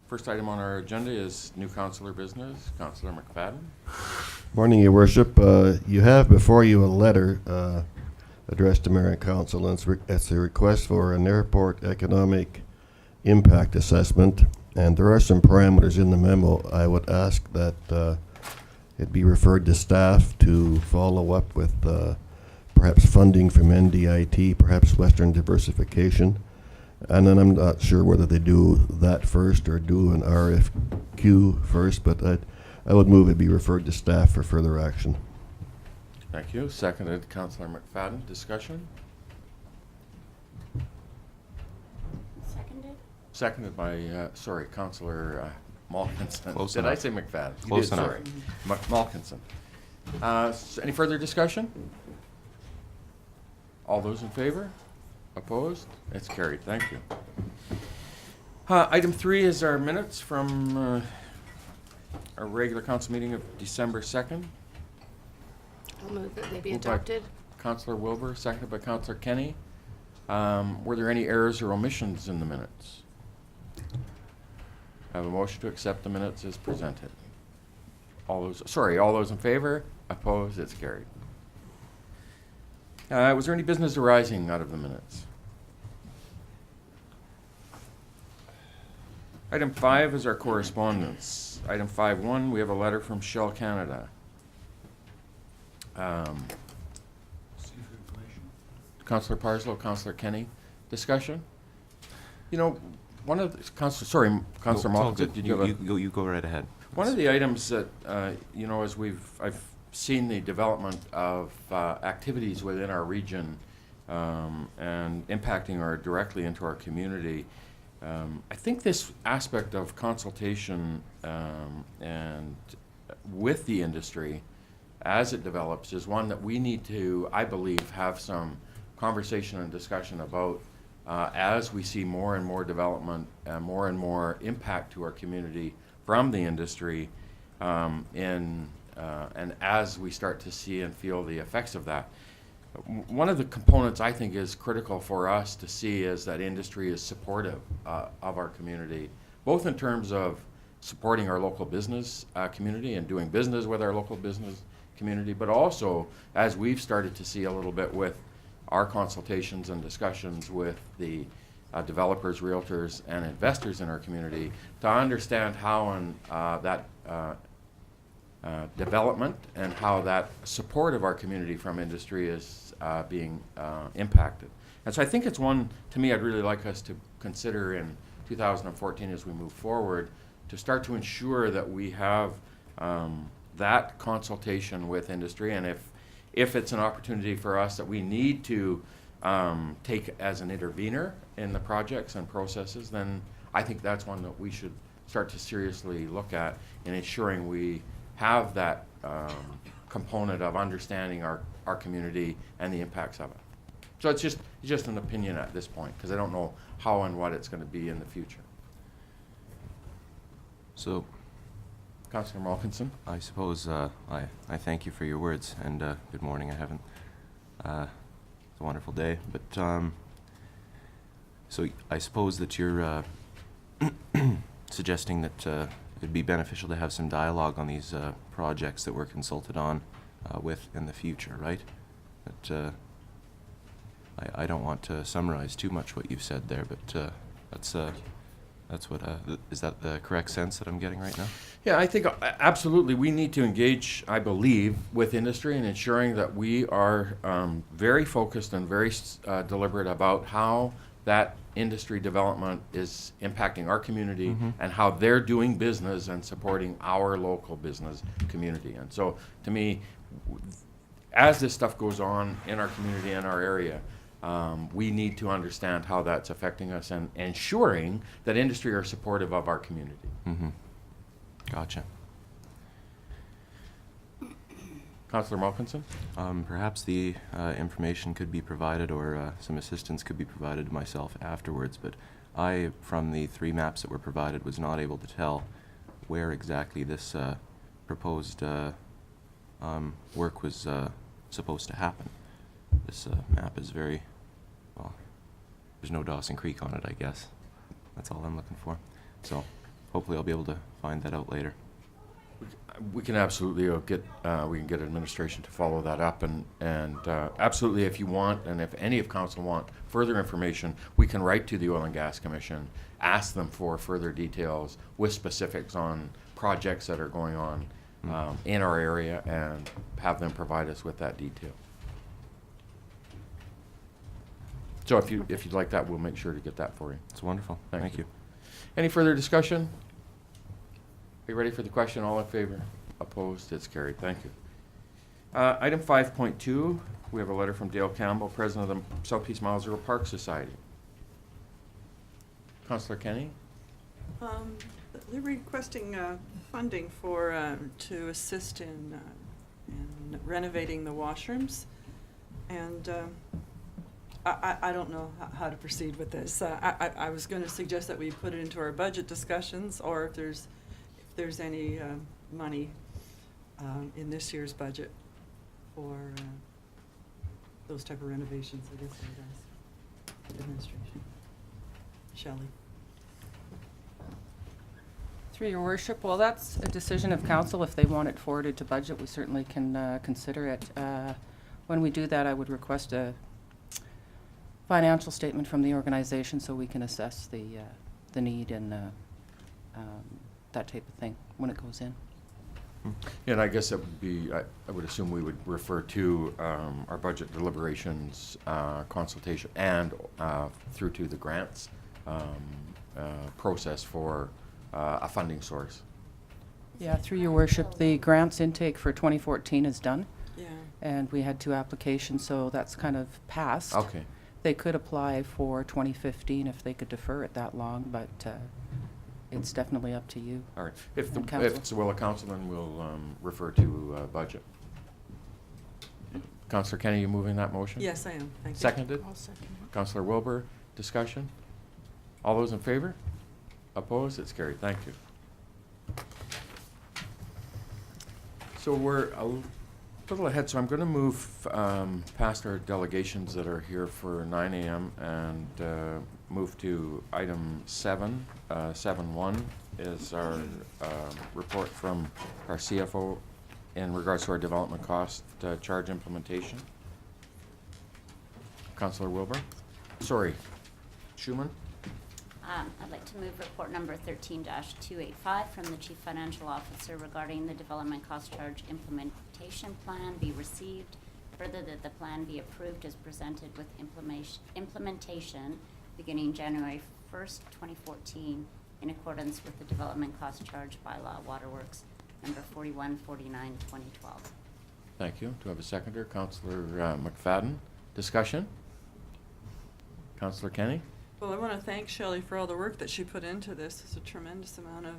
First item on our agenda is new councillor business. Councillor McFadden. Morning, Your Worship. You have before you a letter addressed to Mayor and Council, and it's a request for an airport economic impact assessment, and there are some parameters in the memo. I would ask that it be referred to staff to follow up with perhaps funding from NDIT, perhaps Western Diversification. And then I'm not sure whether they do that first or do an RFQ first, but I would move it be referred to staff for further action. Thank you. Seconded, Councillor McFadden. Discussion? Seconded? Seconded by, Councillor Malkinson. Close Did enough. I say McFadden? You Close did, enough. sorry. Malkinson. Any further discussion? All those in favor? Opposed? It's carried. Thank you. Item 3 is our minutes from our regular council meeting of December 2nd. I'll move that they be Moved by adopted. Councillor Wilbur, seconded by Councillor Kenny. Were there any errors or omissions in the minutes? I have a motion to accept the minutes as presented. All those in favor? Opposed? It's carried. Was there any business arising out of the minutes? Item 5 is our correspondence. Item 5.1, we have a letter from Shell Canada. Councillor Parslow, Councillor Kenny, discussion? You know, one of the, Councillor Malkin, did you have a... You go right ahead. One of the items that, as I've seen the development of activities within our region and impacting directly into our community, I think this aspect of consultation and with the industry as it develops is one that we need to, I believe, have some conversation and discussion about as we see more and more development, more and more impact to our community from the industry, and as we start to see and feel the effects of that. One of the components I think is critical for us to see is that industry is supportive of our community, both in terms of supporting our local business community and doing business with our local business community, but also as we've started to see a little bit with our consultations and discussions with the developers, realtors, and investors in our community to understand how and that development and how that support of our community from industry is being impacted. And so I think it's one, to me, I'd really like us to consider in 2014 as we move forward to start to ensure that we have that consultation with industry, and if it's an opportunity for us that we need to take as an intervener in the projects and processes, then I think that's one that we should start to seriously look at in ensuring we have that component of understanding our community and the impacts of it. So it's just an opinion at this point, because I don't know how and what it's going to be in the future. So, Councillor Malkinson. I suppose I thank you for your words, and good morning. I haven't. It's a wonderful day, but so I suppose that you're suggesting that it'd be beneficial to have some dialogue on these projects that we're consulted on with in the future, right? That I don't want to summarize too much what you've said there, but that's what is that the correct sense that I'm getting right now? Yeah, I think absolutely we need to engage, I believe, with industry in ensuring that we are very focused and very deliberate about how that industry development is impacting our community and how they're doing business and supporting our local business community. And so, to me, as this stuff goes on in our community and our area, we need to understand how that's affecting us and ensuring that industry are supportive of our community. Gotcha. Councillor Malkinson? Perhaps the information could be provided, or some assistance could be provided to myself afterwards, but I, from the 3 maps that were provided, was not able to tell where exactly this proposed work was supposed to happen. This map is very, well, there's no Dawson Creek on it, I guess. That's all I'm looking for. So hopefully I'll be able to find that out later. We can absolutely we can get administration to follow that up, and absolutely, if you want, and if any of council want further information, we can write to the Oil and Gas Commission, ask them for further details with specifics on projects that are going on in our area, and have them provide us with that detail. So if you'd like that, we'll make sure to get that for you. It's wonderful. Thank Thank you. you. Any further discussion? Are you ready for the question? All in favor? Opposed? It's carried. Thank you. Item 5.2, we have a letter from Dale Campbell, President of the Southeast Mile Zero Park Society. Councillor Kenny? They're requesting funding to assist in renovating the washrooms, and I don't know how to proceed with this. I was going to suggest that we put it into our budget discussions, or if there's any money in this year's budget for those type of renovations. I guess I would ask administration. Shelley. Through your worship, well, that's a decision of council. If they want it forwarded to budget, we certainly can consider it. When we do that, I would request a financial statement from the organization so we can assess the need and that type of thing when it goes in. Yeah, and I guess that would be, I would assume we would refer to our budget deliberations, consultation, and through to the grants process for a funding source. Yeah, through your worship, the grants intake for 2014 is done, Yeah. and we had 2 applications, so that's kind of passed. Okay. They could apply for 2015 if they could defer it that long, but it's definitely up to you. All right. If And council. it's the will of council, then we'll refer to budget. Councillor Kenny, you moving that motion? Yes, I am. Thank you. Seconded? I'll second it. Councillor Wilbur, discussion? All those in favor? Opposed? It's carried. Thank you. So we're a little ahead, so I'm going to move past our delegations that are here for 9 a.m. and move to item 7. 7.1 is our report from our CFO in regards to our development cost charge implementation. Councillor Wilbur? Sorry, Schumann? I'd like to move report number 13-285 from the Chief Financial Officer regarding the development cost charge implementation plan be received. Further, that the plan be approved as presented with implementation beginning January 1st, 2014, in accordance with the development cost charge bylaw, Waterworks number 4149, 2012. Thank you. Do I have a seconder? Councillor McFadden. Discussion? Councillor Kenny? Well, I want to thank Shelley for all the work that she put into this. It's a tremendous amount of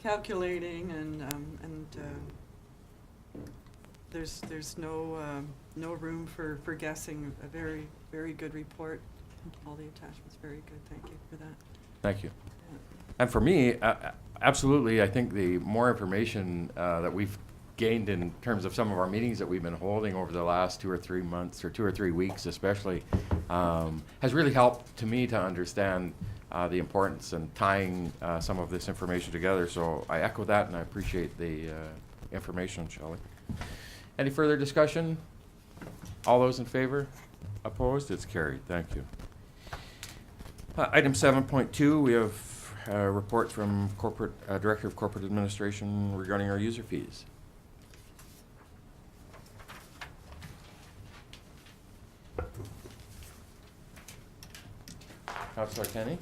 calculating, and there's no room for guessing. A very, very good report. All the attachments very good. Thank you for that. Thank you. Yeah. And for me, absolutely, I think the more information that we've gained in terms of some of our meetings that we've been holding over the last 2 or 3 months, or 2 or 3 weeks especially, has really helped to me to understand the importance and tying some of this information together. So I echo that, and I appreciate the information, Shelley. Any further discussion? All those in favor? Opposed? It's carried. Thank you. Item 7.2, we have a report from Director of Corporate Administration regarding our user fees. Councillor Kenny?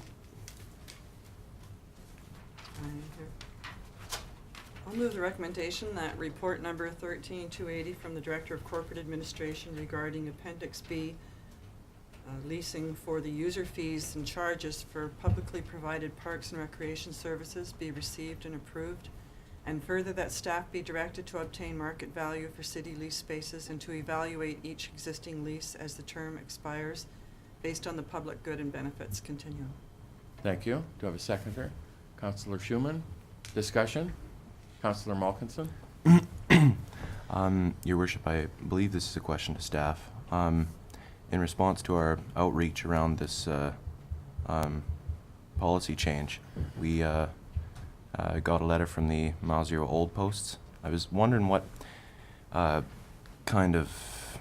I'll move the recommendation that report number 13-280 from the Director of Corporate Administration regarding Appendix B, leasing for the user fees and charges for publicly provided parks and recreation services be received and approved, and further that staff be directed to obtain market value for city lease spaces and to evaluate each existing lease as the term expires based on the public good and benefits continuum. Thank you. Do I have a seconder? Councillor Schumann. Discussion? Councillor Malkinson? Your Worship, I believe this is a question to staff. In response to our outreach around this policy change. We got a letter from the Mile Zero Old Posts. I was wondering what kind of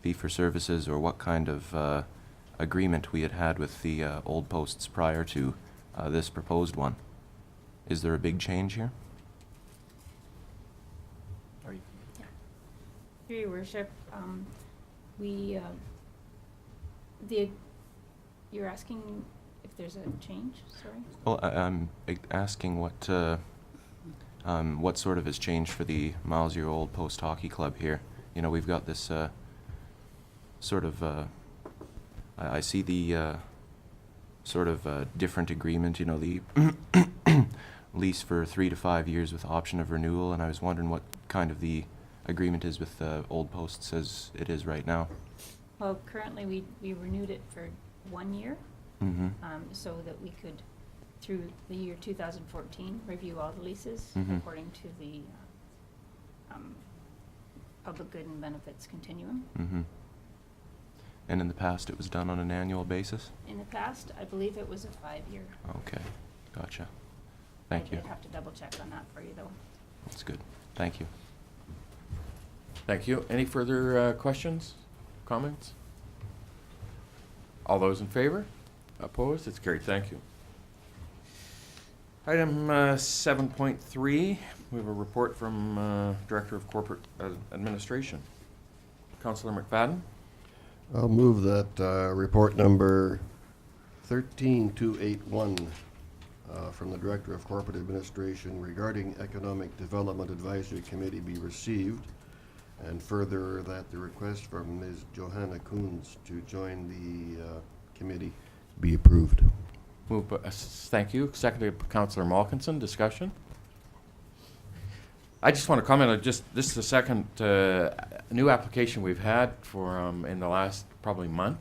fee for services or what kind of agreement we had had with the Old Posts prior to this proposed one. Is there a big change here? Through your worship, you're asking if there's a change, sorry? Well, I'm asking what sort of has changed for the Mile Zero Old Post Hockey Club here. You know, we've got this sort of, I see the sort of different agreement, you know, the lease for 3 to 5 years with option of renewal, and I was wondering what kind of the agreement is with Old Posts as it is right now. Well, currently, we renewed it for 1 year, Mm-hmm. so that we could, through the year 2014, review all the leases Mhm. according to the public good and benefits continuum. Mm-hmm. And in the past, it was done on an annual basis? In the past, I believe it was a 5-year. Okay, gotcha. Thank you. I'd have to double check on that for you, though. That's good. Thank you. Thank you. Any further questions, comments? All those in favor? Opposed? It's carried. Thank you. Item 7.3, we have a report from Director of Corporate Administration. Councillor McFadden? I'll move that report number 13281 from the Director of Corporate Administration regarding Economic Development Advisory Committee be received, and further that the request from Ms. Johanna Coons to join the committee be approved. Move, thank you. Seconded by Councillor Malkinson. Discussion? I just want to comment on this is the second new application we've had for in the last probably month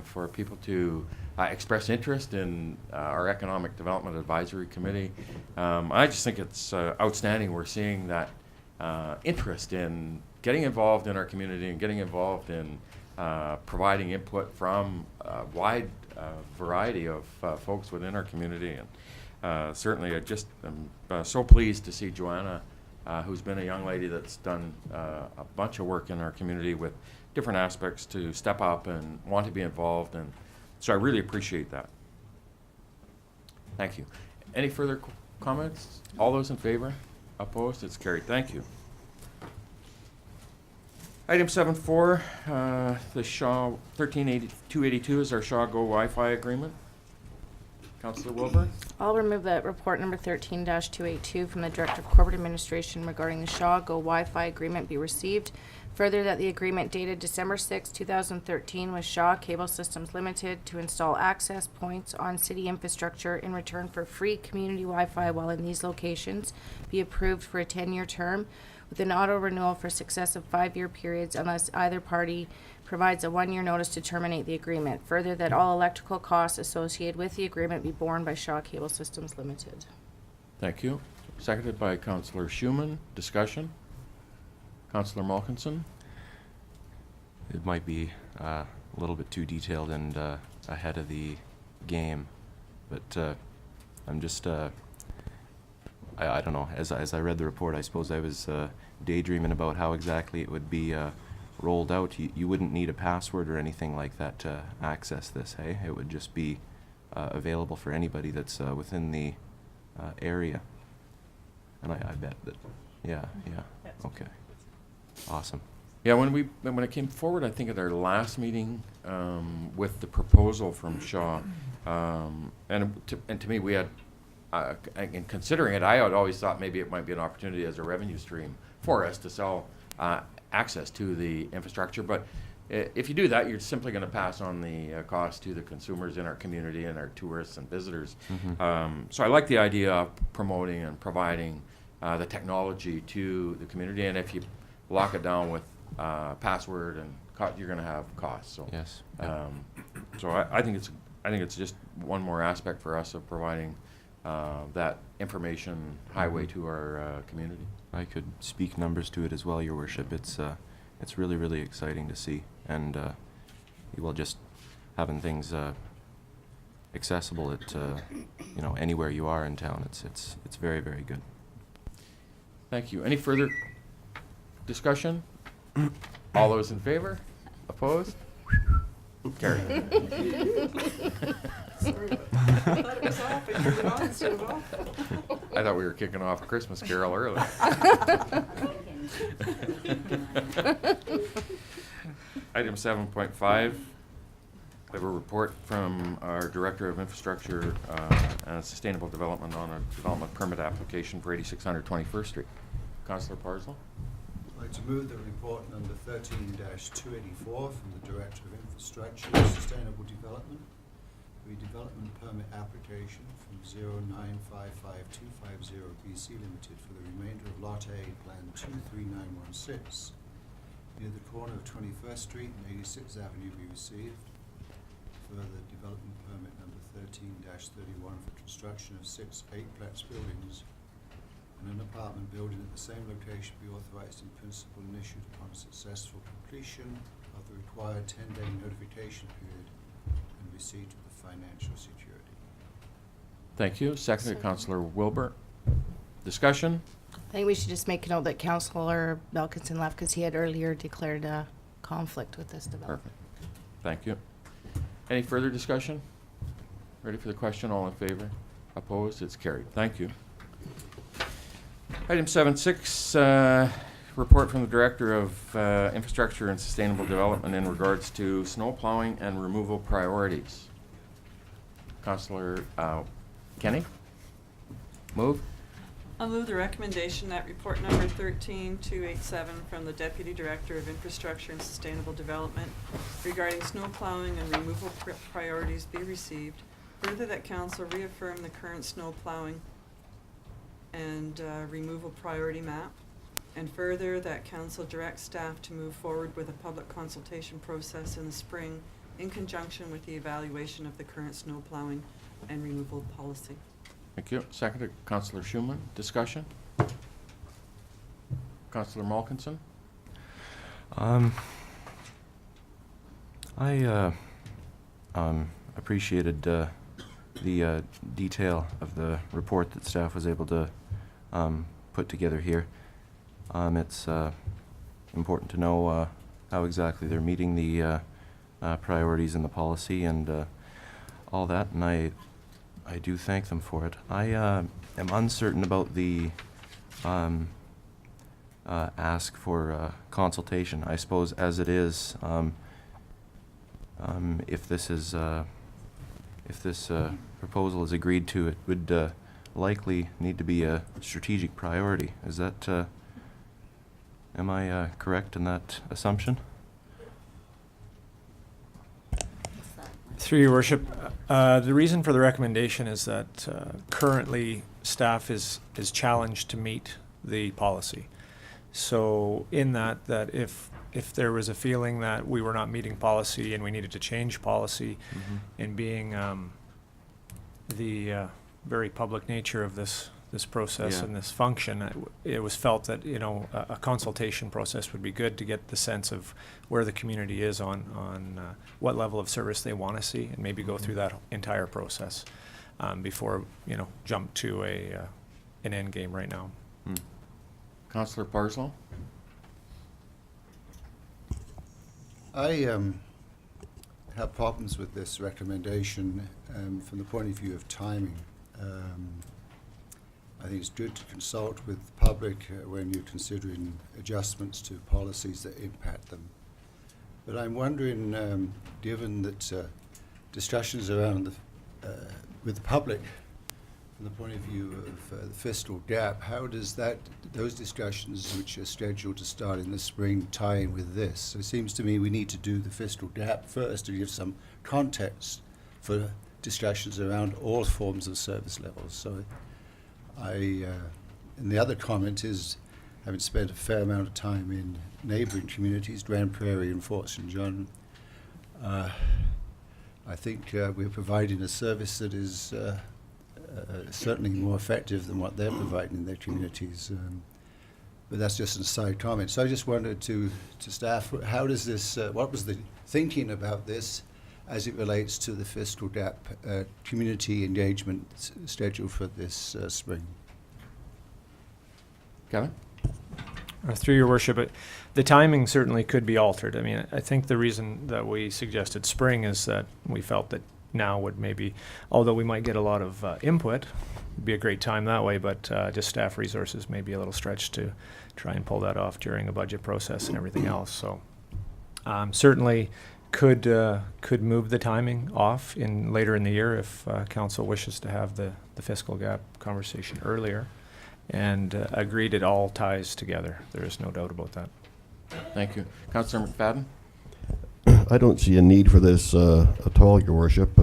for people to express interest in our Economic Development Advisory Committee. I just think it's outstanding. We're seeing that interest in getting involved in our community and getting involved in providing input from a wide variety of folks within our community. And certainly I just am so pleased to see Joanna, who's been a young lady that's done a bunch of work in our community with different aspects, to step up and want to be involved. And so I really appreciate that. Thank you. Any further comments? All those in favor? Opposed? It's carried. Thank you. Item 7.4, the Shaw 138282 is our Shaw Go Wi-Fi agreement. Councillor Wilbur? I'll remove that report number 13-282 from the Director of Corporate Administration regarding the Shaw Go Wi-Fi agreement be received. Further, that the agreement dated December 6, 2013 with Shaw Cable Systems Limited to install access points on city infrastructure in return for free community Wi-Fi while in these locations be approved for a 10-year term with an auto renewal for successive 5-year periods unless either party provides a 1-year notice to terminate the agreement. Further, that all electrical costs associated with the agreement be borne by Shaw Cable Systems Limited. Thank you. Seconded by Councillor Schumann. Discussion? Councillor Malkinson? It might be a little bit too detailed and ahead of the game, but I'm just, I don't know, as I read the report, I suppose I was daydreaming about how exactly it would be rolled out. You wouldn't need a password or anything like that to access this, hey? It would just be available for anybody that's within the area. And I bet that, yeah, okay. Awesome. Yeah, when it came forward, I think at our last meeting with the proposal from Shaw, and to me, we had, in considering it, I had always thought maybe it might be an opportunity as a revenue stream for us to sell access to the infrastructure. But if you do that, you're simply going to pass on the cost to the consumers in our community and our tourists and visitors. Mm-hmm. So I like the idea of promoting and providing the technology to the community, and if you lock it down with password and you're going to have costs. So Yes. so I think it's just one more aspect for us of providing that information highway to our community. I could speak numbers to it as well, Your Worship. It's really, really exciting to see, and well, just having things accessible at anywhere you are in town. It's very, very good. Thank you. Any further discussion? All those in favor? Opposed? Carried. Sorry, I thought it was off, I turned it on instead of off. I thought we were kicking off a Christmas Carol early. Item 7.5, we have a report from our Director of Infrastructure and Sustainable Development on a development permit application for 8600 21st Street. Councillor Parslow? I'd like to move the report number 13-284 from the Director of Infrastructure and Sustainable Development. Redevelopment permit application from 0955250 BC Limited for the remainder of Lot A, Plan 23916, near the corner of 21st Street and 86th Avenue be received. Further, development permit number 13-31 for construction of 6 8-plex buildings and an apartment building at the same location be authorized in principle and issued upon successful completion of the required 10-day notification period and receipt of the financial security. Thank you. Seconded, Councillor Wilbur. Discussion? I think we should just make a note that Councillor Belkinson left because he had earlier declared a conflict with this development. Perfect. Thank you. Any further discussion? Ready for the question? All in favor? Opposed? It's carried. Thank you. Item 7.6, report from the Director of Infrastructure and Sustainable Development in regards to snow plowing and removal priorities. Councillor Kenny? Move. I'll move the recommendation that report number 13287 from the Deputy Director of Infrastructure and Sustainable Development regarding snow plowing and removal priorities be received. Further, that Council reaffirm the current snow plowing and removal priority map. And further, that Council direct staff to move forward with a public consultation process in the spring in conjunction with the evaluation of the current snow plowing and removal policy. Thank you. Seconded, Councillor Schumann. Discussion? Councillor Malkinson? I appreciated the detail of the report that staff was able to put together here. It's important to know how exactly they're meeting the priorities in the policy and all that, and I do thank them for it. I am uncertain about the ask for consultation. I suppose as it is, if this is if this proposal is agreed to, it would likely need to be a strategic priority. Is that am I correct in that assumption? Through your worship, the reason for the recommendation is that currently staff is challenged to meet the policy. So in that if there was a feeling that we were not meeting policy and we needed to change policy, and being the very public nature of this process and this function, it was felt that a consultation process would be good to get the sense of where the community is on what level of service they want to see, and maybe go through that entire process before jump to an end game right now. Councillor Parslow? I have problems with this recommendation from the point of view of timing. I think it's good to consult with the public when you're considering adjustments to policies that impact them. But I'm wondering, given that discussions around with the public from the point of view of the fiscal gap, how does those discussions, which are scheduled to start in the spring, tie in with this? So it seems to me we need to do the fiscal gap first to give some context for discussions around all forms of service levels. So and the other comment is, having spent a fair amount of time in neighbouring communities, Grand Prairie and Fort St. John, I think we're providing a service that is certainly more effective than what they're providing in their communities. But that's just an aside comment. So I just wondered to staff, how does this, what was the thinking about this, as it relates to the fiscal gap community engagement schedule for this spring. Kevin? Through your worship, the timing certainly could be altered. I mean, I think the reason that we suggested spring is that we felt that now would maybe, although we might get a lot of input, it'd be a great time that way, but just staff resources may be a little stretched to try and pull that off during a budget process and everything else. So certainly could move the timing off later in the year if council wishes to have the fiscal gap conversation earlier. And agreed, it all ties together. There is no doubt about that. Thank you. Councillor McFadden? I don't see a need for this at all, Your Worship.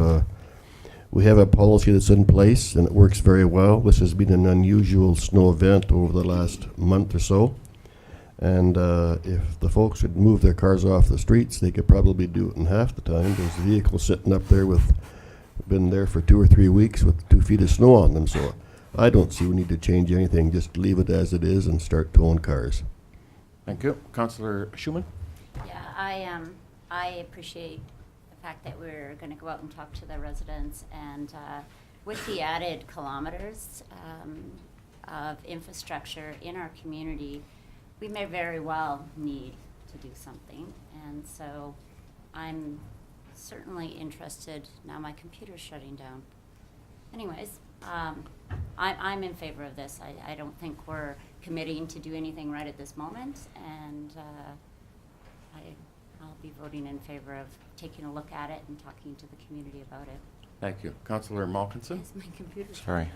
We have a policy that's in place and it works very well. This has been an unusual snow event over the last month or so. And if the folks would move their cars off the streets, they could probably do it in half the time. There's vehicles sitting up there been there for 2 or 3 weeks with 2 feet of snow on them. So I don't see we need to change anything. Just leave it as it is and start towing cars. Thank you. Councillor Schumann? Yeah, I appreciate the fact that we're going to go out and talk to the residents, and with the added kilometers of infrastructure in our community, we may very well need to do something. And so I'm certainly interested. Now my computer's shutting down. Anyways, I'm in favor of this. I don't think we're committing to do anything right at this moment, and I'll be voting in favor of taking a look at it and talking to the community about it. Thank you. Councillor Malkinson? Yes, my computer's Sorry.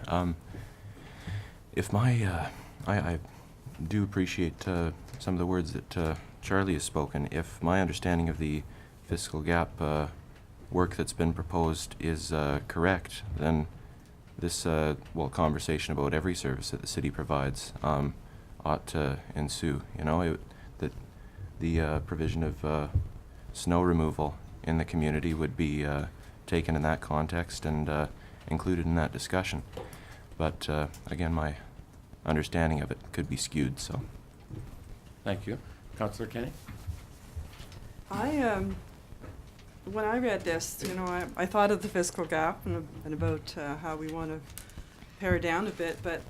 If my, I do appreciate some of the words that Charlie has spoken. If my understanding of the fiscal gap work that's been proposed is correct, then this conversation about every service that the city provides ought to ensue. You know, the provision of snow removal in the community would be taken in that context and included in that discussion. But again, my understanding of it could be skewed. So, Thank you. Councillor Kenny? When I read this, you know, I thought of the fiscal gap and about how we want to pare down a bit, but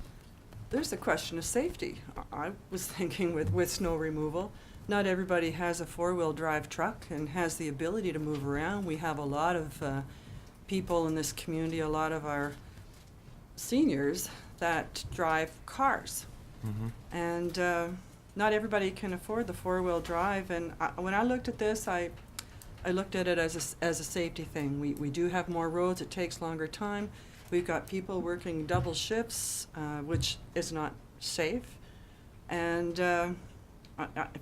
there's a question of safety. I was thinking with snow removal, not everybody has a four-wheel drive truck and has the ability to move around. We have a lot of people in this community, a lot of our seniors that drive cars. mm-hmm. And not everybody can afford the four-wheel drive. And when I looked at this, I looked at it as a safety thing. We do have more roads. It takes longer time. We've got people working double shifts, which is not safe. And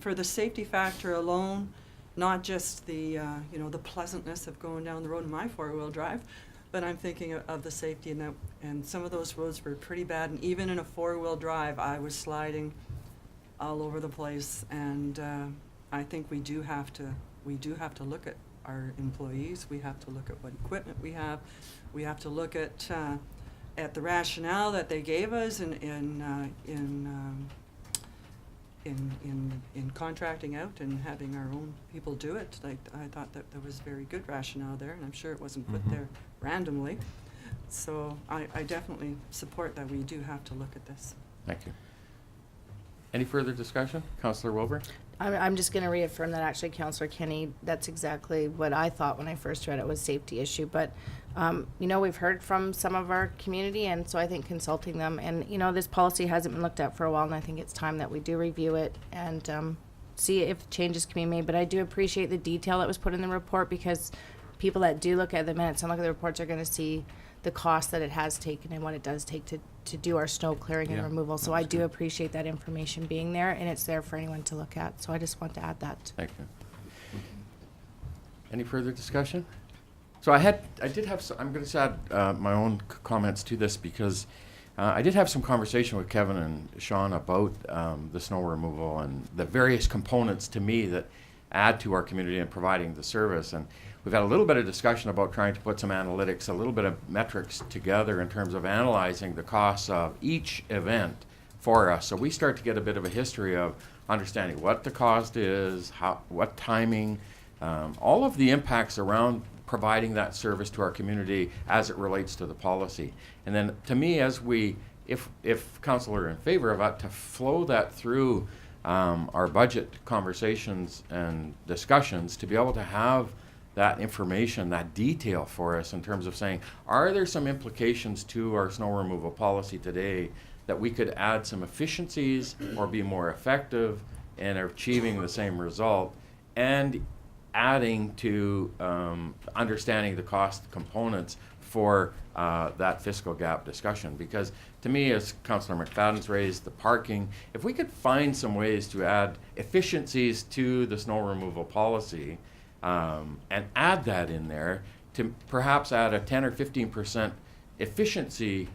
for the safety factor alone, not just the the pleasantness of going down the road in my four-wheel drive, but I'm thinking of the safety. And some of those roads were pretty bad. And even in a four-wheel drive, I was sliding all over the place. And I think we do have to look at our employees. We have to look at what equipment we have. We have to look at the rationale that they gave us in contracting out and having our own people do it. Like, I thought that there was very good rationale there, and I'm sure it wasn't put there randomly. So I definitely support that we do have to look at this. Thank you. Any further discussion? Councillor Wilbur? I'm just going to reaffirm that actually, Councillor Kenny, that's exactly what I thought when I first read it was safety issue. But, we've heard from some of our community, and so I think consulting them, and, this policy hasn't been looked at for a while, and I think it's time that we do review it and see if changes can be made. But I do appreciate the detail that was put in the report, because people that do look at the minutes and look at the reports are going to see the cost that it has taken and what it does take to do our snow clearing and removal. So I do appreciate that information being there, and it's there for anyone to look at. So I just want to add that. Thank you. Any further discussion? So I'm going to add my own comments to this, because I did have some conversation with Kevin and Sean about the snow removal and the various components to me that add to our community and providing the service. And we've had a little bit of discussion about trying to put some analytics, a little bit of metrics together in terms of analyzing the costs of each event for us. So we start to get a bit of a history of understanding what the cost is, what timing, all of the impacts around providing that service to our community as it relates to the policy. And then, to me, if council are in favor of it, to flow that through our budget conversations and discussions, to be able to have that information, that detail for us in terms of saying, are there some implications to our snow removal policy today that we could add some efficiencies or be more effective in achieving the same result, and adding to understanding the cost components for that fiscal gap discussion. Because to me, as Councillor McFadden's raised, the parking, if we could find some ways to add efficiencies to the snow removal policy, and add that in there, to perhaps add a 10 or 15% efficiency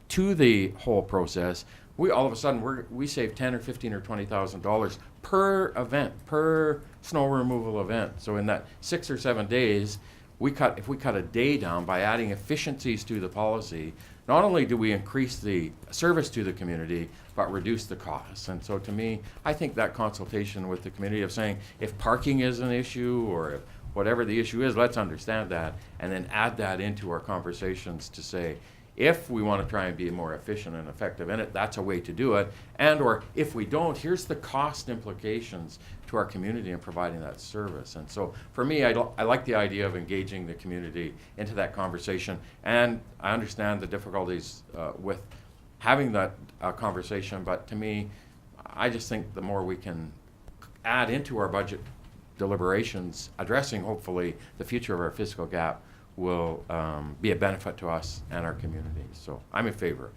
to the whole process, we all of a sudden we save $10 or $15 or $20,000 per event, per snow removal event. So in that 6 or 7 days, if we cut a day down by adding efficiencies to the policy, not only do we increase the service to the community, but reduce the costs. And so to me, I think that consultation with the community of saying, if parking is an issue or if whatever the issue is, let's understand that and then add that into our conversations to say, if we want to try and be more efficient and effective in it, that's a way to do it. And or if we don't, here's the cost implications to our community in providing that service. And so for me, I like the idea of engaging the community into that conversation. And I understand the difficulties with having that conversation. But to me, I just think the more we can add into our budget deliberations, addressing hopefully the future of our fiscal gap, will be a benefit to us and our community. So I'm in favor.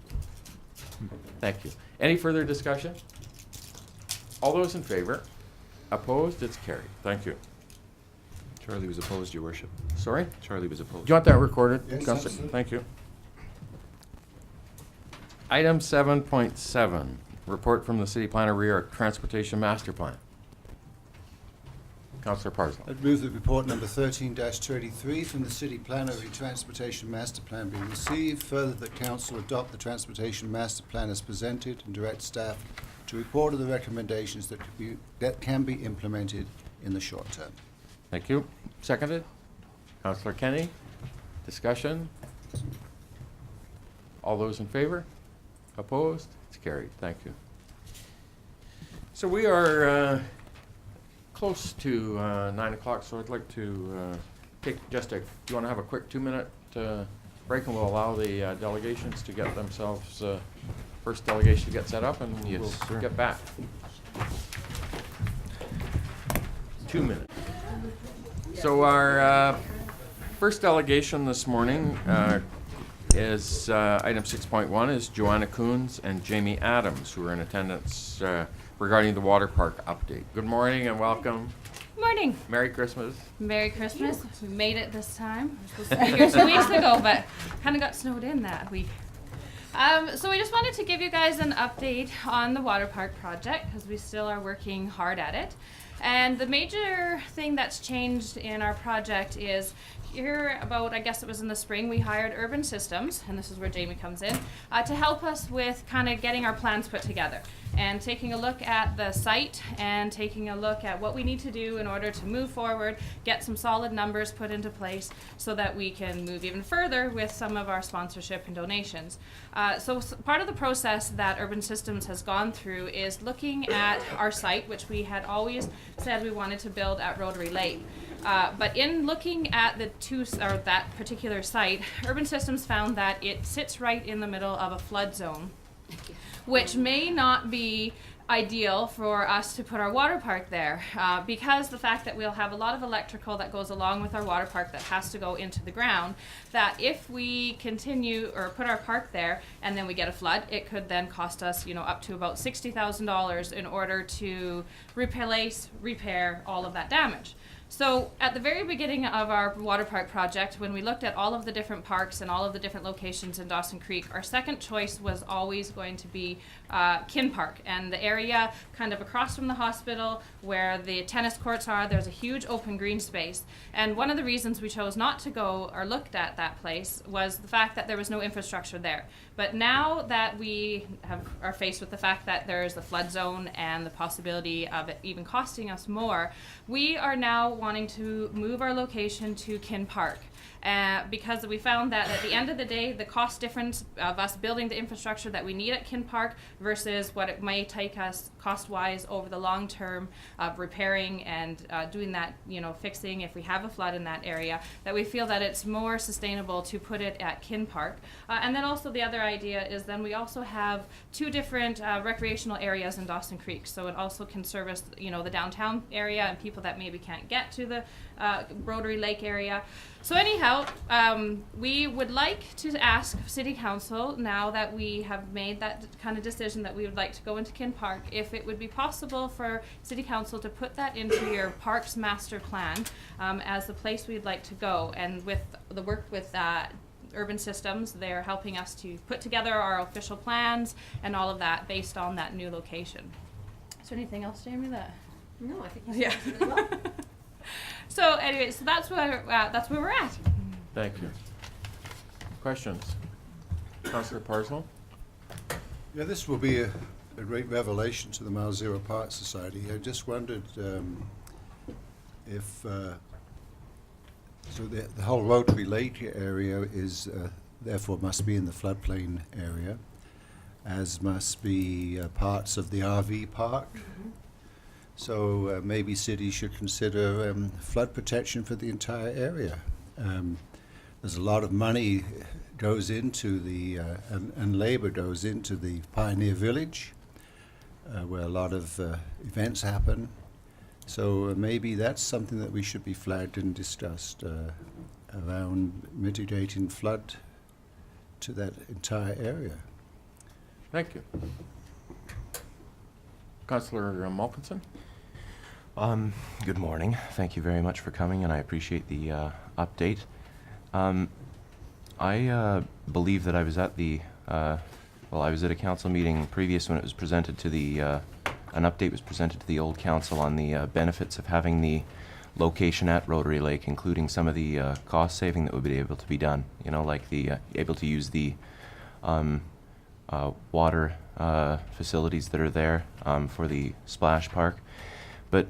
Thank you. Any further discussion? All those in favor? Opposed? It's carried. Thank you. Charlie was opposed, Your Worship. Sorry? Charlie was opposed. Do you want that recorded? Yes, Councillor? absolutely. Thank you. Item 7.7, report from the City Planner re our Transportation Master Plan. Councillor Parslow. I'd move that report number 13-23 from the City Planner Transportation Master Plan be received. Further, that Council adopt the Transportation Master Plan as presented and direct staff to report on the recommendations that can be implemented in the short term. Thank you. Seconded. Councillor Kenny. Discussion. All those in favor? Opposed? It's carried. Thank you. So we are close to 9 o'clock, so I'd like to take just do you want to have a quick 2-minute break, and we'll allow the delegations to get themselves, first delegation to get set up, and Yes, we'll sir. get back. 2 minutes. So our first delegation this morning is item 6.1 is Joanna Coons and Jamie Adams, who are in attendance regarding the water park update. Good morning and welcome. Morning. Merry Christmas. Merry Christmas. We made it this time. We were supposed to be here 2 weeks ago, but kind of got snowed in that week. So we just wanted to give you guys an update on the water park project, because we still are working hard at it. And the major thing that's changed in our project is here about, I guess it was in the spring, we hired Urban Systems, and this is where Jamie comes in, to help us with kind of getting our plans put together and taking a look at the site and taking a look at what we need to do in order to move forward, get some solid numbers put into place so that we can move even further with some of our sponsorship and donations. So part of the process that Urban Systems has gone through is looking at our site, which we had always said we wanted to build at Rotary Lake. But in looking at that particular site, Urban Systems found that it sits right in the middle of a flood zone, which may not be ideal for us to put our water park there, because the fact that we'll have a lot of electrical that goes along with our water park that has to go into the ground, that if we continue or put our park there and then we get a flood, it could then cost us, up to about $60,000 in order to repair all of that damage. So at the very beginning of our water park project, when we looked at all of the different parks and all of the different locations in Dawson Creek, our second choice was always going to be Kin Park, and the area kind of across from the hospital where the tennis courts are. There's a huge open green space, and one of the reasons we chose not to go or looked at that place was the fact that there was no infrastructure there. But now that we are faced with the fact that there is the flood zone and the possibility of it even costing us more, we are now wanting to move our location to Kin Park. Because we found that at the end of the day, the cost difference of us building the infrastructure that we need at Kin Park versus what it may take us cost-wise over the long term of repairing and doing that, fixing if we have a flood in that area, that we feel that it's more sustainable to put it at Kin Park. And then also the other idea is then we also have 2 different recreational areas in Dawson Creek. So it also can service, the downtown area and people that maybe can't get to the Rotary Lake area. So anyhow, we would like to ask City Council, now that we have made that kind of decision that we would like to go into Kin Park, if it would be possible for City Council to put that into your Parks Master Plan as the place we'd like to go. And with the work with Urban Systems, they're helping us to put together our official plans and all of that based on that new location. Is there anything else, Jamie, that? No, I think Yeah. you said it really well. So anyway, so that's where we're at. Thank you. Questions? Councillor Parslow? Yeah, this will be a great revelation to the Mile Zero Park Society. I just wondered if so the whole Rotary Lake area is therefore must be in the floodplain area, as must be parts of the RV park. So maybe cities should consider flood protection for the entire area. There's a lot of money goes into the and labor goes into the Pioneer Village, where a lot of events happen. So maybe that's something that we should be flagged and discussed around mitigating flood to that entire area. Thank you. Councillor Malkinson? Good morning. Thank you very much for coming, and I appreciate the update. I believe that I was at the I was at a council meeting previous when it was presented to the an update was presented to the old council on the benefits of having the location at Rotary Lake, including some of the cost saving that would be able to be done. Like the able to use the water facilities that are there for the splash park. But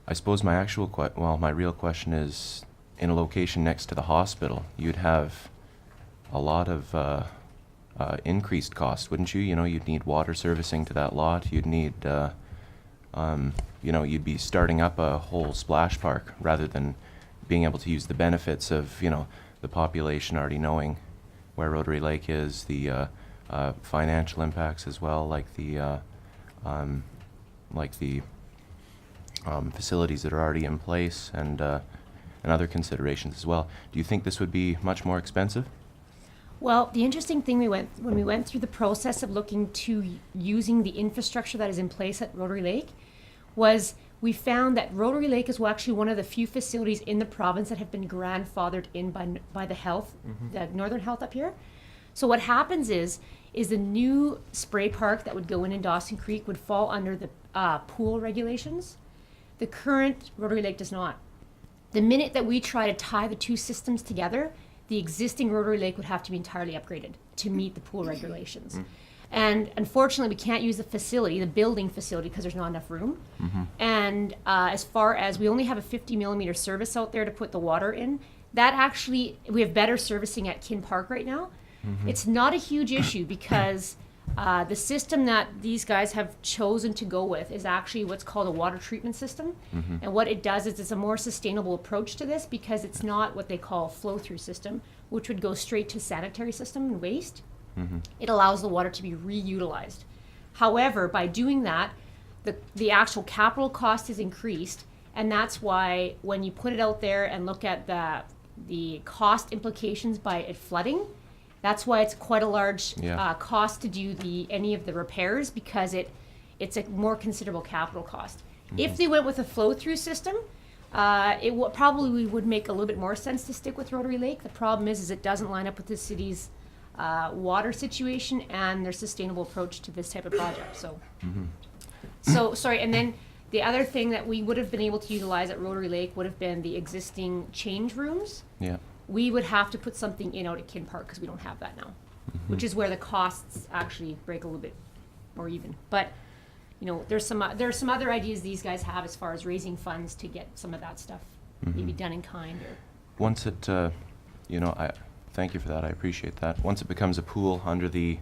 I suppose my actual my real question is, in a location next to the hospital, you'd have a lot of increased cost, wouldn't you? You'd need water servicing to that lot. You'd need, you'd be starting up a whole splash park rather than being able to use the benefits of, the population already knowing where Rotary Lake is, the financial impacts as well, like the facilities that are already in place, and other considerations as well. Do you think this would be much more expensive? Well, the interesting thing when we went through the process of looking to using the infrastructure that is in place at Rotary Lake was we found that Rotary Lake is actually one of the few facilities in the province that have been grandfathered in by the health, the Northern Health up here. So what happens is the new spray park that would go in Dawson Creek would fall under the pool regulations. The current Rotary Lake does not. The minute that we try to tie the two systems together, the existing Rotary Lake would have to be entirely upgraded to meet the pool regulations. And unfortunately, we can't use the building facility, because there's not enough room. And as far as we only have a 50 millimeter service out there to put the water in, that actually, we have better servicing at Kin Park right now. It's not a huge issue because the system that these guys have chosen to go with is actually what's called a water treatment system. And what it does is it's a more sustainable approach to this, because it's not what they call a flow-through system, which would go straight to sanitary system and waste. It allows the water to be reutilized. However, by doing that, the actual capital cost is increased, and that's why when you put it out there and look at the cost implications by it flooding, that's why it's quite a large cost to do any of the repairs, because it's a more considerable capital cost. If they went with a flow-through system, it probably would make a little bit more sense to stick with Rotary Lake. The problem is it doesn't line up with the city's water situation and their sustainable approach to this type of project. So sorry, and then the other thing that we would have been able to utilize at Rotary Lake would have been the existing change rooms. We would have to put something in out at Kin Park, because we don't have that now. which is where the costs actually break a little bit more even. But, you know, there's some other ideas these guys have as far as raising funds to get some of that stuff maybe done in kind or. Once it, you know, I thank you for that. I appreciate that. Once it becomes a pool under the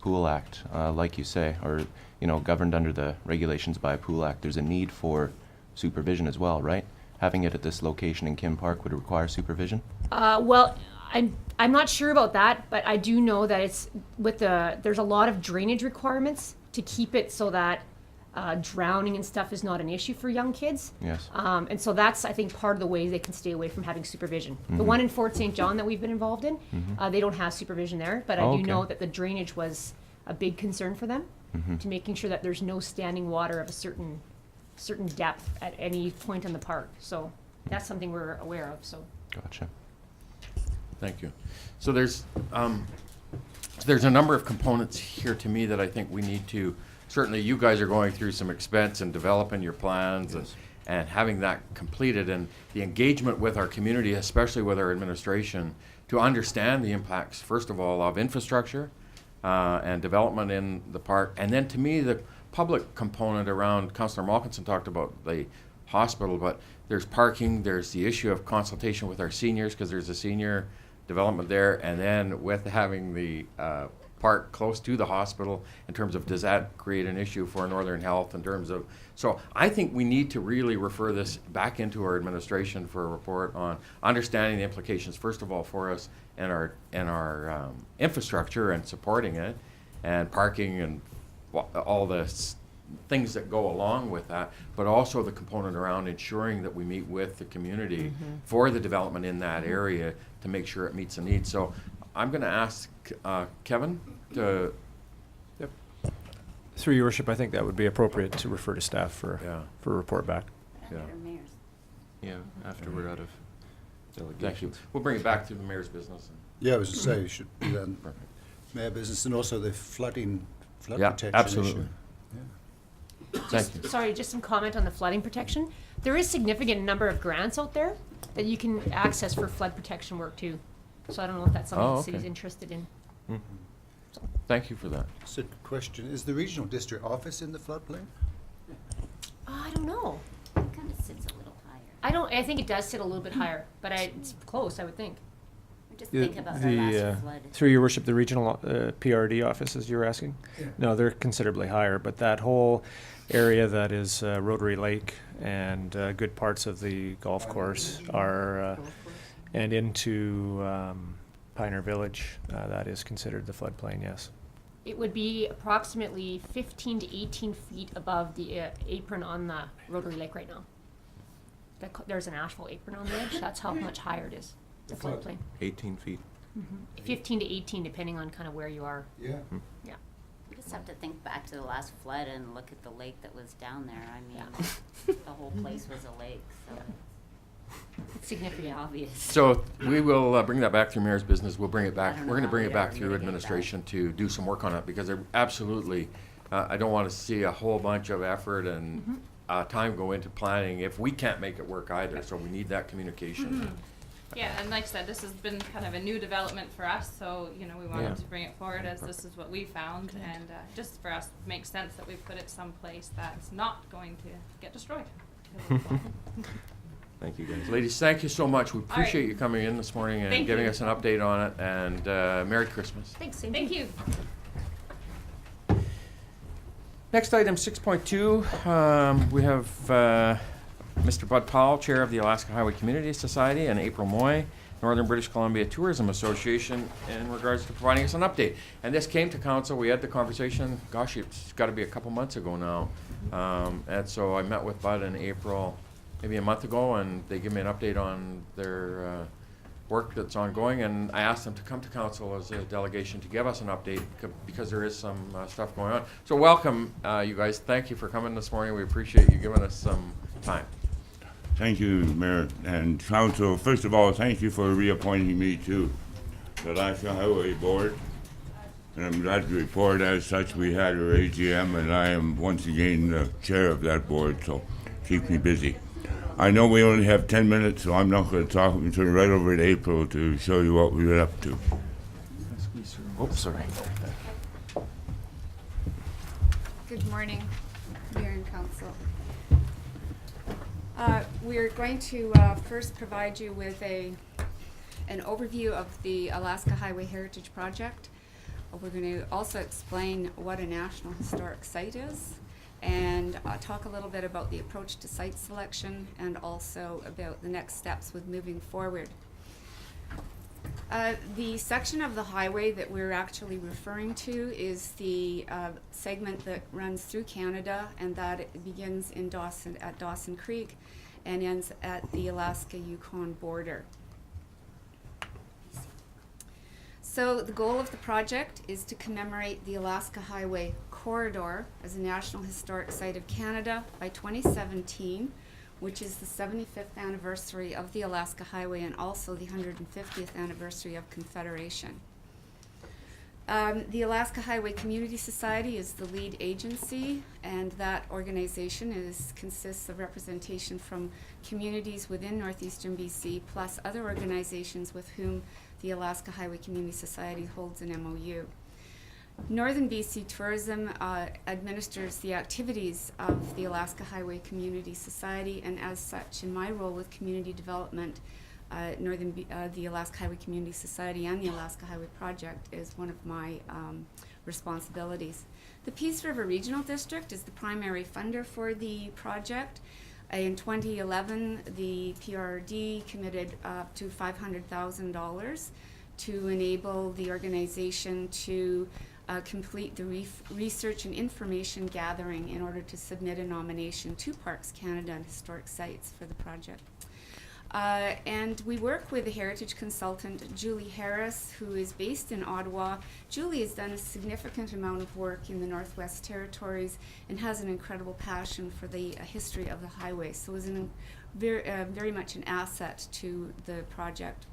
Pool Act, like you say, or, you know, governed under the regulations by a Pool Act, there's a need for supervision as well, right? Having it at this location in Kim Park would require supervision? Well, I'm not sure about that, but I do know that it's there's a lot of drainage requirements to keep it so that drowning and stuff is not an issue for young kids. Yes. And so that's, I think, part of the way they can stay away from having supervision. The one in Fort St. John that we've been involved in, they don't have supervision there, but I do know that the drainage was a big concern for them, to making sure that there's no standing water of a certain depth at any point in the park. So that's something we're aware of. So. Gotcha. Thank you. So there's a number of components here to me that I think we need to, certainly you guys are going through some expense and developing your plans and having that completed, and the engagement with our community, especially with our administration, to understand the impacts, first of all, of infrastructure and development in the park. And then to me, the public component around, Councillor Malkinson talked about the hospital, but there's parking, there's the issue of consultation with our seniors, because there's a senior development there, and then with having the park close to the hospital, in terms of, does that create an issue for Northern Health in terms of, so I think we need to really refer this back into our administration for a report on understanding the implications, first of all, for us and our infrastructure and supporting it, and parking and all the things that go along with that, but also the component around ensuring that we meet with the community for the development in that area to make sure it meets the needs. So I'm going to ask Kevin to. Yep. Through your worship, I think that would be appropriate to refer to staff for a report back. Yeah. Yeah, after we're out of Thank you. delegations. We'll bring it back to the mayor's business. Yeah, I was to say, you should do that in Perfect. mayor business, and also the flood Yeah, protection absolutely. issue. Yeah. Thank you. Sorry, just some comment on the flooding protection. There is significant number of grants out there that you can access for flood protection work too. So I don't know if that's something Oh, the city's okay. interested in. Thank you for that. So, question, is the regional district office in the floodplain? I don't know. It kind of sits a little higher. I think it does sit a little bit higher, but it's close, I would think. Just Yeah, think about our last flood. through your worship, the regional PRD offices you're asking? Yeah. No, they're considerably higher, but that whole area that is Rotary Lake and good parts of the golf course are, and into Pioneer Village, that is considered the floodplain, yes. It would be approximately 15 to 18 feet above the apron on the Rotary Lake right now. There's an asphalt apron on the edge. That's how much higher it is, the floodplain. 18 feet. 15 to 18, depending on kind of where you are. Yeah. Yeah. You just have to think back to the last flood and look at the lake that was down there. I mean, the whole place was a lake, so It's significant. pretty obvious. So we will bring that back through mayor's business. We'll bring it back. I don't We're know going to how bring we it back ever through mitigate that. administration to do some work on it, because they're absolutely, I don't want to see a whole bunch of effort and time go into planning if we can't make it work either. So we need that communication. Yeah, and like I said, this has been kind of a new development for us, so, you know, we wanted Yeah. to bring it forward as this is what we found, and just for us, it makes sense that we put it someplace that's not going to get destroyed. Thank you, guys. Ladies, thank you so much. We right. appreciate you coming in this morning and Thank giving you. us an update on it, and Merry Christmas. Thanks. Same Thank you. Next item, 6.2, we have Mr. Bud Powell, Chair of the Alaska Highway Community Society, and April Moy, Northern British Columbia Tourism Association, in regards to providing us an update. And this came to council, we had the conversation, gosh, it's got to be a couple months ago now. And so I met with Bud and April maybe a month ago, and they gave me an update on their work that's ongoing, and I asked them to come to council as a delegation to give us an update, because there is some stuff going on. So welcome, you guys. Thank you for coming this morning. We appreciate you giving us some time. Thank you, Mayor and Council. First of all, thank you for reappointing me to the Alaska Highway Board. And I'm glad to report, as such, we had our AGM, and I am once again the chair of that board, so keep me busy. I know we only have 10 minutes, so I'm not going to talk. I'm turning right over to April to show you what we were up to. Oh, sorry. Good morning, Mayor and Council. We're going to first provide you with an overview of the Alaska Highway Heritage Project. We're going to also explain what a National Historic Site is, and talk a little bit about the approach to site selection, and also about the next steps with moving forward. The section of the highway that we're actually referring to is the segment that runs through Canada, and that it begins in Dawson, at Dawson Creek, and ends at the Alaska-Yukon border. So the goal of the project is to commemorate the Alaska Highway Corridor as a National Historic Site of Canada by 2017, which is the 75th anniversary of the Alaska Highway and also the 150th anniversary of Confederation. The Alaska Highway Community Society is the lead agency, and that organization consists of representation from communities within northeastern BC, plus other organizations with whom the Alaska Highway Community Society holds an MOU. Northern BC Tourism administers the activities of the Alaska Highway Community Society, and as such, in my role with community development, the Alaska Highway Community Society and the Alaska Highway Project is one of my responsibilities. The Peace River Regional District is the primary funder for the project. In 2011, the PRD committed up to $500,000 to enable the organization to complete the research and information gathering in order to submit a nomination to Parks Canada and Historic Sites for the project. And we work with a heritage consultant, Julie Harris, who is based in Ottawa. Julie has done a significant amount of work in the Northwest Territories and has an incredible passion for the history of the highway, so is very much an asset to the project.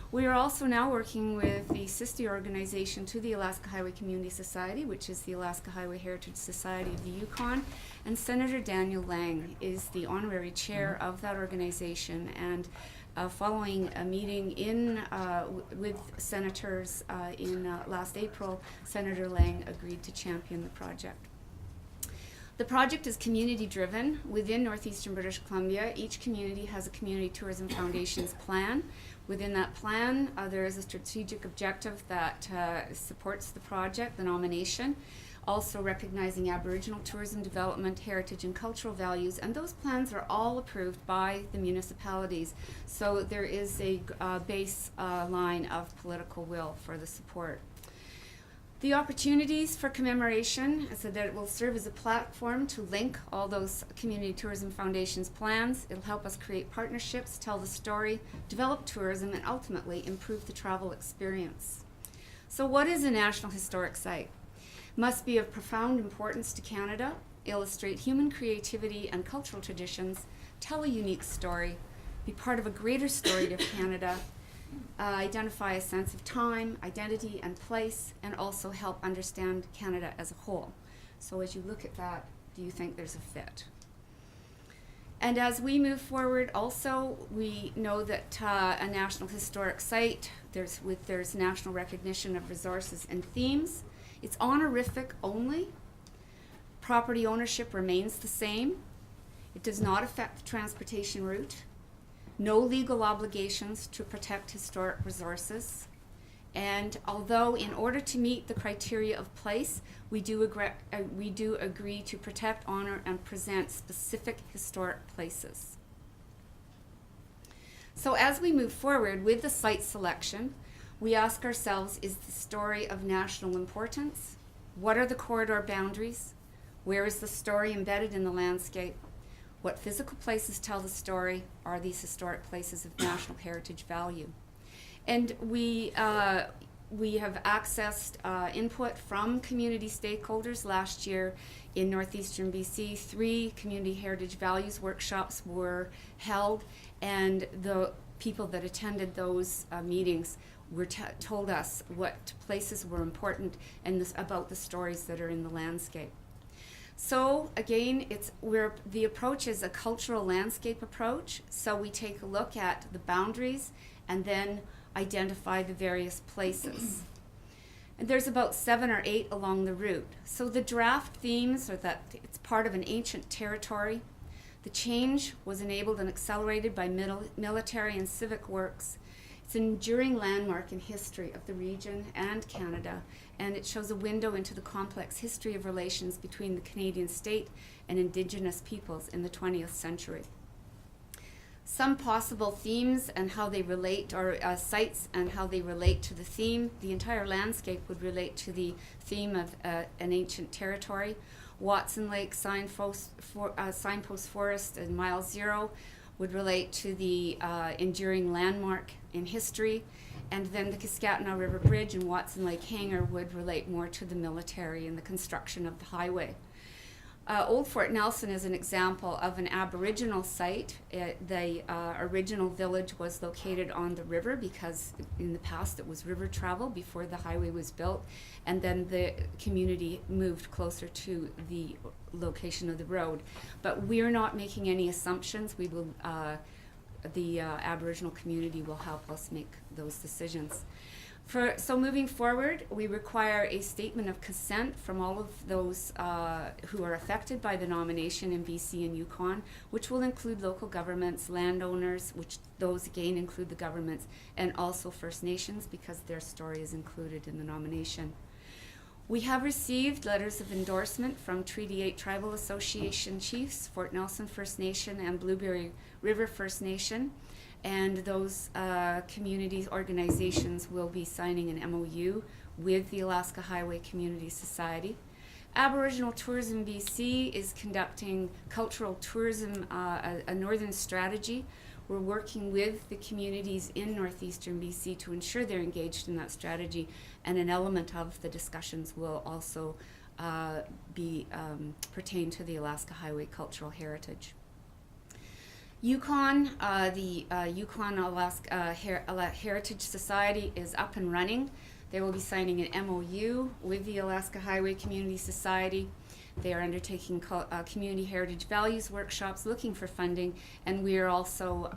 We are also now working with the sister organization to the Alaska Highway Community Society, which is the Alaska Highway Heritage Society of the Yukon, and Senator Daniel Lang is the honorary chair of that organization. And following a meeting with senators in last April, Senator Lang agreed to champion the project. The project is community-driven. Within northeastern British Columbia, each community has a Community Tourism Foundation's plan. Within that plan, there is a strategic objective that supports the project, the nomination, also recognizing Aboriginal tourism development, heritage, and cultural values, and those plans are all approved by the municipalities. So there is a base line of political will for the support. The opportunities for commemoration, so that it will serve as a platform to link all those Community Tourism Foundation's plans. It'll help us create partnerships, tell the story, develop tourism, and ultimately improve the travel experience. So what is a National Historic Site? Must be of profound importance to Canada, illustrate human creativity and cultural traditions, tell a unique story, be part of a greater story of Canada, identify a sense of time, identity, and place, and also help understand Canada as a whole. So as you look at that, do you think there's a fit? And as we move forward, also, we know that a National Historic Site, there's national recognition of resources and themes. It's honorific only. Property ownership remains the same. It does not affect the transportation route. No legal obligations to protect historic resources. And although in order to meet the criteria of place, we do agree to protect, honor, and present specific historic places. So as we move forward with the site selection, we ask ourselves, is the story of national importance? What are the corridor boundaries? Where is the story embedded in the landscape? What physical places tell the story? Are these historic places of national heritage value? And we have accessed input from community stakeholders. Last year in northeastern BC, 3 community heritage values workshops were held, and the people that attended those meetings told us what places were important and about the stories that are in the landscape. So again, the approach is a cultural landscape approach. So we take a look at the boundaries and then identify the various places. And there's about 7 or 8 along the route. So the draft themes are that it's part of an ancient territory. The change was enabled and accelerated by military and civic works. It's an enduring landmark in history of the region and Canada, and it shows a window into the complex history of relations between the Canadian state and Indigenous peoples in the 20th century. Some possible themes and how they relate, or sites and how they relate to the theme. The entire landscape would relate to the theme of an ancient territory. Watson Lake, Signpost Forest, and Mile Zero would relate to the enduring landmark in history. And then the Kaskatna River Bridge and Watson Lake Hangar would relate more to the military and the construction of the highway. Old Fort Nelson is an example of an Aboriginal site. The original village was located on the river because in the past it was river travel before the highway was built, and then the community moved closer to the location of the road. But we're not making any assumptions. We will, the Aboriginal community will help us make those decisions. So moving forward, we require a statement of consent from all of those who are affected by the nomination in BC and Yukon, which will include local governments, landowners, which those again include the governments, and also First Nations because their story is included in the nomination. We have received letters of endorsement from Treaty 8 Tribal Association chiefs, Fort Nelson First Nation and Blueberry River First Nation. And those communities, organizations will be signing an MOU with the Alaska Highway Community Society. Aboriginal Tourism BC is conducting cultural tourism, a northern strategy. We're working with the communities in northeastern BC to ensure they're engaged in that strategy, and an element of the discussions will also pertain to the Alaska Highway cultural heritage. Yukon, the Yukon Alaska Heritage Society is up and running. They will be signing an MOU with the Alaska Highway Community Society. They are undertaking community heritage values workshops, looking for funding, and we are also,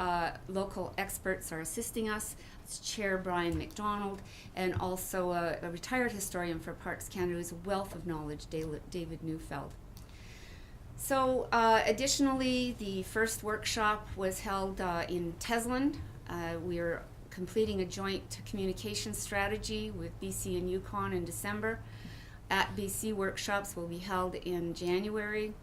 local experts are assisting us. It's Chair Brian McDonald, and also a retired historian for Parks Canada who's a wealth of knowledge, David Neufeld. So additionally, the first workshop was held in Teslin. We are completing a joint communication strategy with BC and Yukon in December. At BC workshops will be held in January.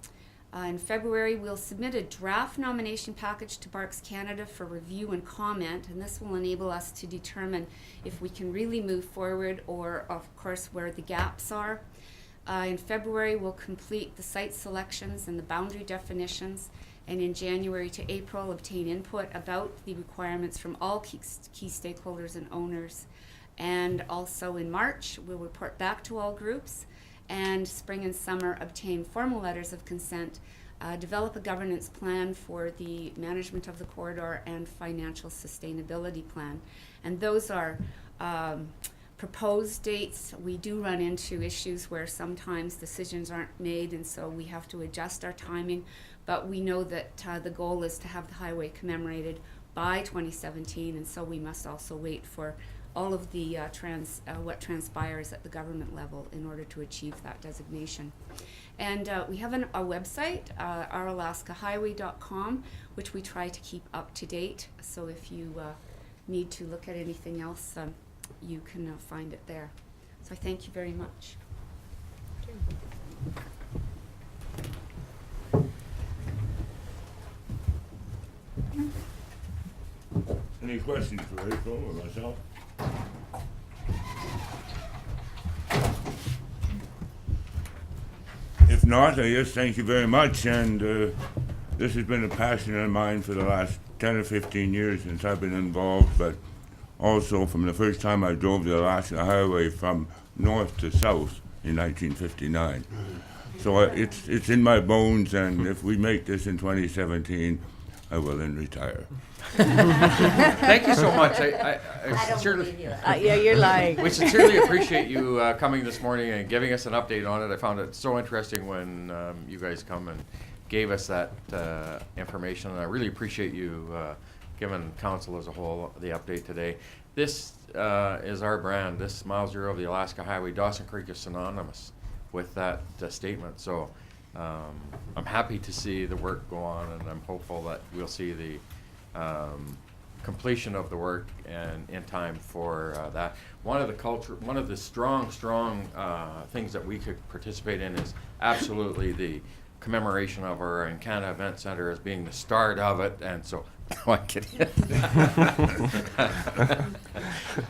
In February, we'll submit a draft nomination package to Parks Canada for review and comment, and this will enable us to determine if we can really move forward or, of course, where the gaps are. In February, we'll complete the site selections and the boundary definitions, and in January to April, obtain input about the requirements from all key stakeholders and owners. And also in March, we'll report back to all groups, and spring and summer, obtain formal letters of consent, develop a governance plan for the management of the corridor, and financial sustainability plan. And those are proposed dates. We do run into issues where sometimes decisions aren't made, and so we have to adjust our timing, but we know that the goal is to have the highway commemorated by 2017, and so we must also wait for all of the what transpires at the government level in order to achieve that designation. And we have a website, ouralaskahighway.com, which we try to keep up to date, so if you need to look at anything else, you can find it there. So I thank you very much. Any questions for April or myself? If not, I just thank you very much, and this has been a passion of mine for the last 10 or 15 years since I've been involved, but also from the first time I drove the Alaska Highway from north to south in 1959. So it's in my bones, and if we make this in 2017, I will then retire. Thank you so much. I I don't sincerely, believe you. Yeah, you're lying. we sincerely appreciate you coming this morning and giving us an update on it. I found it so interesting when you guys come and gave us that information, and I really appreciate you giving council as a whole the update today. This is our brand. This Mile Zero of the Alaska Highway, Dawson Creek is synonymous with that statement. So I'm happy to see the work go on, and I'm hopeful that we'll see the completion of the work and in time for that. One of the strong things that we could participate in is absolutely the commemoration of our Encana Event Center as being the start of it, and so no, I'm kidding.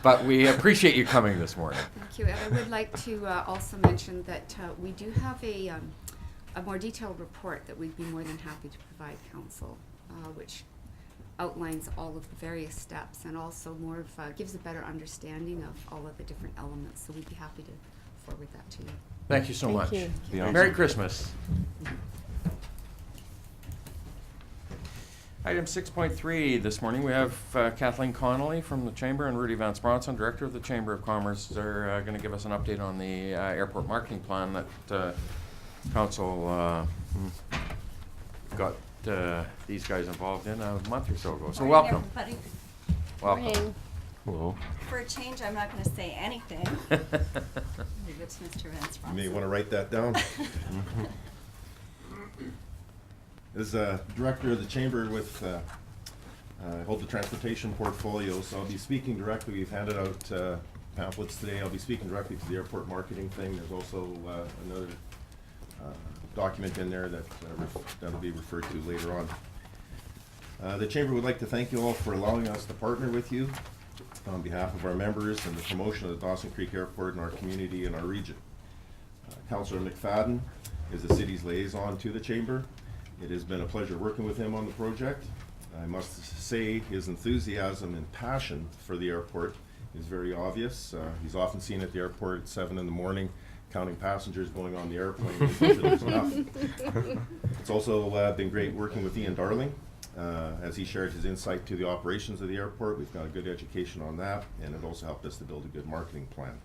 But we appreciate you coming this morning. Thank you. And I would like to also mention that we do have a more detailed report that we'd be more than happy to provide council, which outlines all of the various steps and also more of gives a better understanding of all of the different elements. So we'd be happy to forward that to you. Thank you so much. you. Yeah. Merry Christmas. Item 6.3 this morning, we have Kathleen Connolly from the Chamber and Rudy Van Spronson, Director of the Chamber of Commerce. They're going to give us an update on the airport marketing plan that Council got these guys involved in a month or so ago. So Morning, welcome. everybody. Welcome. Hello. For a change, I'm not going to say anything. Leave it to Mr. Vance. You may want to write that down. As director of the chamber with, I hold the transportation portfolio, so I'll be speaking directly. We've handed out pamphlets today. I'll be speaking directly to the airport marketing thing. There's also another document in there that that'll be referred to later on. The chamber would like to thank you all for allowing us to partner with you on behalf of our members in the promotion of the Dawson Creek Airport in our community and our region. Councillor McFadden is the city's liaison to the chamber. It has been a pleasure working with him on the project. I must say his enthusiasm and passion for the airport is very obvious. He's often seen at the airport at 7 in the morning counting passengers going on the airplane, making sure there's enough. It's also been great working with Ian Darling as he shared his insight to the operations of the airport. We've got a good education on that, and it also helped us to build a good marketing plan.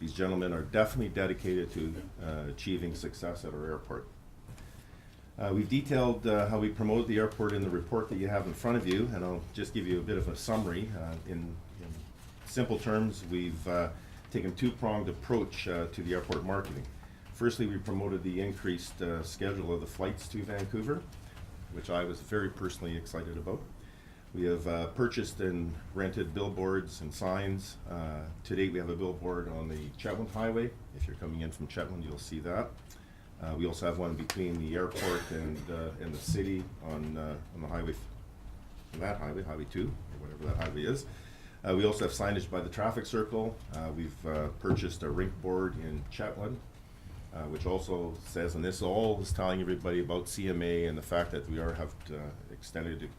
These gentlemen are definitely dedicated to achieving success at our airport. We've detailed how we promote the airport in the report that you have in front of you, and I'll just give you a bit of a summary. In simple terms, we've taken a two-pronged approach to the airport marketing. Firstly, we promoted the increased schedule of the flights to Vancouver, which I was very personally excited about. We have purchased and rented billboards and signs. To date, we have a billboard on the Chetwynd Highway. If you're coming in from Chetwynd, you'll see that. We also have one between the airport and the city on the highway, on that highway, Highway 2, or whatever that highway is. We also have signage by the traffic circle. We've purchased a rink board in Chetwynd, which also says, and this all is telling everybody about CMA and the fact that we have extended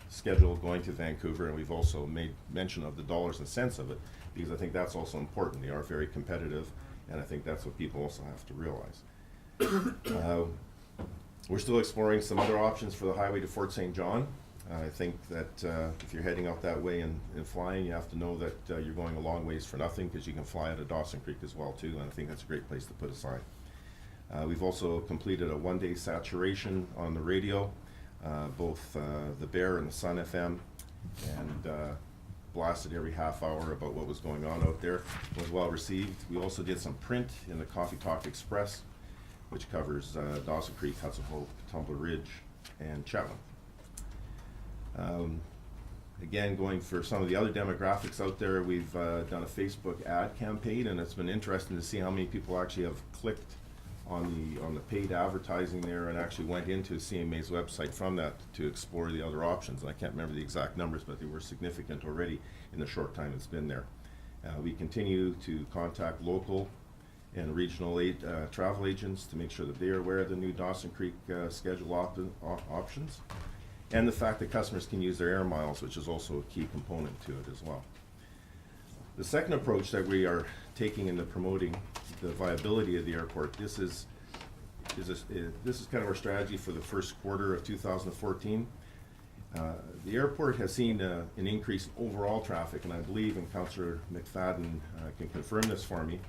schedule going to Vancouver, and we've also made mention of the dollars and cents of it, because I think that's also important. They are very competitive, and I think that's what people also have to realize. We're still exploring some other options for the highway to Fort St. John. I think that if you're heading out that way and flying, you have to know that you're going a long ways for nothing, because you can fly out of Dawson Creek as well too, and I think that's a great place to put a sign. We've also completed a one-day saturation on the radio, both the Bear and the Sun FM, and blasted every half hour about what was going on out there. It was well received. We also did some print in the Coffee Talk Express, which covers Dawson Creek, Hudson Hope, Tumbler Ridge, and Chetwynd. Again, going for some of the other demographics out there, we've done a Facebook ad campaign, and it's been interesting to see how many people actually have clicked on the paid advertising there and actually went into CMA's website from that to explore the other options. And I can't remember the exact numbers, but they were significant already in the short time it's been there. We continue to contact local and regional travel agents to make sure that they are aware of the new Dawson Creek schedule options, and the fact that customers can use their air miles, which is also a key component to it as well. The second approach that we are taking into promoting the viability of the airport, this is kind of our strategy for the first quarter of 2014. The airport has seen an increase in overall traffic, and I believe, and Councillor McFadden can confirm this for me,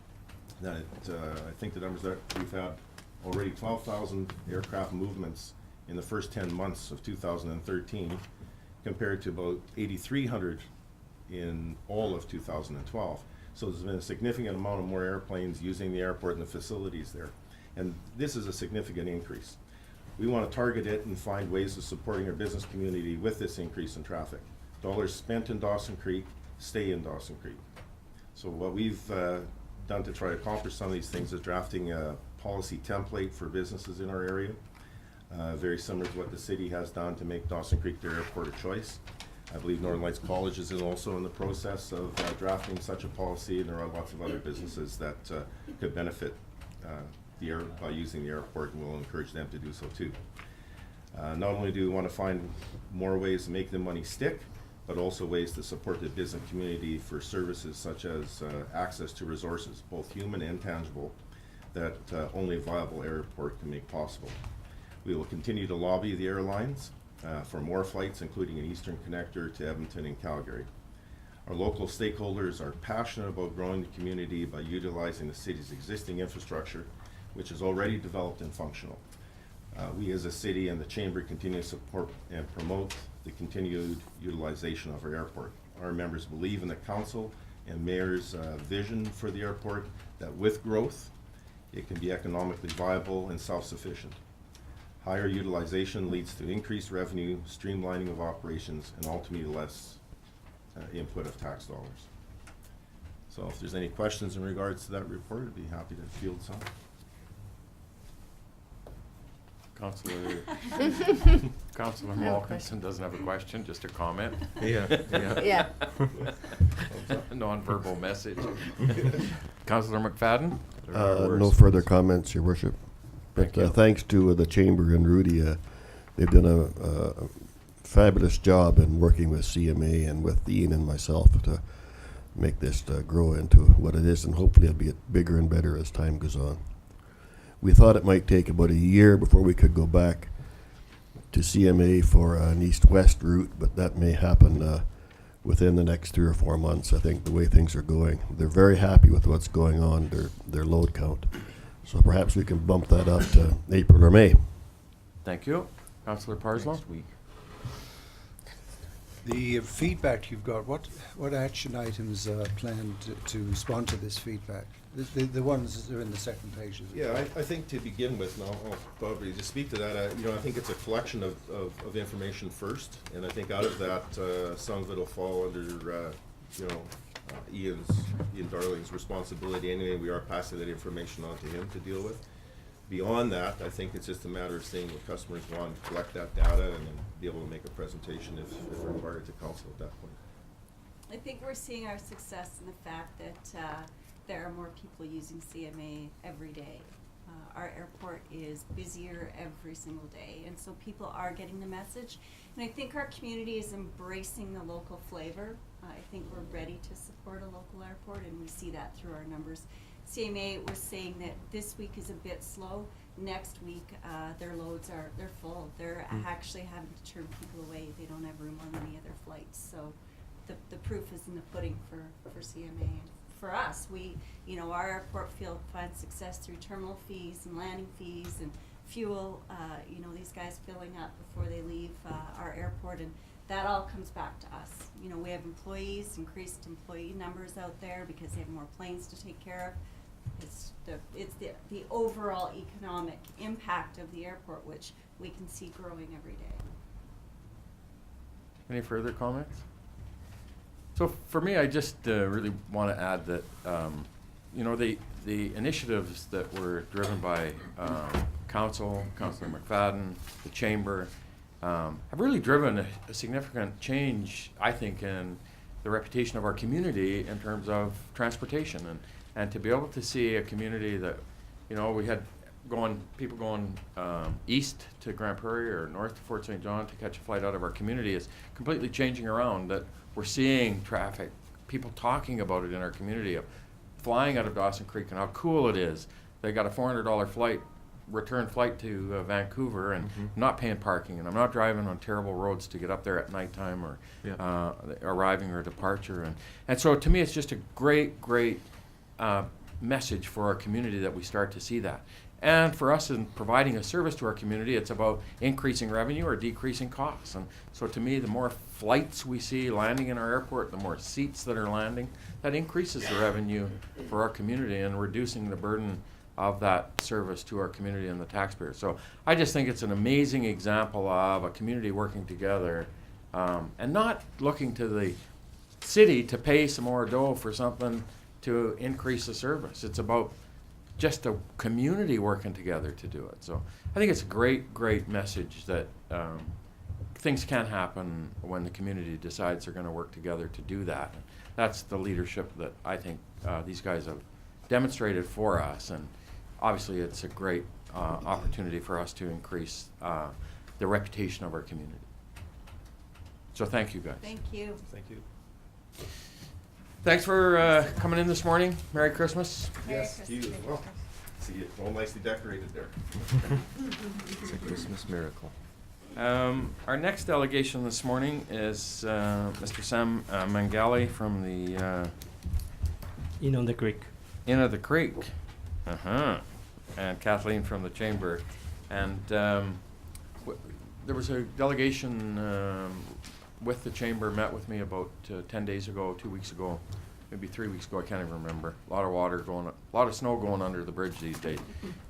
that I think the numbers that we've had already 12,000 aircraft movements in the first 10 months of 2013, compared to about 8,300 in all of 2012. So there's been a significant amount of more airplanes using the airport and the facilities there. And this is a significant increase. We want to target it and find ways of supporting our business community with this increase in traffic. Dollars spent in Dawson Creek stay in Dawson Creek. So what we've done to try to accomplish some of these things is drafting a policy template for businesses in our area, very similar to what the city has done to make Dawson Creek their airport of choice. I believe Northern Lights College is also in the process of drafting such a policy, and there are lots of other businesses that could benefit by using the airport, and we'll encourage them to do so too. Not only do we want to find more ways to make the money stick, but also ways to support the business community for services such as access to resources, both human and tangible, that only a viable airport can make possible. We will continue to lobby the airlines for more flights, including an Eastern connector to Edmonton and Calgary. Our local stakeholders are passionate about growing the community by utilizing the city's existing infrastructure, which is already developed and functional. We as a city and the Chamber continue to support and promote the continued utilization of our airport. Our members believe in the council and mayor's vision for the airport, that with growth, it can be economically viable and self-sufficient. Higher utilization leads to increased revenue, streamlining of operations, and ultimately less input of tax dollars. So if there's any questions in regards to that report, I'd be happy to field some. Councillor Malkinson doesn't have a question, just a comment. Yeah. Non-verbal message. Councillor McFadden? No further comments, Your Worship. But Thank you. thanks to the Chamber and Rudy, they've done a fabulous job in working with CMA and with Ian and myself to make this grow into what it is, and hopefully it'll be bigger and better as time goes on. We thought it might take about a year before we could go back to CMA for an east-west route, but that may happen within the next 3 or 4 months. I think the way things are going, they're very happy with what's going on, their load count. So perhaps we can bump that up to April or May. Thank you. Councillor Parslow? Next week. The feedback you've got, what action items are planned to respond to this feedback? The ones that are in the second page of it. Yeah, I think to begin with, and I'll probably just speak to that, I think it's a collection of information first, and I think out of that, some of it will fall under, Ian Darling's responsibility anyway. We are passing that information on to him to deal with. Beyond that, I think it's just a matter of seeing what customers want, collect that data, and then be able to make a presentation if required to council at that point. I think we're seeing our success in the fact that there are more people using CMA every day. Our airport is busier every single day, and so people are getting the message. And I think our community is embracing the local flavor. I think we're ready to support a local airport, and we see that through our numbers. CMA was saying that this week is a bit slow. Next week, their loads they're full. They're actually having to turn people away. They don't have room on any of their flights. So the proof is in the pudding for CMA. For us, our airport finds success through terminal fees and landing fees and fuel. These guys filling up before they leave our airport, and that all comes back to us. We have employees, increased employee numbers out there because they have more planes to take care of. It's the overall economic impact of the airport, which we can see growing every day. Any further comments? So for me, I just really want to add that, the initiatives that were driven by Councillor McFadden, the Chamber, have really driven a significant change, I think, in the reputation of our community in terms of transportation. And to be able to see a community that, we had people going east to Grand Prairie or north to Fort St. John to catch a flight out of our community is completely changing around, that we're seeing traffic, people talking about it in our community, of flying out of Dawson Creek and how cool it is. They got a $400 return flight to Vancouver and not paying parking, and I'm not driving on terrible roads to get up there at nighttime or arriving or departure. And so to me, it's just a great message for our community that we start to see that. And for us in providing a service to our community, it's about increasing revenue or decreasing costs. And so to me, the more flights we see landing in our airport, the more seats that are landing, that increases the revenue for our community and reducing the burden of that service to our community and the taxpayers. So I just think it's an amazing example of a community working together and not looking to the city to pay some more dough for something to increase the service. It's about just a community working together to do it. So I think it's a great, great message that things can happen when the community decides they're going to work together to do that. That's the leadership that I think these guys have demonstrated for us, and obviously it's a great opportunity for us to increase the reputation of our community. So thank you, guys. Thank you. Thank you. Thanks for coming in this morning. Merry Christmas. Yes, to you as well. See it all nicely decorated there. It's a Christmas miracle. Our next delegation this morning is Mr. Sam Mangali from the In on the Creek. Inn of the Creek. And Kathleen from the Chamber. And there was a delegation with the Chamber, met with me about 10 days ago, 2 weeks ago, maybe 3 weeks ago, I can't even remember. A lot of water going, a lot of snow going under the bridge these days.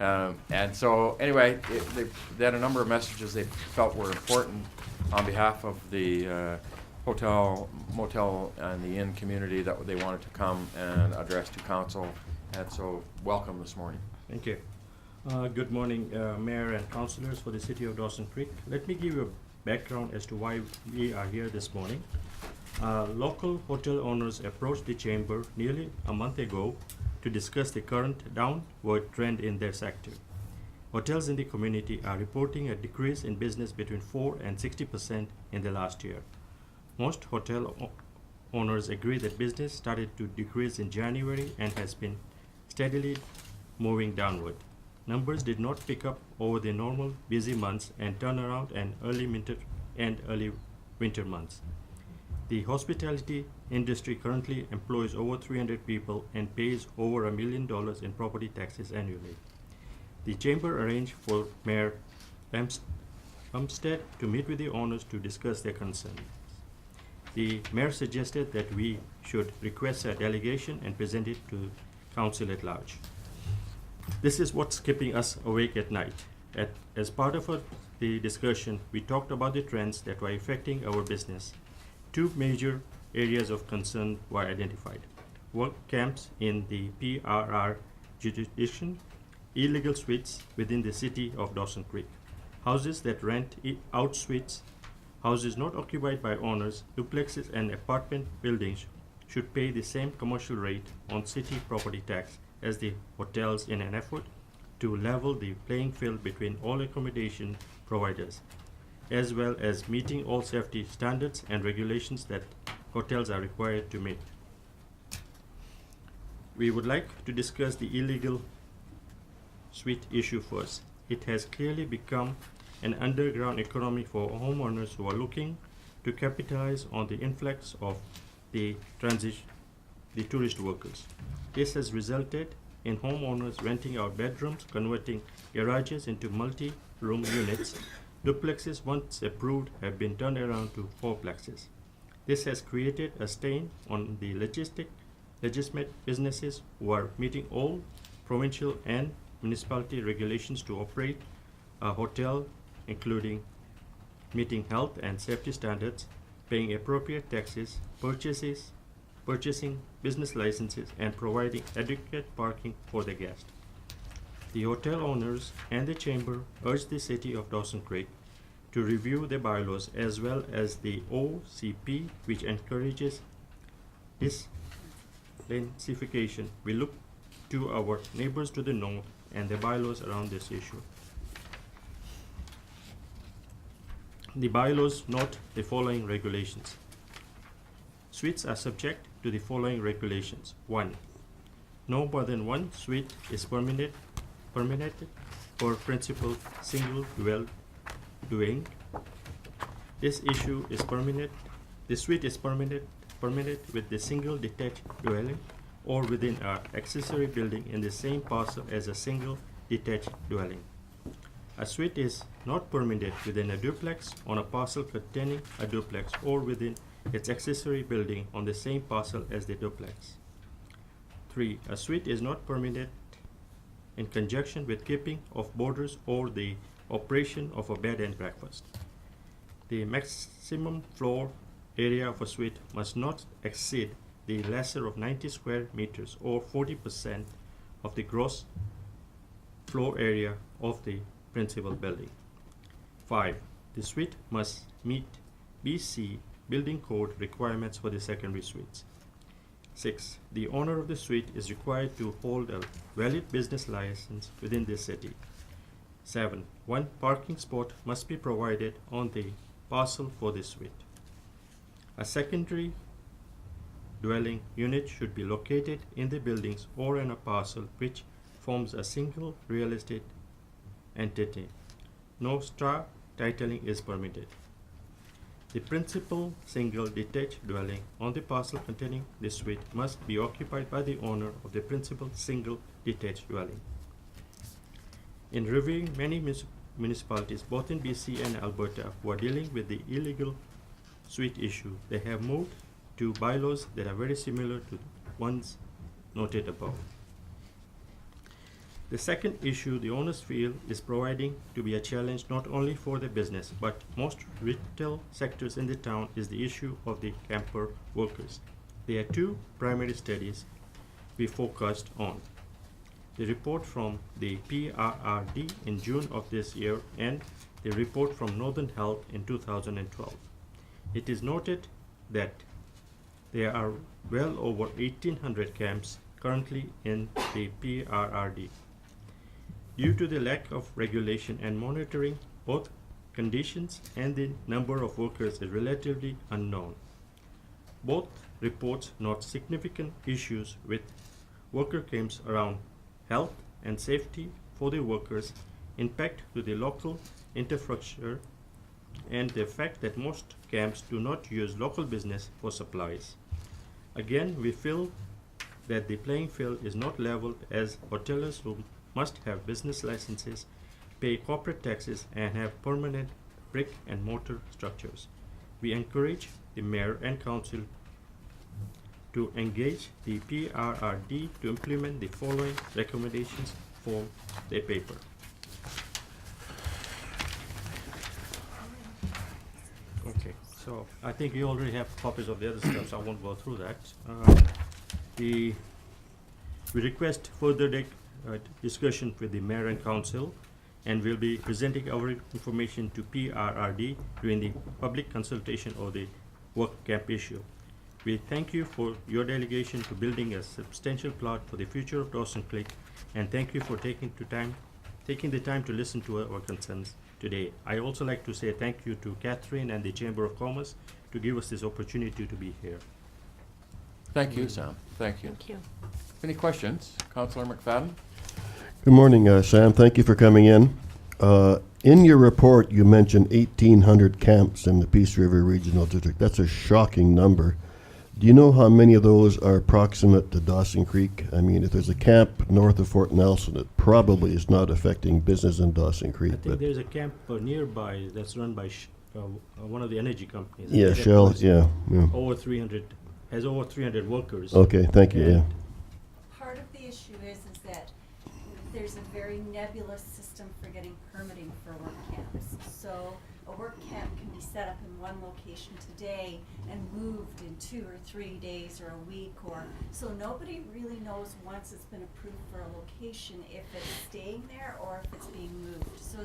And so anyway, they had a number of messages they felt were important on behalf of the hotel, motel, and the inn community that they wanted to come and address to council. And so welcome this morning. Thank you. Good morning, Mayor and councillors for the City of Dawson Creek. Let me give you a background as to why we are here this morning. Local hotel owners approached the Chamber nearly a month ago to discuss the current downward trend in their sector. Hotels in the community are reporting a decrease in business between 4 and 60% in the last year. Most hotel owners agree that business started to decrease in January and has been steadily moving downward. Numbers did not pick up over the normal busy months and turn around in early winter months. The hospitality industry currently employs over 300 people and pays over $1 million in property taxes annually. The Chamber arranged for Mayor Umstead to meet with the owners to discuss their concerns. The Mayor suggested that we should request a delegation and present it to Council at large. This is what's keeping us awake at night. As part of the discussion, we talked about the trends that were affecting our business. Two major areas of concern were identified: work camps in the PRR jurisdiction, illegal suites within the city of Dawson Creek, houses that rent out suites, houses not occupied by owners, duplexes and apartment buildings should pay the same commercial rate on city property tax as the hotels in an effort to level the playing field between all accommodation providers, as well as meeting all safety standards and regulations that hotels are required to meet. We would like to discuss the illegal suite issue first. It has clearly become an underground economy for homeowners who are looking to capitalize on the influx of the tourist workers. This has resulted in homeowners renting out bedrooms, converting garages into multi-room units. Duplexes once approved have been turned around to fourplexes. This has created a strain on the legitimate businesses who are meeting all provincial and municipality regulations to operate a hotel, including meeting health and safety standards, paying appropriate taxes, purchasing business licenses, and providing adequate parking for the guests. The hotel owners and the Chamber urge the City of Dawson Creek to review the bylaws as well as the OCP, which encourages densification. We look to our neighbors to the north and the bylaws around this issue. The bylaws note the following regulations. Suites are subject to the following regulations. 1. No more than one suite is permitted for principal single dwelling. This issue is permitted. The suite is permitted with the single detached dwelling or within an accessory building in the same parcel as a single detached dwelling. A suite is not permitted within a duplex, on a parcel containing a duplex, or within its accessory building on the same parcel as the duplex. 3. A suite is not permitted in conjunction with keeping of boarders or the operation of a bed and breakfast. The maximum floor area of a suite must not exceed the lesser of 90 square meters or 40% of the gross floor area of the principal building. 5. The suite must meet BC building code requirements for the secondary suites. 6. The owner of the suite is required to hold a valid business license within the city. 7. One parking spot must be provided on the parcel for the suite. A secondary dwelling unit should be located in the buildings or in a parcel which forms a single real estate entity. No straw titling is permitted. The principal single detached dwelling on the parcel containing the suite must be occupied by the owner of the principal single detached dwelling. In reviewing many municipalities, both in BC and Alberta, who are dealing with the illegal suite issue, they have moved to bylaws that are very similar to the ones noted above. The second issue the owners feel is proving to be a challenge not only for the business but most retail sectors in the town is the issue of the camper workers. There are two primary studies we focused on. The report from the PRRD in June of this year and the report from Northern Health in 2012. It is noted that there are well over 1,800 camps currently in the PRRD. Due to the lack of regulation and monitoring, both conditions and the number of workers is relatively unknown. Both reports note significant issues with worker camps around health and safety for the workers, impact to the local infrastructure, and the fact that most camps do not use local business for supplies. Again, we feel that the playing field is not leveled as hoteliers who must have business licenses, pay corporate taxes, and have permanent brick and mortar structures. We encourage the mayor and council to engage the PRRD to implement the following recommendations for their paper. Okay, so I think you already have copies of the other stuff, so I won't go through that. We request further discussion with the mayor and council, and we'll be presenting our information to PRRD during the public consultation of the work camp issue. We thank you for your delegation to building a substantial plot for the future of Dawson Creek, and thank you for taking the time to listen to our concerns today. I also like to say thank you to Catherine and the Chamber of Commerce to give us this opportunity to be here. Thank you, Sam. Thank you. Thank you. Any questions? Councillor McFadden? Good morning, Sam. Thank you for coming in. In your report, you mentioned 1,800 camps in the Peace River Regional District. That's a shocking number. Do you know how many of those are proximate to Dawson Creek? I mean, if there's a camp north of Fort Nelson, it probably is not affecting business in Dawson Creek. I think there's a camp nearby that's run by one of the energy companies. Yeah, Shell, yeah. Has over 300 workers. Okay, thank you, yeah. Part of the issue is that there's a very nebulous system for getting permitting for work camps. So a work camp can be set up in one location today and moved in 2 or 3 days or a week, or so nobody really knows once it's been approved for a location if it's staying there or if it's being moved. So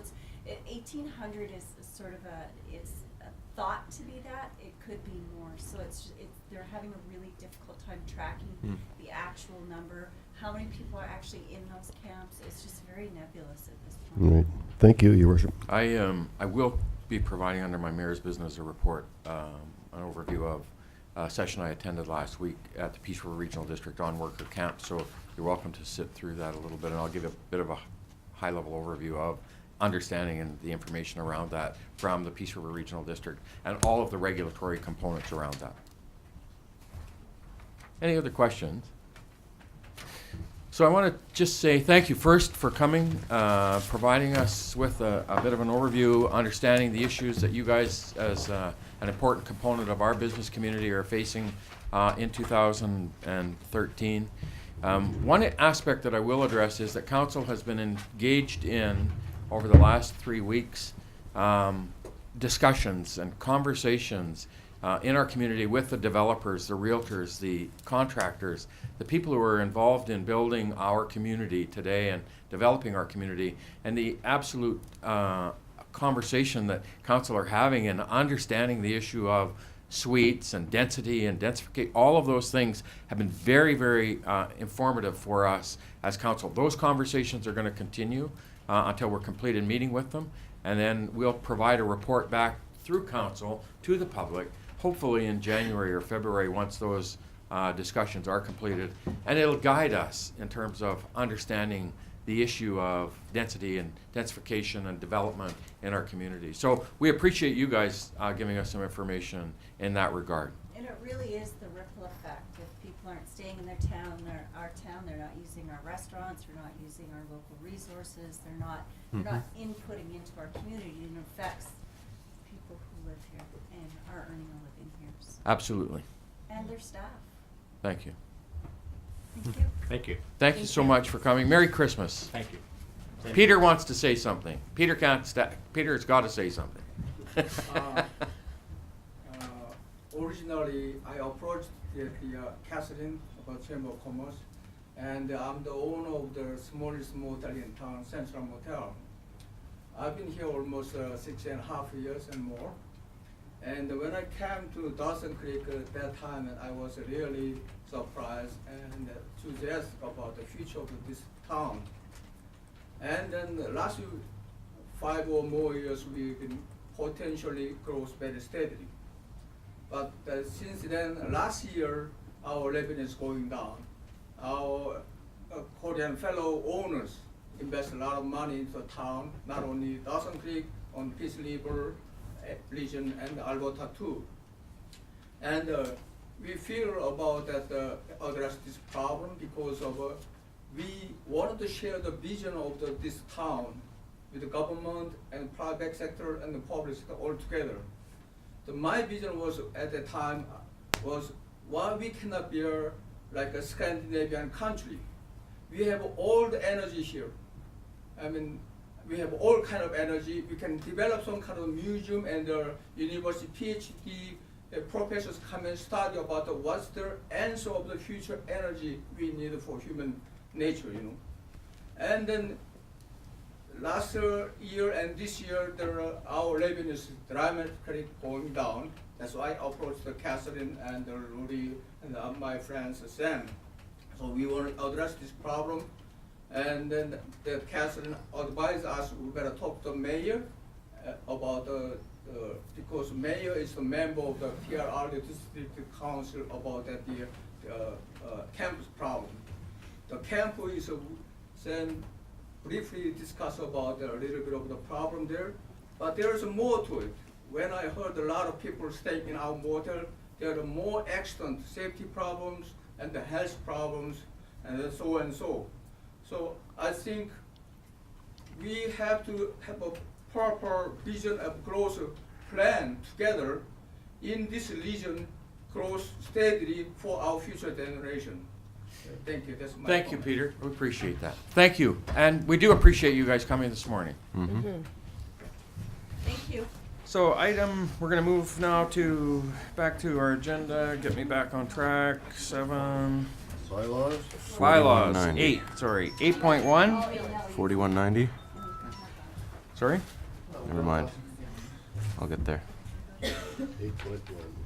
1,800 is sort of it's a thought to be that. It could be more. So they're having a really difficult time tracking the actual number. How many people are actually in those camps? It's just very nebulous at this point. All right. Thank you, Your Worship. I will be providing under my mayor's business a report, an overview of a session I attended last week at the Peace River Regional District on worker camps. So you're welcome to sit through that a little bit, and I'll give a bit of a high-level overview of understanding and the information around that from the Peace River Regional District and all of the regulatory components around that. Any other questions? So I want to just say thank you first for coming, providing us with a bit of an overview, understanding the issues that you guys, as an important component of our business community, are facing in 2013. One aspect that I will address is that council has been engaged in, over the last 3 weeks, discussions and conversations in our community with the developers, the realtors, the contractors, the people who are involved in building our community today and developing our community, and the absolute conversation that council are having and understanding the issue of suites and density and densification. All of those things have been very, very informative for us as council. Those conversations are going to continue until we're completed meeting with them, and then we'll provide a report back through council to the public, hopefully in January or February, once those discussions are completed. And it'll guide us in terms of understanding the issue of density and densification and development in our community. So we appreciate you guys giving us some information in that regard. And it really is the ripple effect. If people aren't staying in their town, our town, they're not using our restaurants, they're not using our local resources, they're not inputting into our community, and it affects people who live here and are earning a living here. So. Absolutely. And their staff. Thank you. Thank you. Thank you. Thank you so much for coming. Merry Christmas. Thank you. Same Peter wants to say something. Peter can't Peter's got to say something. Originally, I approached the Catherine about Chamber of Commerce, and I'm the owner of the smallest motel in town, Central Motel. I've been here almost 6.5 years and more. And when I came to Dawson Creek at that time, I was really surprised and enthusiastic about the future of this town. And then the last 5 or more years, we've been potentially grows very steadily. But since then, last year, our revenue is going down. Our Korean fellow owners invest a lot of money into town, not only Dawson Creek, on Peace River region and Alberta too. And we feel about that address this problem because of we wanted to share the vision of this town with the government and private sector and the public sector all together. My vision was at the time was why we cannot be like a Scandinavian country. We have all the energy here. I mean, we have all kind of energy. We can develop some kind of museum and university PhD professors come and study about what's the answer of the future energy we need for human nature, you know. And then last year and this year, our revenue is dramatically going down. That's why I approached Catherine and Rudy and my friends Sam. So we want to address this problem. And then Catherine advised us we better talk to the mayor about because mayor is a member of the PRR, the district council, about the campus problem. The campus is Sam briefly discuss about a little bit of the problem there, but there is more to it. When I heard a lot of people staying in our motel, there are more accident, safety problems, and the health problems, and so and so. So I think we have to have a proper vision of growth plan together in this region, grow steadily for our future generation. Thank you. That's my Thank you, comment. Peter. We appreciate that. Thank you. And we do appreciate you guys coming this morning. Thank you. So we're going to move now back to our agenda. Get me back on track. 7. Bylaws? Bylaws. 4190. 8. Sorry. 8.1. 4190? Sorry? Never mind. I'll get there. 8.1.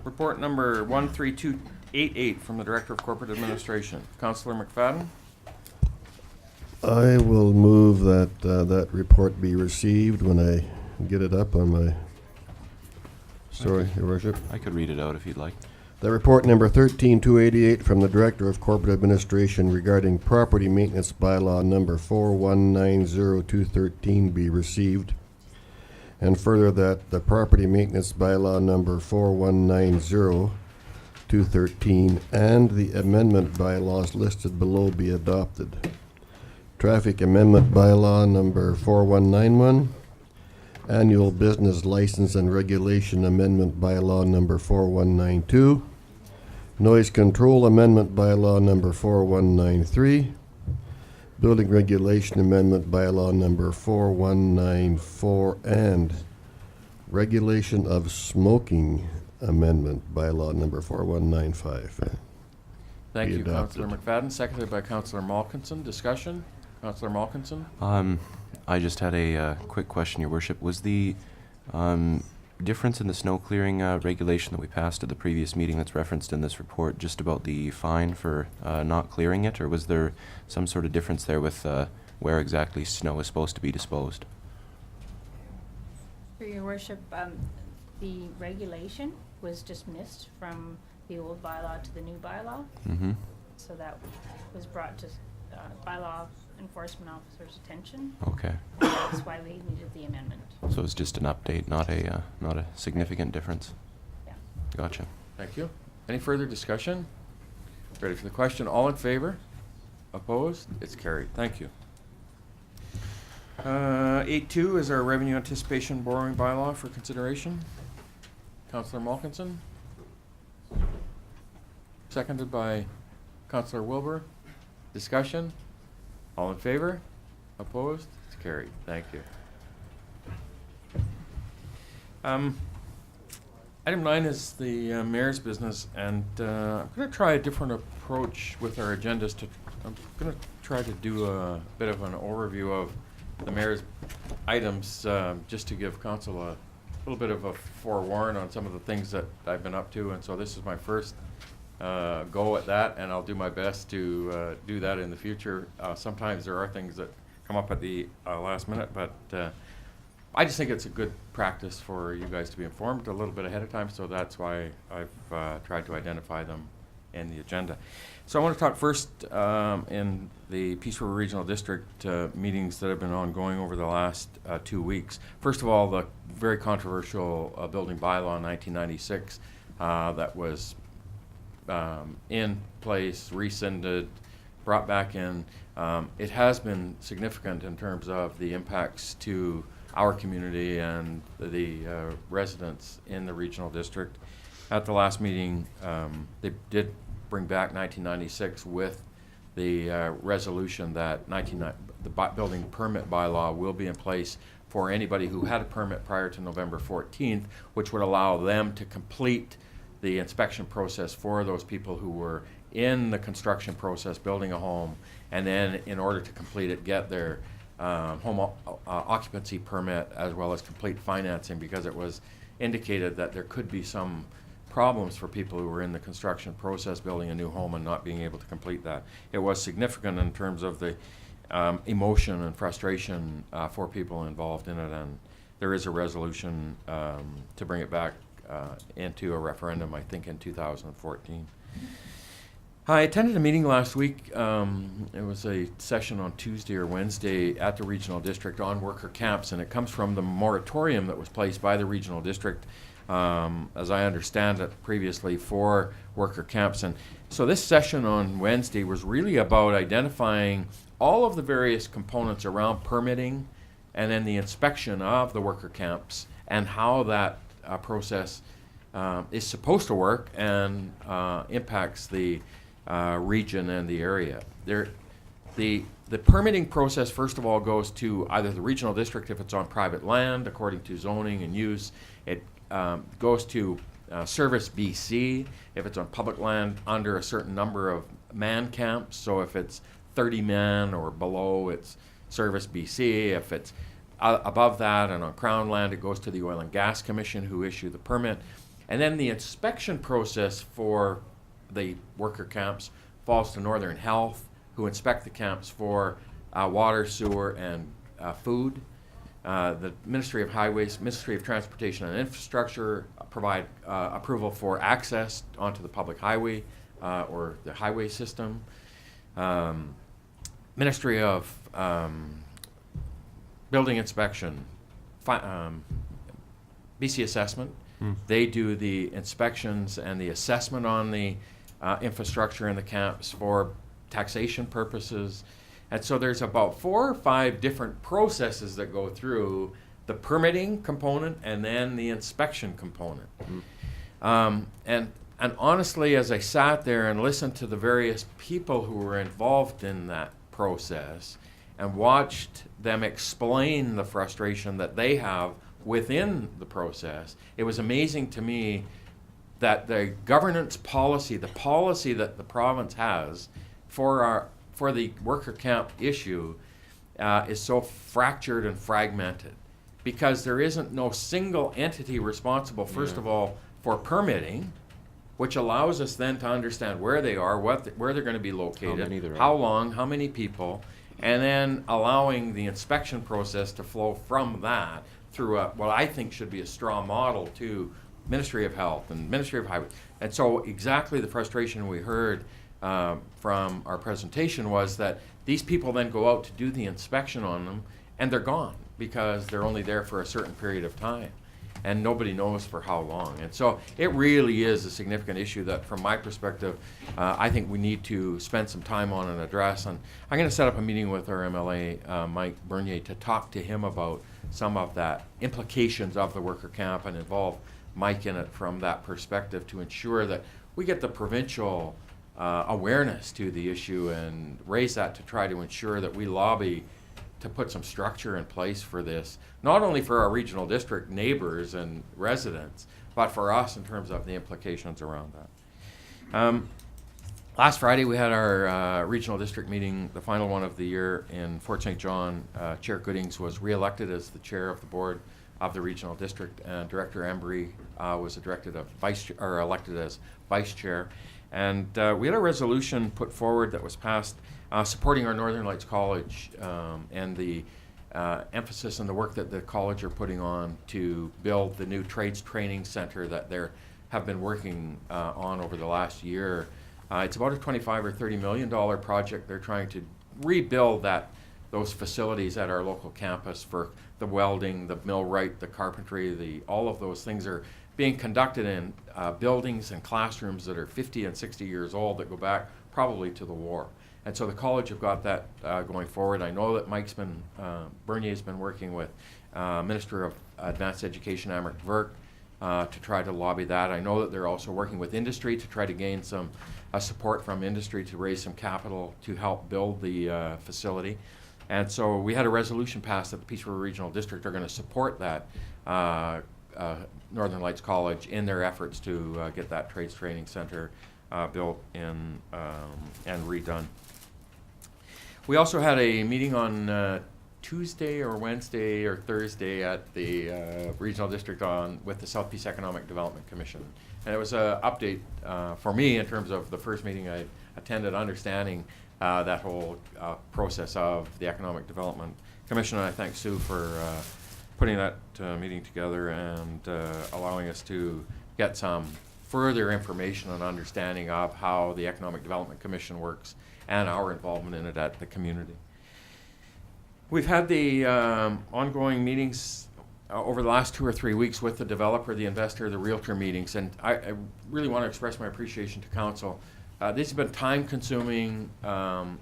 Report number 13288 from the Director of Corporate Administration. Councillor McFadden? I will move that that report be received when I get it up on my... Sorry, Your Worship. I could read it out if you'd like. The report number 13288 from the Director of Corporate Administration regarding property maintenance bylaw number 4190213 be received. And further that the property maintenance bylaw number 4190213 and the amendment bylaws listed below be adopted. Traffic Amendment Bylaw Number 4191. Annual Business License and Regulation Amendment Bylaw Number 4192. Noise Control Amendment Bylaw Number 4193. Building Regulation Amendment Bylaw Number 4194, and Regulation of Smoking Amendment Bylaw Number 4195. Thank Be you, adopted. Councillor McFadden, seconded by Councillor Malkinson. Discussion? Councillor Malkinson? I just had a quick question, Your Worship. Was the difference in the snow clearing regulation that we passed at the previous meeting that's referenced in this report just about the fine for not clearing it, or was there some sort of difference there with where exactly snow is supposed to be disposed? For Your Worship, the regulation was dismissed from the old bylaw to the new bylaw. Mm-hmm. So that was brought to bylaw enforcement officer's attention. Okay. And that's why we needed the amendment. So it's just an update, not a significant difference. Yeah. Gotcha. Thank you. Any further discussion? Ready for the question? All in favor? Opposed? It's carried. Thank you. 8.2 is our revenue anticipation borrowing bylaw for consideration. Councillor Malkinson. Seconded by Councillor Wilbur. Discussion? All in favor? Opposed? It's carried. Thank you. Item 9 is the mayor's business, and I'm going to try a different approach with our agendas. I'm going to try to do a bit of an overview of the mayor's items, just to give council a little bit of a forewarn on some of the things that I've been up to, and so this is my first go at that, and I'll do my best to do that in the future. Sometimes there are things that come up at the last minute, but I just think it's a good practice for you guys to be informed a little bit ahead of time, so that's why I've tried to identify them in the agenda. So I want to talk first in the Peace River Regional District meetings that have been ongoing over the last 2 weeks. First of all, the very controversial building bylaw in 1996 that was in place, rescinded, brought back in. It has been significant in terms of the impacts to our community and the residents in the regional district. At the last meeting, they did bring back 1996 with the resolution that the building permit bylaw will be in place for anybody who had a permit prior to November 14th, which would allow them to complete the inspection process for those people who were in the construction process building a home, and then in order to complete it, get their home occupancy permit as well as complete financing, because it was indicated that there could be some problems for people who were in the construction process building a new home and not being able to complete that. It was significant in terms of the emotion and frustration for people involved in it, and there is a resolution to bring it back into a referendum, I think in 2014. I attended a meeting last week. It was a session on Tuesday or Wednesday at the regional district on worker camps, and it comes from the moratorium that was placed by the regional district, as I understand it previously, for worker camps. And so this session on Wednesday was really about identifying all of the various components around permitting and then the inspection of the worker camps and how that process is supposed to work and impacts the region and the area. The permitting process, first of all, goes to either the regional district if it's on private land, according to zoning and use. It goes to Service BC if it's on public land under a certain number of man camps. So if it's 30 man or below, it's Service BC. If it's above that and on Crown land, it goes to the Oil and Gas Commission, who issue the permit. And then the inspection process for the worker camps falls to Northern Health, who inspect the camps for water, sewer, and food. The Ministry of Highways, Ministry of Transportation and Infrastructure provide approval for access onto the public highway or the highway system. Ministry of Building Inspection, BC Assessment, they do the inspections and the assessment on the infrastructure in the camps for taxation purposes. And so there's about 4 or 5 different processes that go through the permitting component and then the inspection component. And honestly, as I sat there and listened to the various people who were involved in that process and watched them explain the frustration that they have within the process, it was amazing to me that the governance policy, the policy that the province has for the worker camp issue is so fractured and fragmented, because there isn't no single entity responsible, first of all, for permitting, which allows us then to understand where they are, where they're going to be located, how long, how many people, and then allowing the inspection process to flow from that through what I think should be a straw model to Ministry of Health and Ministry of Highway. And so exactly the frustration we heard from our presentation was that these people then go out to do the inspection on them and they're gone because they're only there for a certain period of time and nobody knows for how long. And so it really is a significant issue that, from my perspective, I think we need to spend some time on and address. And I'm going to set up a meeting with our MLA, Mike Bernier, to talk to him about some of that implications of the worker camp and involve Mike in it from that perspective to ensure that we get the provincial awareness to the issue and raise that to try to ensure that we lobby to put some structure in place for this, not only for our regional district neighbors and residents, but for us in terms of the implications around that. Last Friday we had our regional district meeting, the final one of the year in Fort St. John. Chair Goodings was re-elected as the chair of the board of the regional district, and Director Embry was elected as vice chair. And we had a resolution put forward that was passed supporting our Northern Lights College and the emphasis and the work that the college are putting on to build the new trades training center that they have been working on over the last year. It's about a $25 or $30 million project. They're trying to rebuild those facilities at our local campus for the welding, the millwright, the carpentry, all of those things are being conducted in buildings and classrooms that are 50 and 60 years old that go back probably to the war. And so the college have got that going forward. I know that Bernier's been working with Minister of Advanced Education, Amrit Virk, to try to lobby that. I know that they're also working with industry to try to gain some support from industry to raise some capital to help build the facility. And so we had a resolution passed that the Peace River Regional District are going to support that Northern Lights College in their efforts to get that trades training center built and redone. We also had a meeting on Tuesday or Wednesday or Thursday at the regional district with the South Peace Economic Development Commission. And it was an update for me in terms of the first meeting I attended, understanding that whole process of the Economic Development Commission. And I thank Sue for putting that meeting together and allowing us to get some further information and understanding of how the Economic Development Commission works and our involvement in it at the community. We've had the ongoing meetings over the last 2 or 3 weeks with the developer, the investor, the realtor meetings, and I really want to express my appreciation to council. These have been time-consuming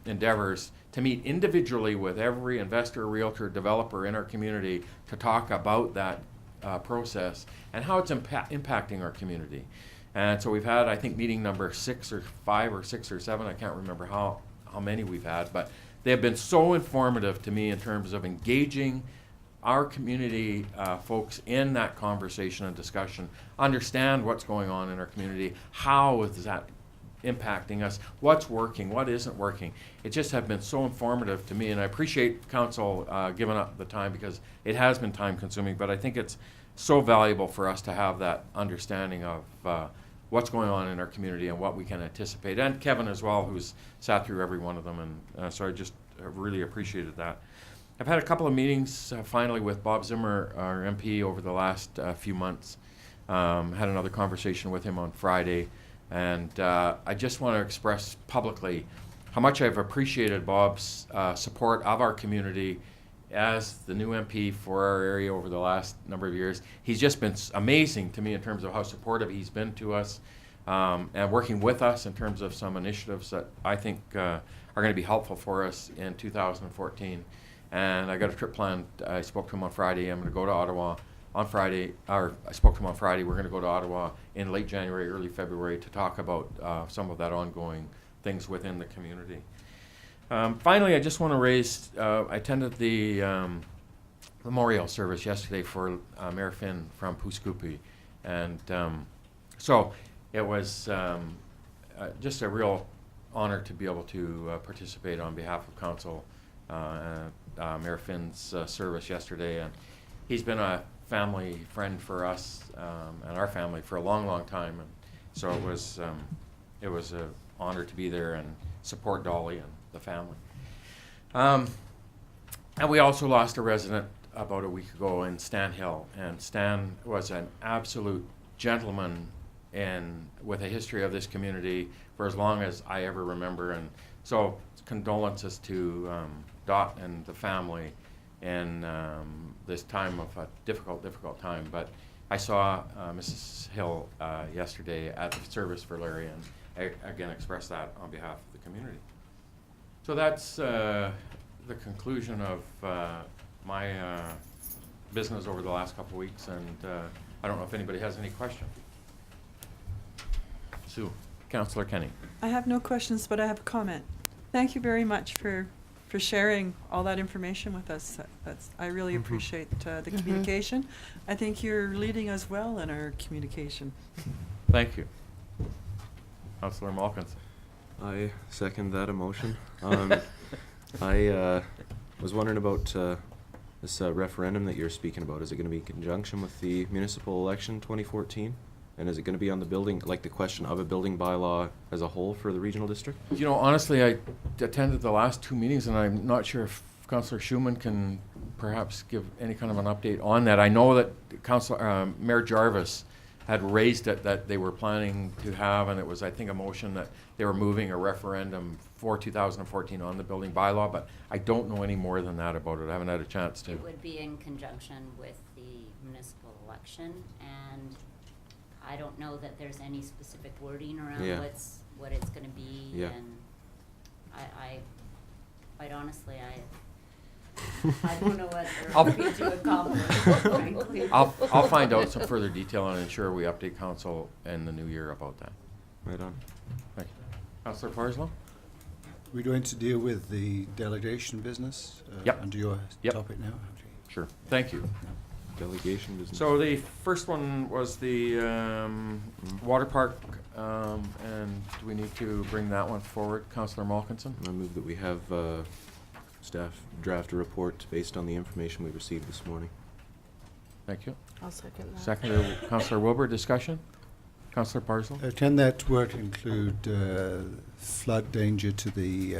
endeavors to meet individually with every investor, realtor, developer in our community to talk about that process and how it's impacting our community. And so we've had, I think, meeting number 6 or 5 or 6 or 7, I can't remember how many we've had, but they have been so informative to me in terms of engaging our community folks in that conversation and discussion, understand what's going on in our community, how is that impacting us, what's working, what isn't working. It just have been so informative to me, and I appreciate council giving up the time because it has been time consuming, but I think it's so valuable for us to have that understanding of what's going on in our community and what we can anticipate. And Kevin as well, who's sat through every one of them, and so I just really appreciated that. I've had a couple of meetings finally with Bob Zimmer, our MP, over the last few months. Had another conversation with him on Friday, and I just want to express publicly how much I've appreciated Bob's support of our community as the new MP for our area over the last number of years. He's just been amazing to me in terms of how supportive he's been to us. and working with us in terms of some initiatives that I think are going to be helpful for us in 2014. And I got a trip planned. I spoke to him on Friday. I'm going to go to Ottawa on Friday, or I spoke to him on Friday. We're going to go to Ottawa in late January, early February to talk about some of that ongoing things within the community. Finally, I just want to raise, I attended the memorial service yesterday for Mayor Finn from Puskupi. And so it was just a real honor to be able to participate on behalf of council Mayor Finn's service yesterday. And he's been a family friend for us and our family for a long, long time. And so it was an honor to be there and support Dolly and the family. And we also lost a resident about a week ago in Stan Hill. And Stan was an absolute gentleman with a history of this community for as long as I ever remember. And so condolences to Dot and the family in this time of a difficult time. But I saw Mrs. Hill yesterday at the service for Larry, and I again express that on behalf of the community. So that's the conclusion of my business over the last couple of weeks, and I don't know if anybody has any questions. Sue. Councillor Kenny. I have no questions, but I have a comment. Thank you very much for sharing all that information with us. I really appreciate the communication. I think you're leading us well in our communication. Thank you. Councillor Malkinson. I second that emotion. I was wondering about this referendum that you're speaking about. Is it going to be in conjunction with the municipal election 2014? And is it going to be on the building, like the question of a building bylaw as a whole for the regional district? You know, honestly, I attended the last two meetings, and I'm not sure if Councillor Schumann can perhaps give any kind of an update on that. I know that Mayor Jarvis had raised it, that they were planning to have, and it was, I think, a motion that they were moving a referendum for 2014 on the building bylaw, but I don't know any more than that about it. I haven't had a chance to. It would be in conjunction with the municipal election, and I don't know that there's any specific wording around what it's going to be, and I quite honestly, I don't know what they're hoping to accomplish, frankly. I'll find out some further detail and ensure we update council in the new year about that. Right on. Thank you. Councillor Parslow? We're going to deal with the delegation business under your topic now. Sure. Thank you. Delegation business. So the first one was the water park, and do we need to bring that one forward? Councillor Malkinson? I move that we have staff draft a report based on the information we received this morning. Thank you. I'll second that. Second, Councillor Wilbur. Discussion? Councillor Parslow? Can that work include flood danger to the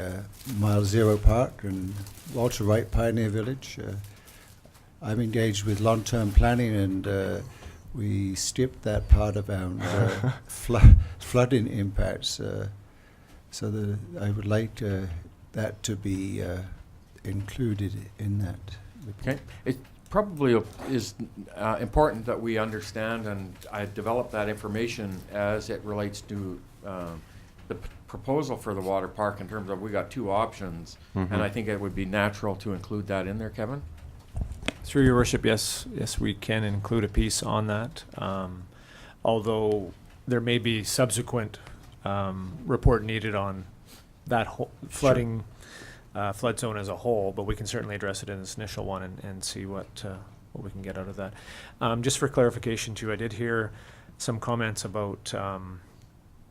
Mile Zero Park and Walter Wright Pioneer Village? I'm engaged with long-term planning, and we skipped that part about flooding impacts. So I would like that to be included in that report. Okay. It probably is important that we understand, and I develop that information as it relates to the proposal for the water park in terms of we got two options, and I think it would be natural to include that in there, Kevin. Through your worship, yes, we can include a piece on that. Although there may be subsequent report needed on that flooding flood zone as a whole, but we can certainly address it in this initial one and see what we can get out of that. Just for clarification too, I did hear some comments about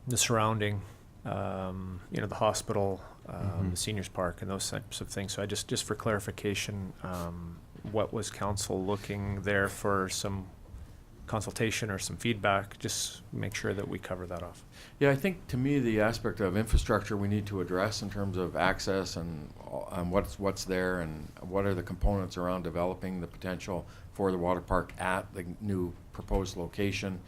the surrounding, the hospital, the seniors park, and those types of things. So I just for clarification, what was council looking there for some consultation or some feedback? Just make sure that we cover that off. Yeah, I think to me the aspect of infrastructure we need to address in terms of access and what's there and what are the components around developing the potential for the water park at the new proposed location.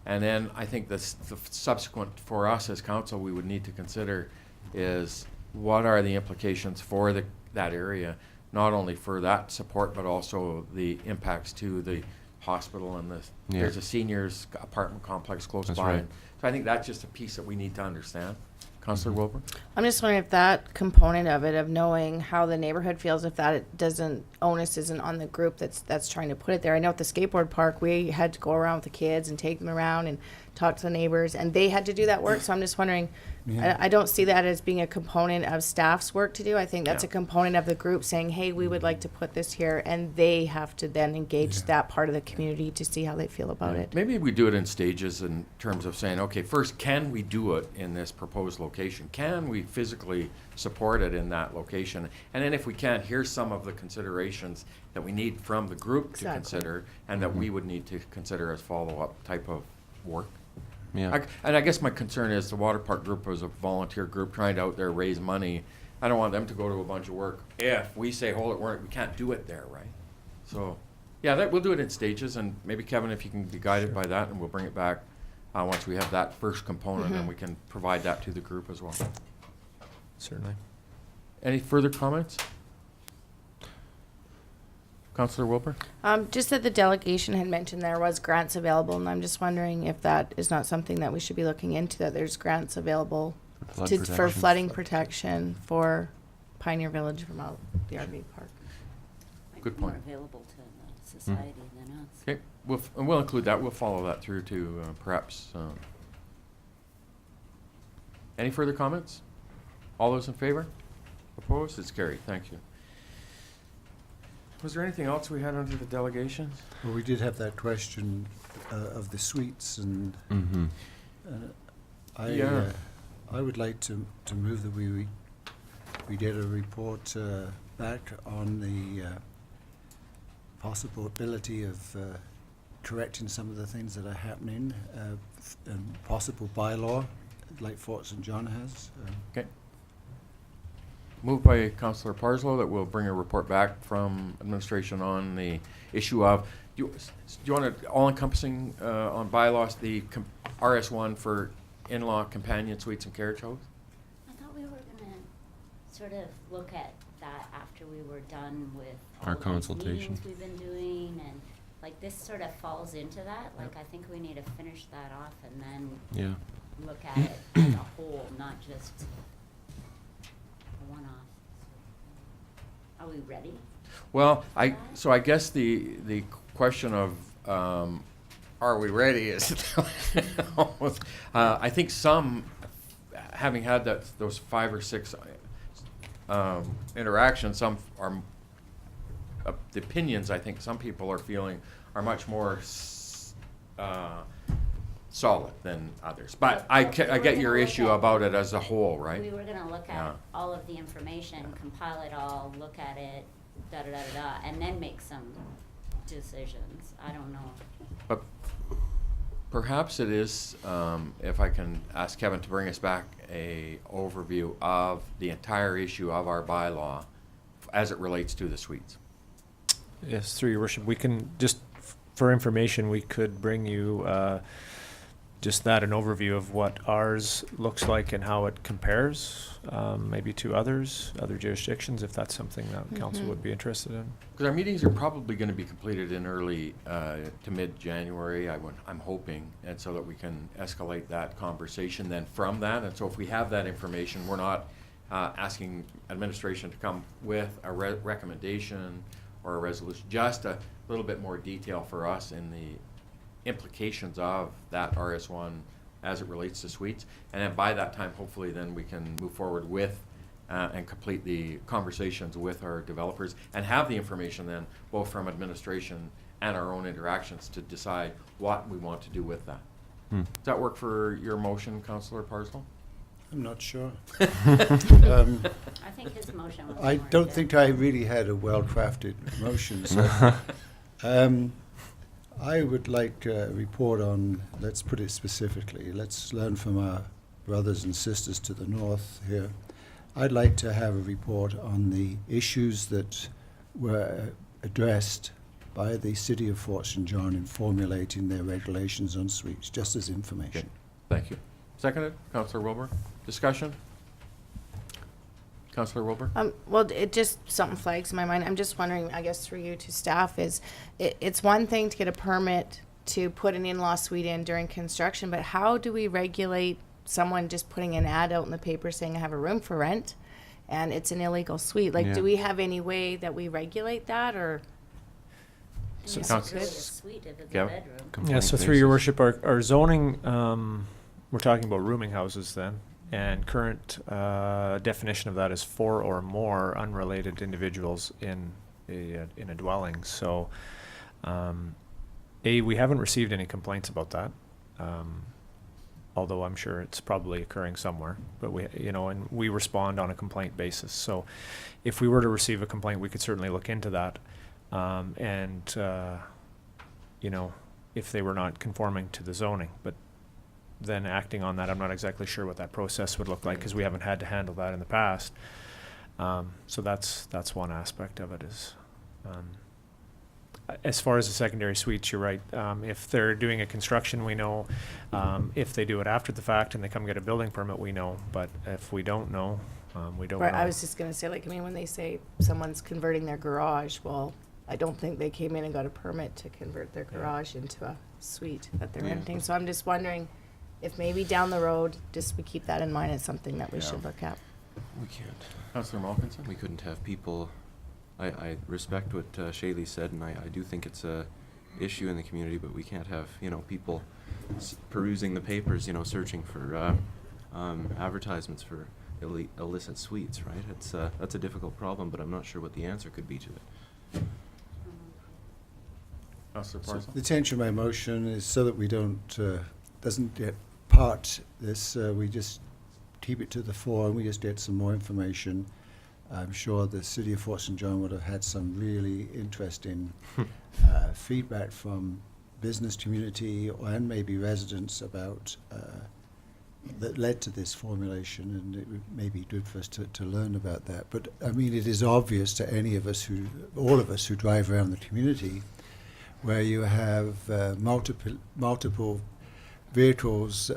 And then I think the subsequent for us as council we would need to consider is what are the implications for that area, not only for that support but also the impacts to the hospital and Yeah. there's a seniors apartment complex close That's by. right. So I think that's just a piece that we need to understand. Councillor Wilbur? I'm just wondering if that component of it, of knowing how the neighborhood feels, if that onus isn't on the group that's trying to put it there. I know at the skateboard park, we had to go around with the kids and take them around and talk to the neighbors, and they had to do that work. So I'm just wondering, Yeah. I don't see that as being a component of staff's work to do. I think that's Yeah. a component of the group saying, hey, we would like to put this here, and they have to then engage that part of the community to see how they feel about it. Maybe we do it in stages in terms of saying, okay, first, can we do it in this proposed location? Can we physically support it in that location? And then if we can't, here's some of the considerations that we need from the group to Exactly. consider and that we would need to consider as follow-up type of work. Yeah. And I guess my concern is the water park group was a volunteer group trying to out there raise money. I don't want them to go to a bunch of work if we say, hold it, we can't do it there, right? So, yeah, we'll do it in stages, and maybe Kevin, if you can be guided by that, and we'll bring it back once we have that first component, and we can provide that to the group as well. Certainly. Any further comments? Councillor Wilbur? Just that the delegation had mentioned there was grants available, and I'm just wondering if that is not something that we should be looking into, that there's grants available Flood for protection. flooding protection for Pioneer Village from out the RV park. Might Good be more point. available to the society than us. Okay, we'll include that. We'll follow that through to perhaps. Any further comments? All those in favor? Opposed? It's carried. Thank you. Was there anything else we had under the delegations? Well, we did have that question of the suites, and Mm-hmm. I would like to move that we get a report back on the possibility of correcting some of the things that are happening, and possible bylaw, like Fort St. John has. Okay. Moved by Councillor Parslow that we'll bring a report back from administration on the issue of, do you want it all-encompassing on bylaws, the RS1 for in-law companion suites and carriage homes? I thought we were gonna sort of look at that after we were done with all Our of these consultation. meetings we've been doing, and like this sort of falls into that. Like I think we need to finish that off and then Yeah. look at it as a whole, not just a one-off. Are we ready? Well, so I guess the question of are we ready is almost, I think some, having had those 5 or 6 interactions, some are the opinions I think some people are feeling are much more solid than others. But I get your issue about it as a whole, right? We were gonna look Yeah. at all of the information, compile it all, look at it, da-da-da-da-da, and then make some decisions. I don't know. But perhaps it is, if I can ask Kevin to bring us back a overview of the entire issue of our bylaw as it relates to the suites. Yes, through your worship, we can just, for information, we could bring you just that, an overview of what ours looks like and how it compares, maybe to other jurisdictions, if that's something that council would be interested in. Because our meetings are probably going to be completed in early to mid-January, I'm hoping, and so that we can escalate that conversation then from that. And so if we have that information, we're not asking administration to come with a recommendation or a resolution, just a little bit more detail for us in the implications of that RS1 as it relates to suites. And then by that time, hopefully then we can move forward with and complete the conversations with our developers and have the information then both from administration and our own interactions to decide what we want to do with that. Does that work for your motion, Councillor Parslow? I'm not sure. I think his motion was I more don't good. think I really had a well-crafted motion, so I would like a report on, let's put it specifically, let's learn from our brothers and sisters to the north here. I'd like to have a report on the issues that were addressed by the City of Fort St. John in formulating their regulations on suites, just as information. Thank you. Seconded, Councillor Wilbur. Discussion? Councillor Wilbur? Well, it just, something flags in my mind. I'm just wondering, I guess through you to staff, is it's one thing to get a permit to put an in-law suite in during construction, but how do we regulate someone just putting an ad out in the paper saying I have a room for rent and it's an illegal suite? Like, Yeah. do we have any way that we regulate that, or? So It's Council- really a suite if it's a Gavin? bedroom. Yeah, Complaint so through your basis. worship, our zoning, we're talking about rooming houses then, and current definition of that is 4 or more unrelated individuals in a dwelling. So, we haven't received any complaints about that, although I'm sure it's probably occurring somewhere. But and we respond on a complaint basis. So, if we were to receive a complaint, we could certainly look into that. If they were not conforming to the zoning, but then acting on that, I'm not exactly sure what that process would look like, because we haven't had to handle that in the past. So that's one aspect of it. Is as far as the secondary suites, you're right. If they're doing a construction, we know. If they do it after the fact and they come get a building permit, we know. But if we don't know, we don't Right, know. I was just gonna say, like, I mean, when they say someone's converting their garage, well, I don't think they came in and got a permit to convert their garage into a suite that they're Yeah. renting. So I'm just wondering if maybe down the road, just we keep that in mind as something that we Yeah. should look at. We can't. Councillor Malkinson? We couldn't have people. I respect what Shaylee said, and I do think it's a issue in the community, but we can't have people perusing the papers, searching for advertisements for illicit suites, right? That's a difficult problem, but I'm not sure what the answer could be to it. Councillor So Parsons? the intention of my motion is so that we doesn't get part this, we just keep it to the fore and we just get some more information. I'm sure the City of Fort St. John would have had some really interesting feedback from business community and maybe residents about that led to this formulation, and it may be good for us to learn about that. But I mean, it is obvious to all of us who drive around the community, where you have multiple vehicles,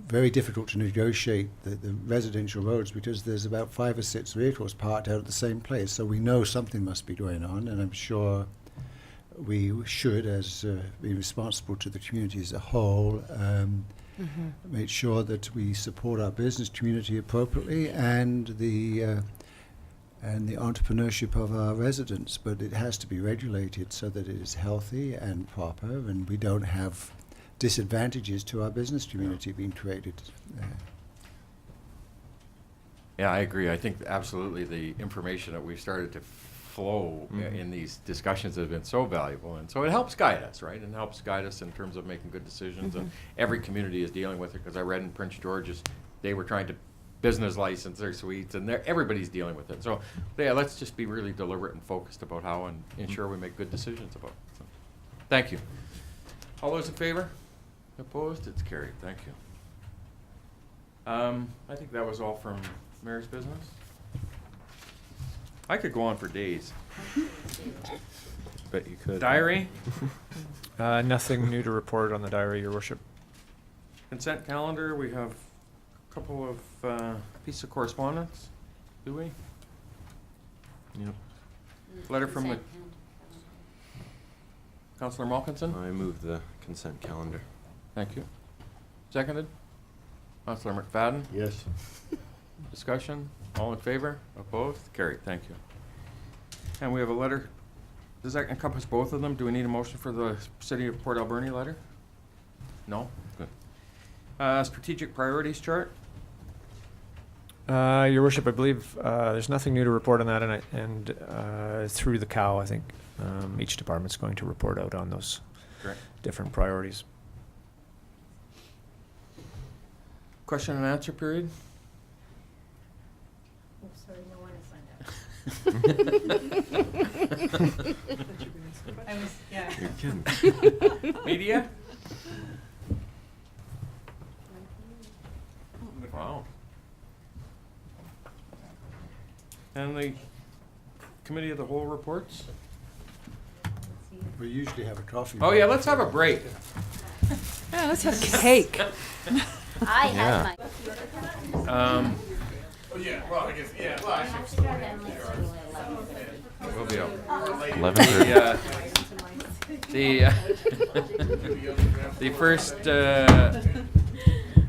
very difficult to negotiate the residential roads because there's about 5 or 6 vehicles parked out at the same place. So we know something must be going on, and I'm sure we should, as be responsible to the community as a whole, make sure that we support our business community appropriately and the entrepreneurship of our residents. But it has to be regulated so that it is healthy and proper, and we don't have disadvantages to our business community being created. Yeah, I agree. I think absolutely the information that we've started to flow in these discussions has been so valuable, and so it helps guide us, right? And helps guide us in terms of making good decisions. And every community is dealing with it, because I read in Prince George's, they were trying to business license their suites, and everybody's dealing with it. So yeah, let's just be really deliberate and focused about how and ensure we make good decisions about it. So, thank you. All those in favor? Opposed? It's carried. Thank you. I think that was all from Mayor's business. I could go on for days. Bet you could. Diary, Nothing new to report on the diary, Your Worship. consent calendar, we have a couple of pieces of correspondence, do we? Yep. Letter from the Consent Councillor Malkinson. I move the consent calendar. Thank you. Seconded. Councillor McFadden. Yes. Discussion. All in favor? Opposed? Carried. Thank you. And we have a letter. Does that encompass both of them? Do we need a motion for the City of Port Alberni letter? No? Good. Strategic priorities chart. Your Worship, I believe there's nothing new to report on that, and through the COW, I think each department's going to report out on those Correct. different priorities. Question and answer period. Oh, sorry, no one has signed up. I was, yeah. You're kidding. Media. Wow. And the committee of the whole reports. We usually have a coffee. Oh yeah, let's have a break. Yeah, let's have cake. I Yeah. had my. Oh, yeah, well, I guess, yeah, well, I should. We'll be out. 11:30. The first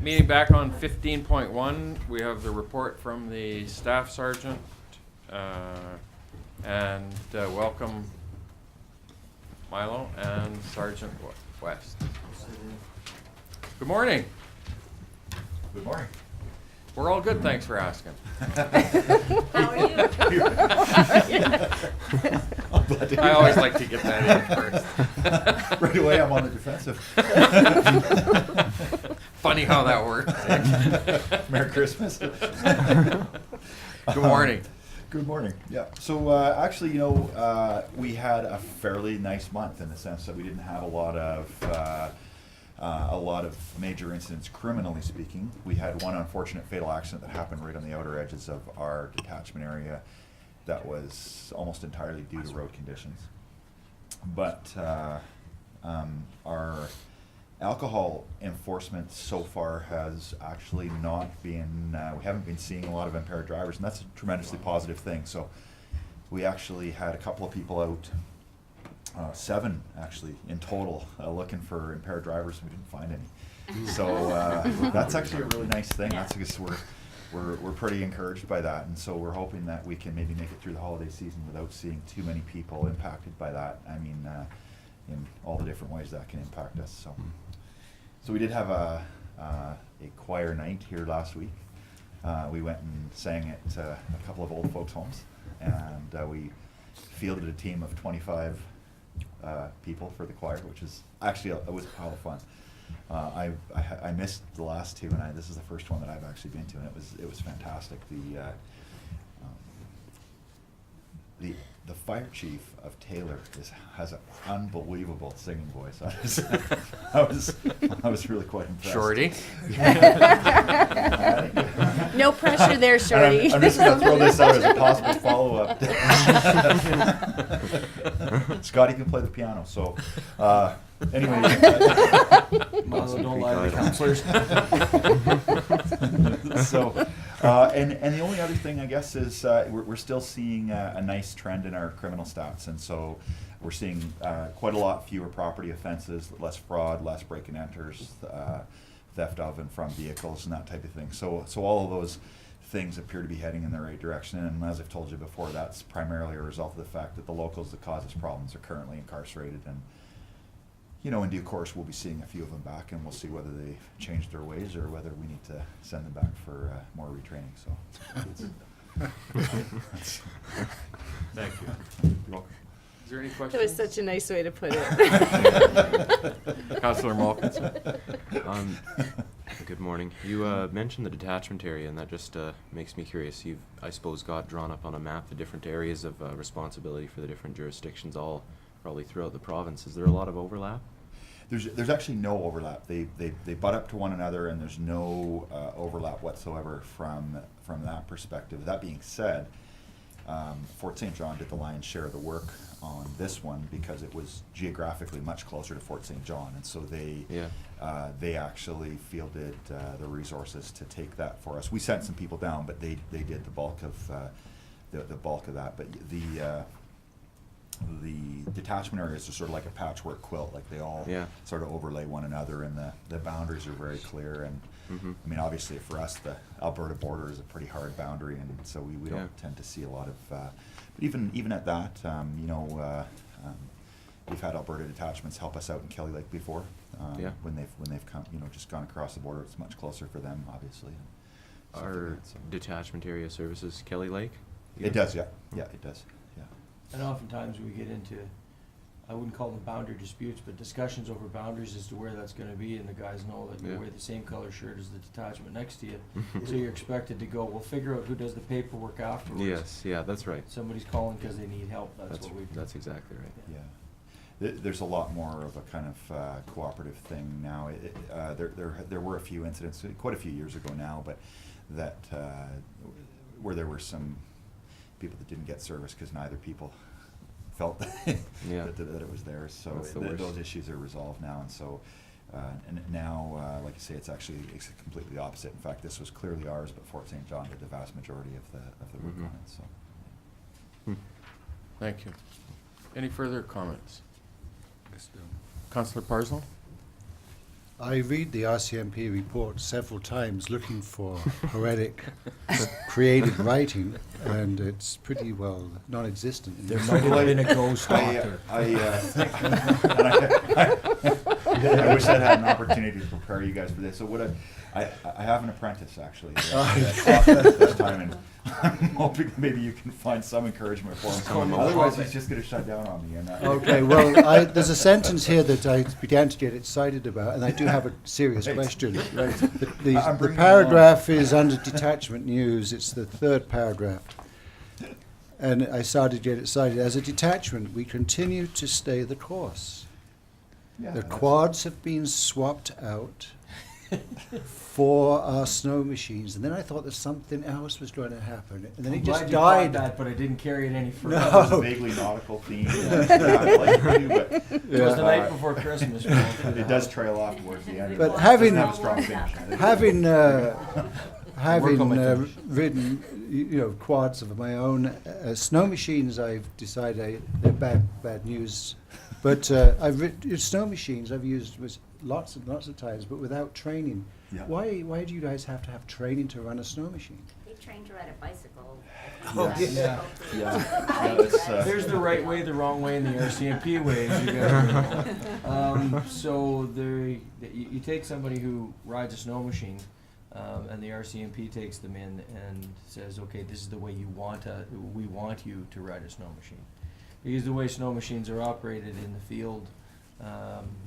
meeting back on 15.1, we have the report from the staff sergeant, and welcome Milo and Sergeant West. Good morning. Good morning. We're all good, thanks for asking. How are you? I always like to get that in first. Right away, I'm on the defensive. Funny how that works. Merry Christmas. Good morning. Good morning. Yeah. So actually, we had a fairly nice month in the sense that we didn't have a lot of major incidents, criminally speaking. We had one unfortunate fatal accident that happened right on the outer edges of our detachment area that was almost entirely due to road conditions. But our alcohol enforcement so far has actually not been, we haven't been seeing a lot of impaired drivers, and that's a tremendously positive thing. So we actually had a couple of people out, 7 actually in total, looking for impaired drivers. We didn't find any. So that's actually a really nice thing. That's because we're pretty encouraged by that, and so we're hoping that we can maybe make it through the holiday season without seeing too many people impacted by that. I mean, in all the different ways that can impact us. So we did have a choir night here last week. We went and sang at a couple of old folks' homes, and we fielded a team of 25 people for the choir, which is actually it was a pile of fun. I missed the last 2, and this is the first one that I've actually been to, and it was fantastic. The fire chief of Taylor has an unbelievable singing voice. I was really quite impressed. Shorty. No pressure there, Shorty. I'm just going to throw this out as a possible follow-up. Scotty can play the piano, so anyway. Also, don't lie to the counselors. So, and the only other thing, I guess, is we're still seeing a nice trend in our criminal stats, and so we're seeing quite a lot fewer property offenses, less fraud, less break and enters, theft of and from vehicles, and that type of thing. So all of those things appear to be heading in the right direction, and as I've told you before, that's primarily a result of the fact that the locals that cause us problems are currently incarcerated, and in due course, we'll be seeing a few of them back, and we'll see whether they've changed their ways or whether we need to send them back for more retraining. So, thank you. You're welcome. Is there any questions? That was such a nice way to put it. Councillor Malkinson. Good morning. You mentioned the detachment area, and that just makes me curious. You've, I suppose, got drawn up on a map the different areas of responsibility for the different jurisdictions, all probably throughout the province. Is there a lot of overlap? There's actually no overlap. They butt up to one another, and there's no overlap whatsoever from that perspective. That being said, Fort St. John did the lion's share of the work on this one because it was geographically much closer to Fort St. John, and so they actually fielded the resources to take that for us. We sent some people down, but they did the bulk of that. But the detachment areas are sort of like a patchwork quilt, like they all sort of overlay one another, and the boundaries are very clear. And I mean, obviously for us, the Alberta border is a pretty hard boundary, and so we don't tend to see a lot of, but even at that, we've had Alberta detachments help us out in Kelly Lake before, when they've come, just gone across the border. It's much closer for them, obviously. Our detachment area services Kelly Lake? It does, yeah, it does. And oftentimes we get into, I wouldn't call them boundary disputes, but discussions over boundaries as to where that's going to be, and the guys know that you wear the same color shirt as the detachment next to you, so you're expected to go, we'll figure out who does the paperwork afterwards. Yes, yeah, that's right. Somebody's calling because they need help. That's what we do. That's exactly right. Yeah. There's a lot more of a kind of cooperative thing now. There were a few incidents, quite a few years ago now, but that where there were some people that didn't get service because neither people felt that it was theirs. So those issues are resolved now, and so And now, like I say, it's completely the opposite. In fact, this was clearly ours, but Fort St. John did the vast majority of the work on it. So, Thank you. Any further comments? Councillor Parslow? I read the RCMP report several times looking for poetic, creative writing, and it's pretty well non-existent. in There this might have report. been a ghost doctor. I wish I'd had an opportunity to prepare you guys for this. So what I have an apprentice actually this time, and I'm hoping maybe you can find some encouragement for him. Otherwise, he's just going to shut down on me. And Okay, well, there's a sentence here that I began to get excited about, and I do have a serious Right. question. Right. The I'm bringing it paragraph is under detachment news. It's the third paragraph. And I started to get excited. As a detachment, we continue to stay the course. Yeah, The that's- quads have been swapped out for our snow machines, and then I thought that something else was going to happen, and then I'm it just glad you caught died. that, but I didn't carry it any further. No. That was a vaguely nautical theme. I'd like to do, but It was the night before Christmas. it does trail off towards the end. But It having doesn't have a strong finish. having Work on my finish. ridden quads of my own, snow machines, I've decided they're bad news. But I've snow machines I've used lots and lots of times, but without training. Yeah. Why do you guys have to have training to run a snow machine? They train to ride a bicycle. Oh, yeah. There's the right way, the wrong way, and the RCMP way. As you guys know. So you take somebody who rides a snow machine, and the RCMP takes them in and says, okay, this is the way we want you to ride a snow machine. Because the way snow machines are operated in the field,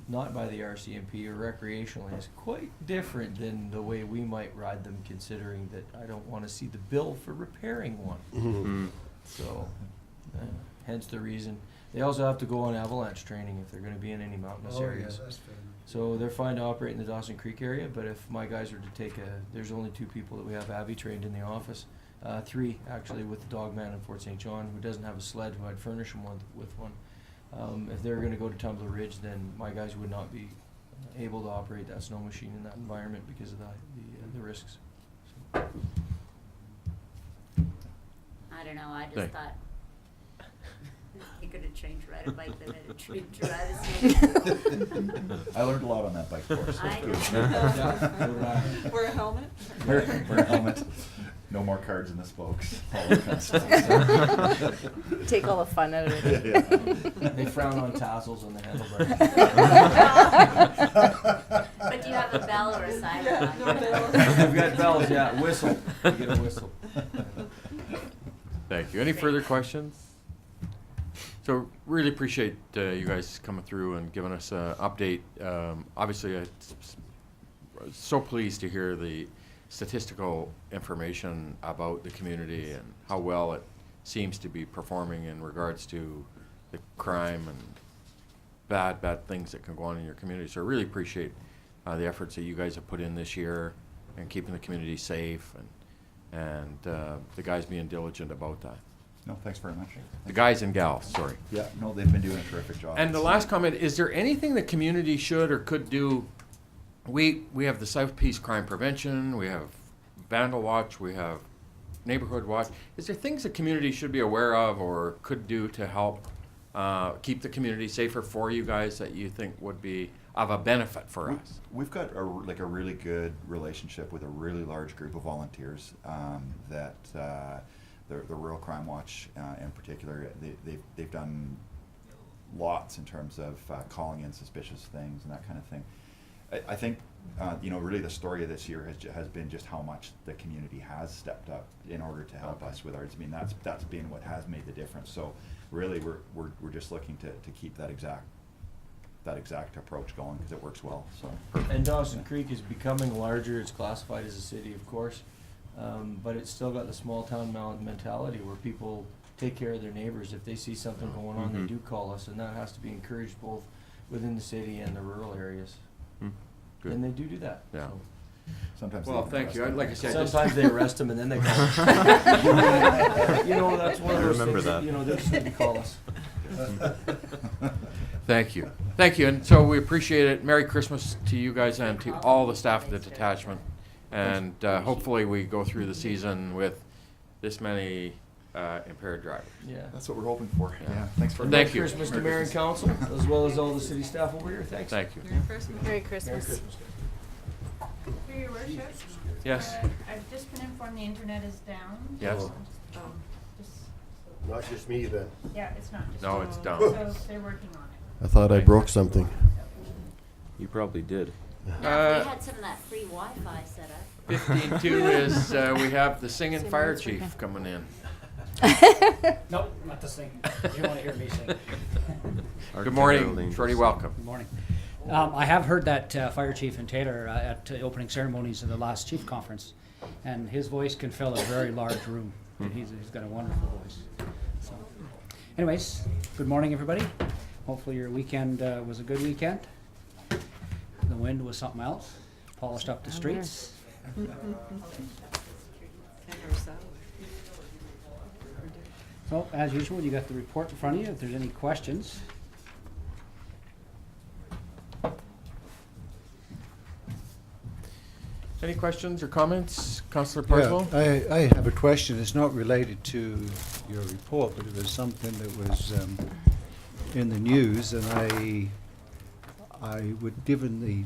not by the RCMP or recreationally, is quite different than the way we might ride them, considering that I don't want to see the bill for repairing one. So, hence the reason. They also have to go on avalanche training if they're going to be in any mountainous areas. That's fair enough. So they're fine to operate in the Dawson Creek area, but if my guys were to take there's only 2 people that we have Abby trained in the office. 3 actually with the dog man in Fort St. John who doesn't have a sled, who I'd furnish him with one. If they're going to go to Tumbler Ridge, then my guys would not be able to operate that snow machine in that environment because of the risks. So. I don't know, I just Thank- thought you could have trained to ride a bike, then I'd trained to ride a snowmobile. I learned a lot on that bike course. So I it's know. good. Wear a helmet? Wear a helmet. No more cards in the spokes. All that kind of stuff. Take all the fun out of it. Yeah. They frown on tassels on the handlebars. But do you have a bell or a siren on? No bell. We've got bells, yeah. Whistle. You get a whistle. Thank you. Any further questions? So really appreciate you guys coming through and giving us an update. Obviously, I'm so pleased to hear the statistical information about the community and how well it seems to be performing in regards to the crime and bad things that can go on in your community. So I really appreciate the efforts that you guys have put in this year and keeping the community safe and the guys being diligent about that. No, thanks very much. The guys and gals, sorry. Yeah, no, they've been doing a terrific job. And the last comment, is there anything the community should or could do? We have the South Peace Crime Prevention, we have Vandal Watch, we have Neighborhood Watch. Is there things the community should be aware of or could do to help keep the community safer for you guys that you think would be of a benefit for us? We've got a really good relationship with a really large group of volunteers that the Rural Crime Watch in particular, they've done lots in terms of calling in suspicious things and that kind of thing. I think really the story of this year has been just how much the community has stepped up in order to help us with ours. I mean, that's been what has made the difference. So really, we're just looking to keep that exact approach going because it works well. So. And Dawson Creek is becoming larger. It's classified as a city, of course, but it's still got the small town mentality where people take care of their neighbors. If they see something going on, they do call us, and that has to be encouraged both within the city and the rural areas. Good. And they do that. Yeah. So. Sometimes. Well, thank you. Like I said, sometimes they arrest them and then they call us. That's one of those remember things. that. They should call us. Thank you. Thank you, and so we appreciate it. Merry Christmas to you guys and to all the staff of the detachment. And hopefully we go through the season with this many impaired drivers. Yeah. That's what we're hoping for. Yeah. Thanks very Thank much. you. Merry Christmas to Mayor and Council, as well as all the city staff over here. Thanks. Thank you. Merry Christmas. Merry Christmas. Through your worship. Yes. I've just been informed the internet is down. Yes. Just, Not just me then. yeah, it's not just. No, it's down. So they're working on it. I thought I broke something. You probably did. Now, if we had some of that free Wi-Fi set up. 15-2 is we have the singing fire chief coming in. Nope, not the sing. You want to hear me sing. Good morning, Shorty. Welcome. Good morning. I have heard that Fire Chief and Taylor at the opening ceremonies of the last chief conference, and his voice can fill a very large room. He's got a wonderful voice. So, anyways, good morning, everybody. Hopefully your weekend was a good weekend. The wind was something else. Polished up the streets. So, as usual, you got the report in front of you. If there's any questions. Any questions or comments, Councillor Yeah, Parslow? I have a question. It's not related to your report, but it was something that was in the news, and I would, given the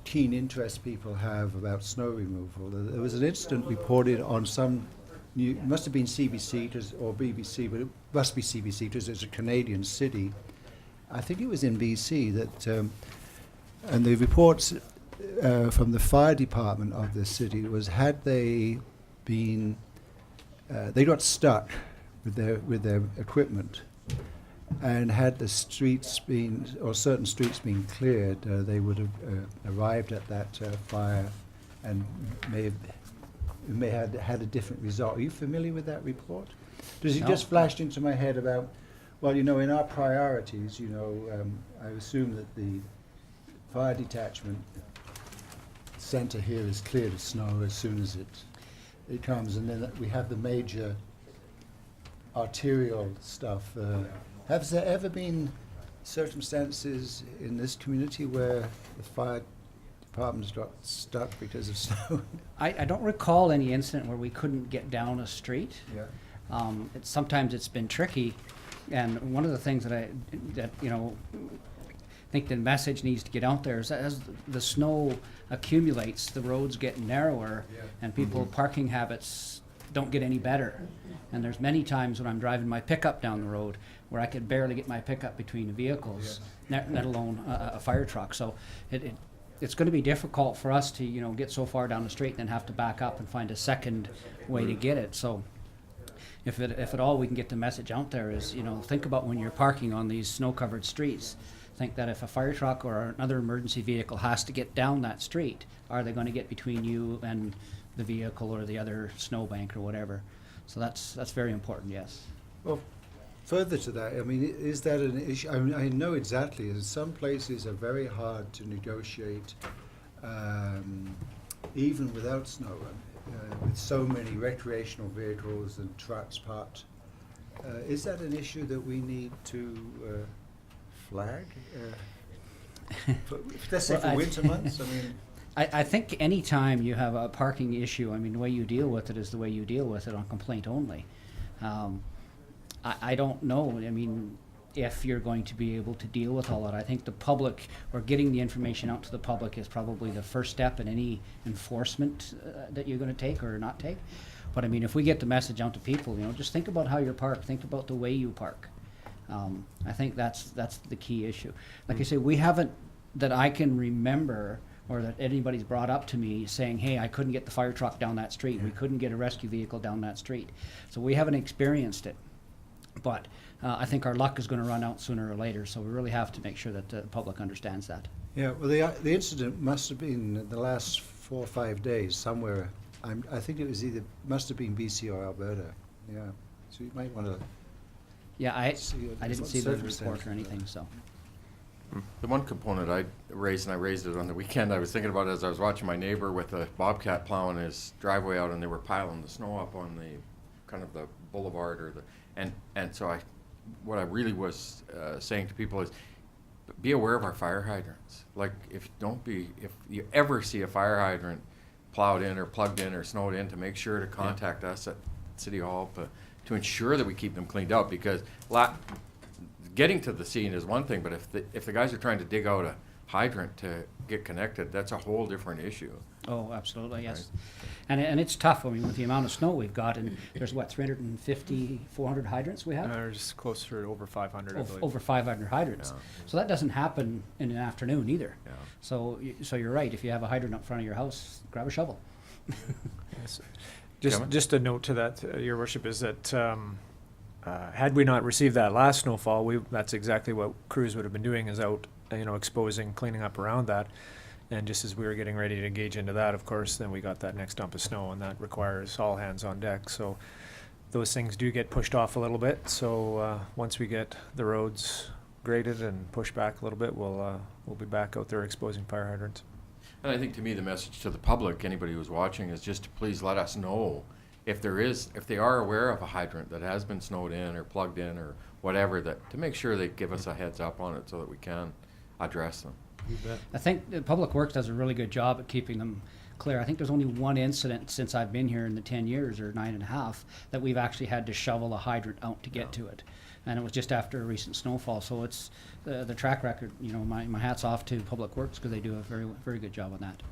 keen interest people have about snow removal, there was an incident reported on some new, it must have been CBC or BBC, but it must be CBC because it's a Canadian city. I think it was in BC that, and the reports from the fire department of the city was, had they been, they got stuck with their equipment, and had the streets been, or certain streets been cleared, they would have arrived at that fire and may have had a different result. Are you familiar with that report? Because it No. just flashed into my head about, well, in our priorities, I assume that the fire detachment centre here is cleared of snow as soon as it comes, and then we have the major arterial stuff. Has there ever been circumstances in this community where the fire departments got stuck because of snow? I don't recall any incident where we couldn't get down a street. Yeah. Sometimes it's been tricky, and one of the things that think the message needs to get out there is that as the snow accumulates, the roads get narrower, and people parking habits don't get any better. And there's many times when I'm driving my pickup down the road where I could barely get my pickup between the vehicles, let alone a fire truck. So it's going to be difficult for us to get so far down the street and then have to back up and find a second way to get it. So if at all we can get the message out there is, think about when you're parking on these snow-covered streets. Think that if a fire truck or another emergency vehicle has to get down that street, are they going to get between you and the vehicle or the other snowbank or whatever? So that's very important, yes. Well, further to that, I mean, is that an issue? I mean, I know exactly, in some places are very hard to negotiate, even without snow, with so many recreational vehicles and trucks parked. Is that an issue that we need to flag? Let's say for winter months, I mean... I think any time you have a parking issue, I mean, the way you deal with it is the way you deal with it on complaint only. I don't know, I mean, if you're going to be able to deal with all that. I think the public, or getting the information out to the public, is probably the first step in any enforcement that you're going to take or not take. But I mean, if we get the message out to people, just think about how you're parked, think about the way you park. I think that's the key issue. Like I say, we haven't, that I can remember, or that anybody's brought up to me saying, hey, I couldn't get the fire truck down that street, we couldn't get a rescue vehicle down that street. So we haven't experienced it. But I think our luck is going to run out sooner or later, so we really have to make sure that the public understands that. Yeah, well, the incident must have been the last 4 or 5 days somewhere. I think it was must have been BC or Alberta. Yeah, so you might want to... Yeah, I didn't see the report or anything, so. The one component I raised, and I raised it on the weekend, I was thinking about it as I was watching my neighbor with a bobcat plowing his driveway out, and they were piling the snow up on the kind of the boulevard or the, and so what I really was saying to people is, be aware of our fire hydrants. Like, if you ever see a fire hydrant plowed in or plugged in or snowed in, to make sure to contact us at City Hall to ensure that we keep them cleaned out, because getting to the scene is one thing, but if the guys are trying to dig out a hydrant to get connected, that's a whole different issue. Oh, absolutely, yes. And it's tough, I mean, with the amount of snow we've got, and there's what, 350, 400 hydrants we have? There's closer to over 500, I believe. Over 500 hydrants. Yeah. So that doesn't happen in an afternoon either. Yeah. So you're right, if you have a hydrant up front of your house, grab a shovel. Yes. Kevin? Just a note to that, Your Worship, is that had we not received that last snowfall, that's exactly what crews would have been doing, is out, exposing, cleaning up around that. And just as we were getting ready to engage into that, of course, then we got that next dump of snow, and that requires all hands on deck. So those things do get pushed off a little bit. So once we get the roads graded and pushed back a little bit, we'll be back out there exposing fire hydrants. And I think, to me, the message to the public, anybody who's watching, is just to please let us know if they are aware of a hydrant that has been snowed in or plugged in or whatever, to make sure they give us a heads up on it so that we can address them. You bet. I think Public Works does a really good job at keeping them clear. I think there's only one incident since I've been here in the 10 years, or 9.5, that we've actually had to shovel a hydrant out to get to it. And it was just after a recent snowfall. So it's the track record, my hat's off to Public Works, because they do a very, very good job on that.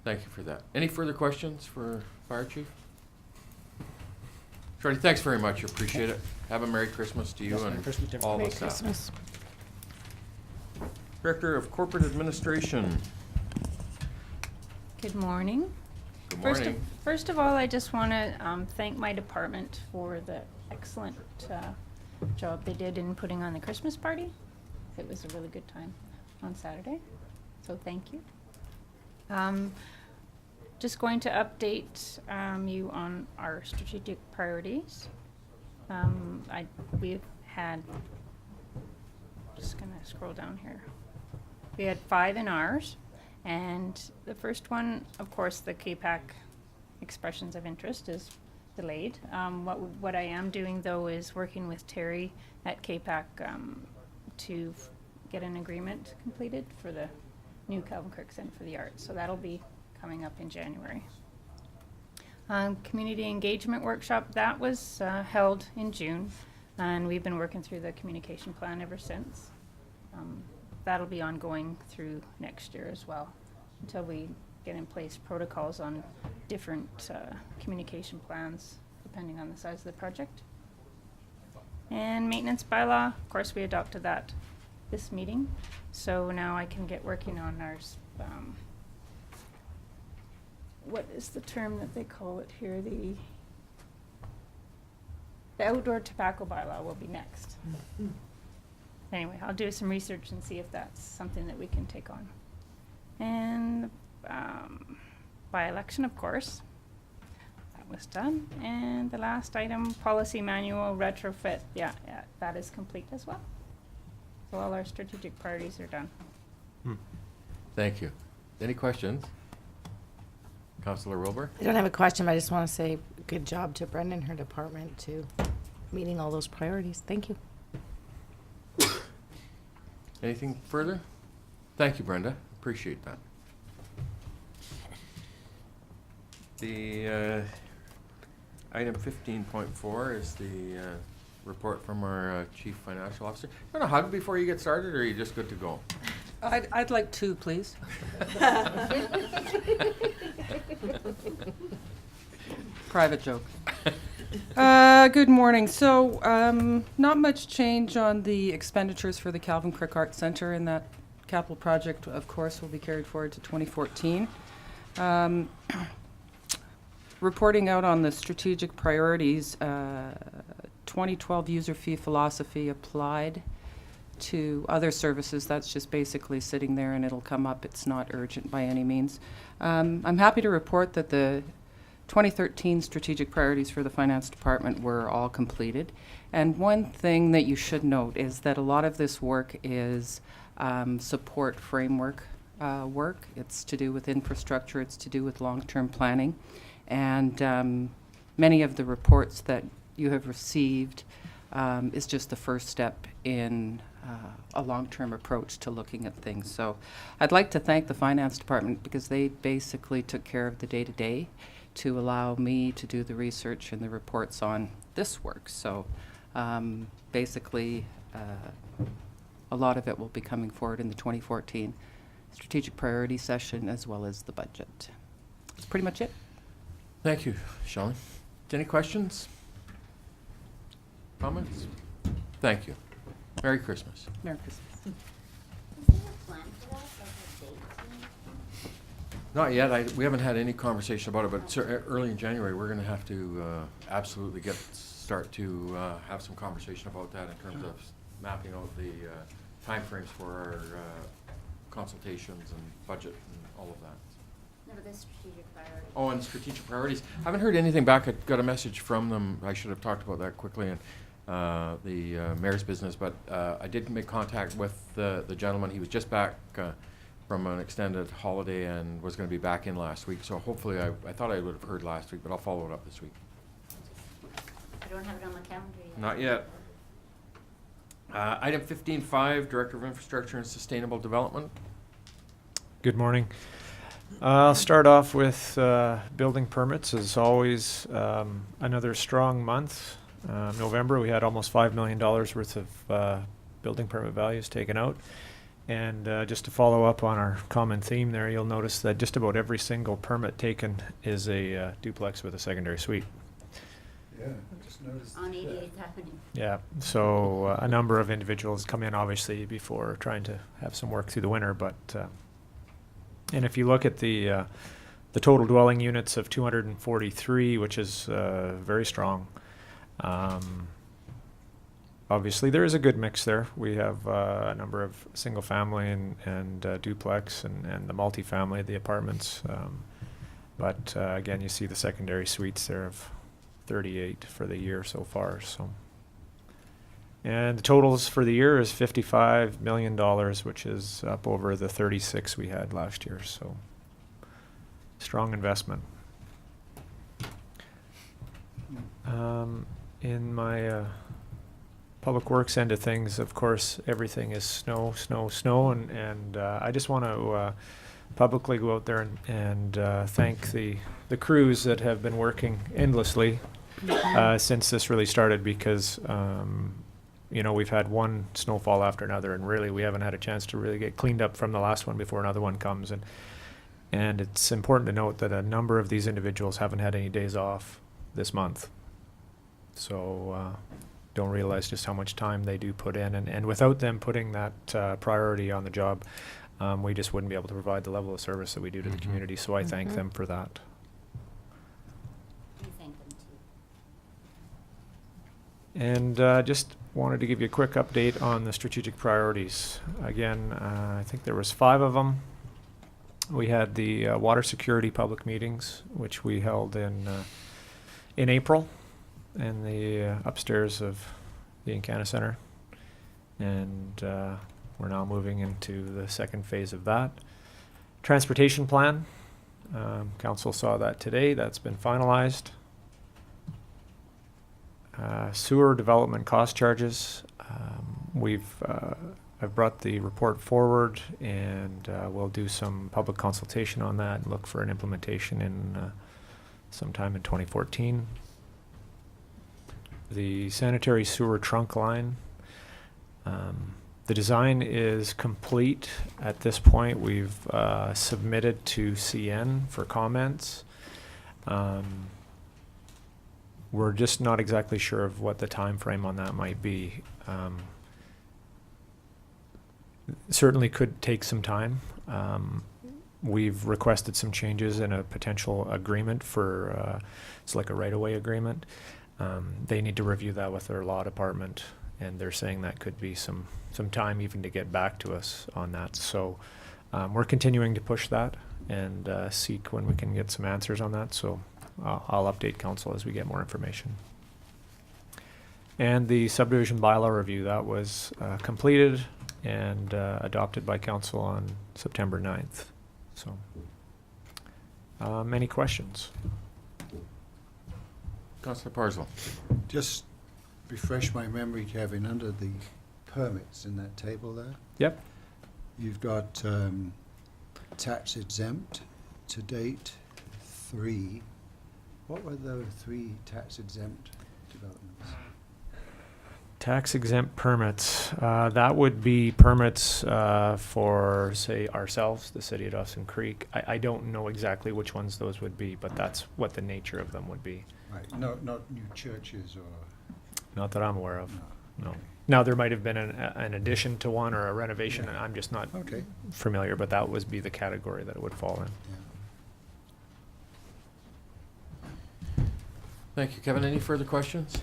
Thank you for that. Any further questions for Fire Chief? Shorty, thanks very much. Appreciate it. Have a Merry Christmas to you Yes, Merry and Christmas to all everybody. the staff. Christmas. Director of Corporate Administration. Good morning. Good morning. First of all, I just want to thank my department for the excellent job they did in putting on the Christmas party. It was a really good time on Saturday, so thank you. Just going to update you on our strategic priorities. We've had, just going to scroll down here. We had 5 in ours, and the first one, of course, the KPAC expressions of interest is delayed. What I am doing, though, is working with Terry at KPAC to get an agreement completed for the new Calvin Kirk Center for the Arts. So that'll be coming up in January. Community engagement workshop, that was held in June, and we've been working through the communication plan ever since. That'll be ongoing through next year as well, until we get in place protocols on different communication plans depending on the size of the project. And maintenance bylaw, of course, we adopted that this meeting, so now I can get working on ours. What is the term that they call it here? The outdoor tobacco bylaw will be next. Anyway, I'll do some research and see if that's something that we can take on. And by-election, of course, that was done. And the last item, policy manual retrofit, yeah, that is complete as well. So all our strategic priorities are done. Thank you. Any questions? Councillor Wilbur? I don't have a question, but I just want to say good job to Brenda and her department to meeting all those priorities. Thank you. Anything further? Thank you, Brenda. Appreciate that. The item 15.4 is the report from our Chief Financial Officer. You want a hug before you get started, or are you just good to go? I'd like 2, please. Private joke. Good morning. So, not much change on the expenditures for the Calvin Kirk Art Center, and that capital project, of course, will be carried forward to 2014. Reporting out on the strategic priorities, 2012 user fee philosophy applied to other services. That's just basically sitting there and it'll come up. It's not urgent by any means. I'm happy to report that the 2013 strategic priorities for the finance department were all completed. And one thing that you should note is that a lot of this work is support framework work. It's to do with infrastructure. It's to do with long-term planning. And many of the reports that you have received is just the first step in a long-term approach to looking at things. So I'd like to thank the finance department because they basically took care of the day-to-day to allow me to do the research and the reports on this work. So basically a lot of it will be coming forward in the 2014 strategic priority session as well as the budget. That's pretty much it. Thank you, Shelley. Any questions? Comments? Thank you. Merry Christmas. Merry Christmas. Is there a plan for that, like a date? Not yet. We haven't had any conversation about it, but early in January, we're going to have to absolutely start to have some conversation about that in terms of mapping out the timeframes for our consultations and budget and all of that. No, but the strategic priority. Oh, and strategic priorities. I haven't heard anything back. I got a message from them. I should have talked about that quickly in the mayor's business, but I did make contact with the gentleman. He was just back from an extended holiday and was going to be back in last week. So hopefully, I thought I would have heard last week, but I'll follow it up this week. I don't have it on my calendar yet. Not yet. Item 15.5, Director of Infrastructure and Sustainable Development. Good morning. I'll start off with building permits. As always, another strong month. November, we had almost $5 million worth of building permit values taken out. And just to follow up on our common theme there, you'll notice that just about every single permit taken is a duplex with a secondary suite. Yeah, I just noticed. On 88th Avenue. Yeah, so a number of individuals come in obviously before trying to have some work through the winter, but and if you look at the total dwelling units of 243, which is very strong, obviously there is a good mix there. We have a number of single family and duplex and the multifamily, the apartments, but again you see the secondary suites there of 38 for the year so far. So, and the totals for the year is $55 million, which is up over the 36 we had last year. So, strong investment. In my public works end of things, of course, everything is snow, and I just want to publicly go out there and thank the crews that have been working endlessly since this really started, because you know, we've had one snowfall after another, and really we haven't had a chance to really get cleaned up from the last one before another one comes. And it's important to note that a number of these individuals haven't had any days off this month. So don't realize just how much time they do put in. And without them putting that priority on the job, we just wouldn't be able to provide the level of service that we do to the community. So I thank them for that. We thank them too. And just wanted to give you a quick update on the strategic priorities. Again, I think there was 5 of them. We had the water security public meetings, which we held in April in the upstairs of the Encana Center. And we're now moving into the second phase of that. Transportation plan. Council saw that today. That's been finalized. Sewer development cost charges. I've brought the report forward, and we'll do some public consultation on that and look for an implementation in sometime in 2014. The sanitary sewer trunk line. The design is complete at this point. We've submitted to CN for comments. We're just not exactly sure of what the time frame on that might be. Certainly could take some time. We've requested some changes in a potential agreement for, it's like a right-of-way agreement. They need to review that with their law department, and they're saying that could be some time even to get back to us on that. So we're continuing to push that and seek when we can get some answers on that. So I'll update council as we get more information. And the subdivision bylaw review, that was completed and adopted by council on September 9th. So, any questions? Councillor Parslow. Just refresh my memory, Kevin, under the permits in that table there. Yep. You've got tax exempt to date 3. What were the 3 tax exempt developments? Tax exempt permits, that would be permits for, say, ourselves, the city of Dawson Creek. I don't know exactly which ones those would be, but that's what the nature of them would be. Right, not new churches or... Not that I'm aware of, no. Okay. Now, there might have been an addition to one or a renovation, and I'm just not Okay. familiar, but that would be the category that it would fall in. Thank you, Kevin. Any further questions?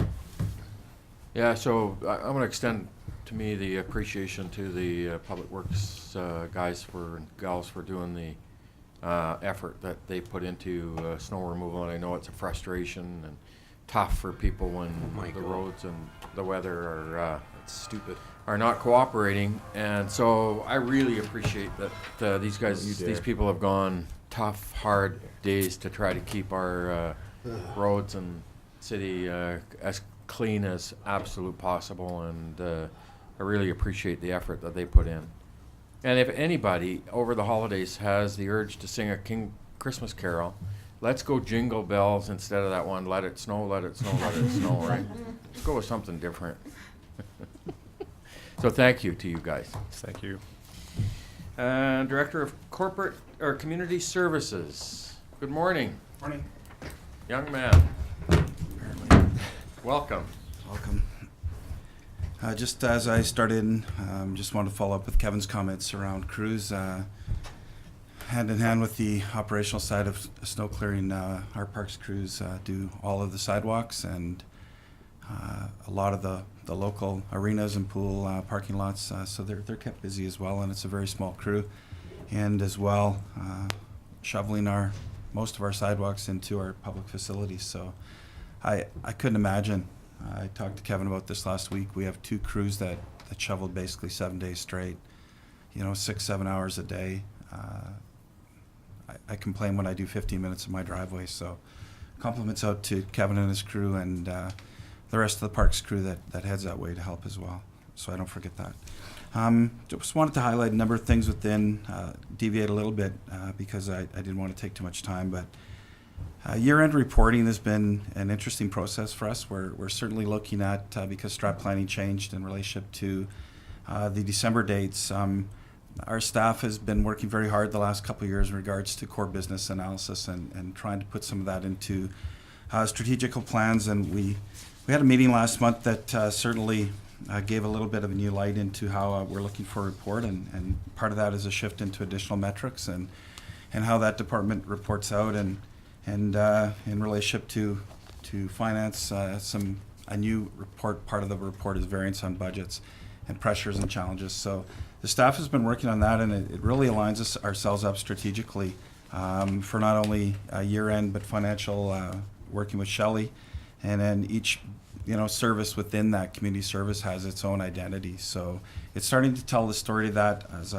Yeah, so I'm going to extend, to me, the appreciation to the Public Works guys and gals for doing the effort that they put into snow removal. And I know it's a frustration and tough for people when the roads and the weather are stupid. are not cooperating. And so I really appreciate that these guys, these people have gone tough, hard days to try to keep our roads and city as clean as absolute possible, and I really appreciate the effort that they put in. And if anybody over the holidays has the urge to sing a Christmas carol, let's go Jingle Bells instead of that one, let it snow, let it snow, let it snow, right? Let's go with something different. So thank you to you guys. Thank you. Director of Corporate or Community Services. Good morning. Morning. Young man. Welcome. Welcome. Just as I started, just wanted to follow up with Kevin's comments around crews. Hand in hand with the operational side of snow clearing, our parks crews do all of the sidewalks and a lot of the local arenas and pool parking lots. So they're kept busy as well, and it's a very small crew. And as well, shoveling most of our sidewalks into our public facilities. So I couldn't imagine. I talked to Kevin about this last week. We have 2 crews that shoveled basically 7 days straight, 6-7 hours a day. I complain when I do 15 minutes of my driveway. So compliments out to Kevin and his crew and the rest of the parks crew that heads that way to help as well. So I don't forget that. Just wanted to highlight a number of things within, deviate a little bit because I didn't want to take too much time, but year-end reporting has been an interesting process for us. We're certainly looking at, because strat planning changed in relationship to the December dates, our staff has been working very hard the last couple of years in regards to core business analysis and trying to put some of that into strategical plans. And we had a meeting last month that certainly gave a little bit of a new light into how we're looking for a report, and part of that is a shift into additional metrics and how that department reports out, and in relationship to finance, a new report. Part of the report is variance on budgets and pressures and challenges. So the staff has been working on that, and it really aligns ourselves up strategically for not only year end but financial, working with Shelley, and then each service within that community service has its own identity. So it's starting to tell the story that, as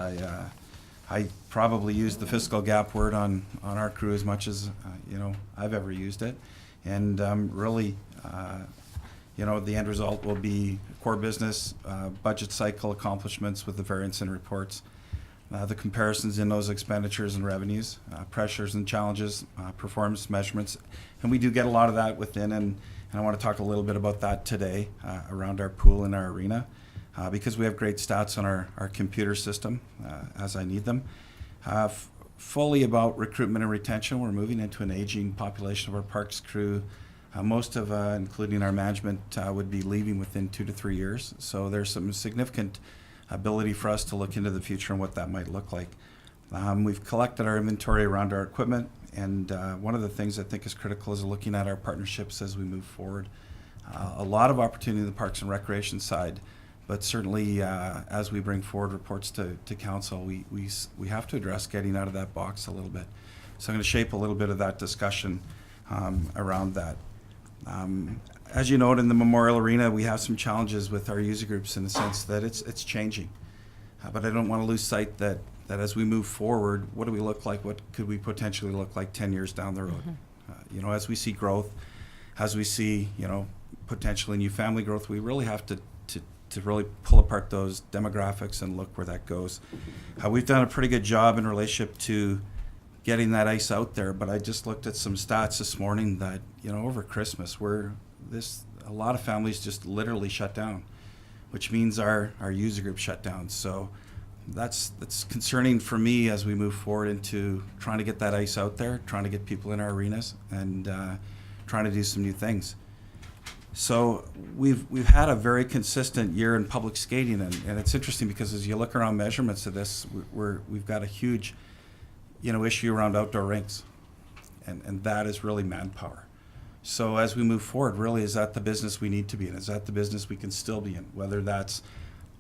I probably use the fiscal gap word on our crew as much as I've ever used it, and really the end result will be core business, budget cycle accomplishments with the variance and reports, the comparisons in those expenditures and revenues, pressures and challenges, performance measurements, and we do get a lot of that within, and I want to talk a little bit about that today around our pool and our arena, because we have great stats on our computer system as I need them. Fully about recruitment and retention. We're moving into an aging population of our parks crew. Most of, including our management, would be leaving within 2 to 3 years. So there's some significant ability for us to look into the future and what that might look like. We've collected our inventory around our equipment, and one of the things I think is critical is looking at our partnerships as we move forward. A lot of opportunity in the Parks and Recreation side, but certainly as we bring forward reports to council, we have to address getting out of that box a little bit. So I'm going to shape a little bit of that discussion around that. As you note, in the Memorial Arena, we have some challenges with our user groups in the sense that it's changing. But I don't want to lose sight that as we move forward, what do we look like? What could we potentially look like 10 years down the road? As we see growth, as we see, potentially new family growth, we really have to to really pull apart those demographics and look where that goes. We've done a pretty good job in relationship to getting that ice out there, but I just looked at some stats this morning that, you know, over Christmas, a lot of families just literally shut down, which means our user group shut down. So that's concerning for me as we move forward into trying to get that ice out there, trying to get people in our arenas, and trying to do some new things. So we've had a very consistent year in public skating, and it's interesting because as you look around measurements of this, we've got a huge, you know, issue around outdoor rinks, and that is really manpower. So as we move forward, really, is that the business we need to be in? Is that the business we can still be in? Whether that's,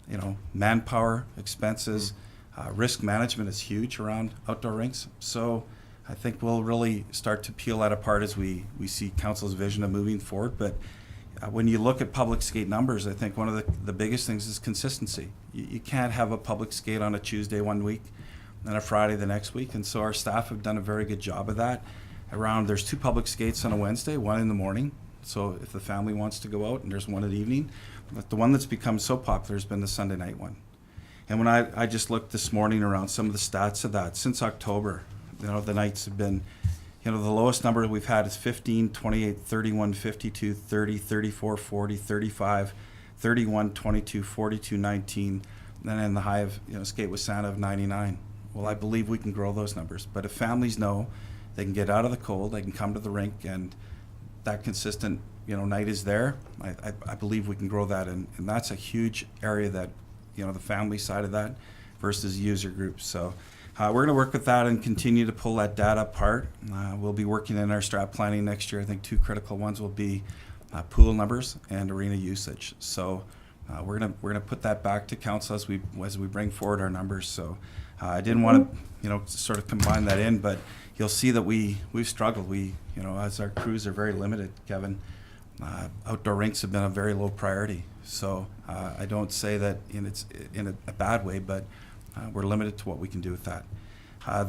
you know, manpower, expenses, risk management is huge around outdoor rinks. So I think we'll really start to peel that apart as we see council's vision of moving forward. But when you look at public skate numbers, I think one of the biggest things is consistency. You can't have a public skate on a Tuesday one week and a Friday the next week. And so our staff have done a very good job of that. There's 2 public skates on a Wednesday, 1 in the morning. So if the family wants to go out, and there's 1 in the evening. But the one that's become so popular has been the Sunday night one. And when I just looked this morning around some of the stats of that, since October, you know, the nights have been, you know, the lowest number we've had is 15, 28, 31, 52, 30, 34, 40, 35, 31, 22, 42, 19, and then the high of, you know, Skate with Santa of 99. Well, I believe we can grow those numbers. But if families know they can get out of the cold, they can come to the rink, and that consistent, you know, night is there, I believe we can grow that. And that's a huge area that, you know, the family side of that versus user groups. So we're going to work with that and continue to pull that data apart. We'll be working in our strat planning next year. I think 2 critical ones will be pool numbers and arena usage. So we're gonna put that back to council as we bring forward our numbers. So I didn't want to, you know, sort of combine that in, but you'll see that we've struggled. You know, as our crews are very limited, Kevin, outdoor rinks have been a very low priority. So I don't say that it's in a bad way, but we're limited to what we can do with that.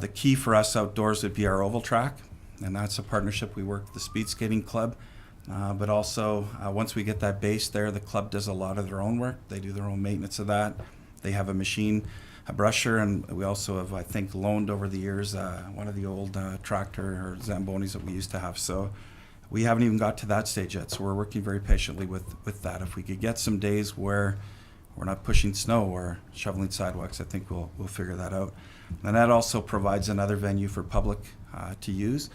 The key for us outdoors would be our oval track, and that's a partnership we work with the Speed Skating Club. But also, once we get that base there, the club does a lot of their own work. They do their own maintenance of that. They have a machine, a brusher, and we also have, I think, loaned over the years one of the old tractor or Zambonis that we used to have. So we haven't even got to that stage yet, so we're working very patiently with that. If we could get some days where we're not pushing snow or shoveling sidewalks, I think we'll figure that out. And that also provides another venue for public to use.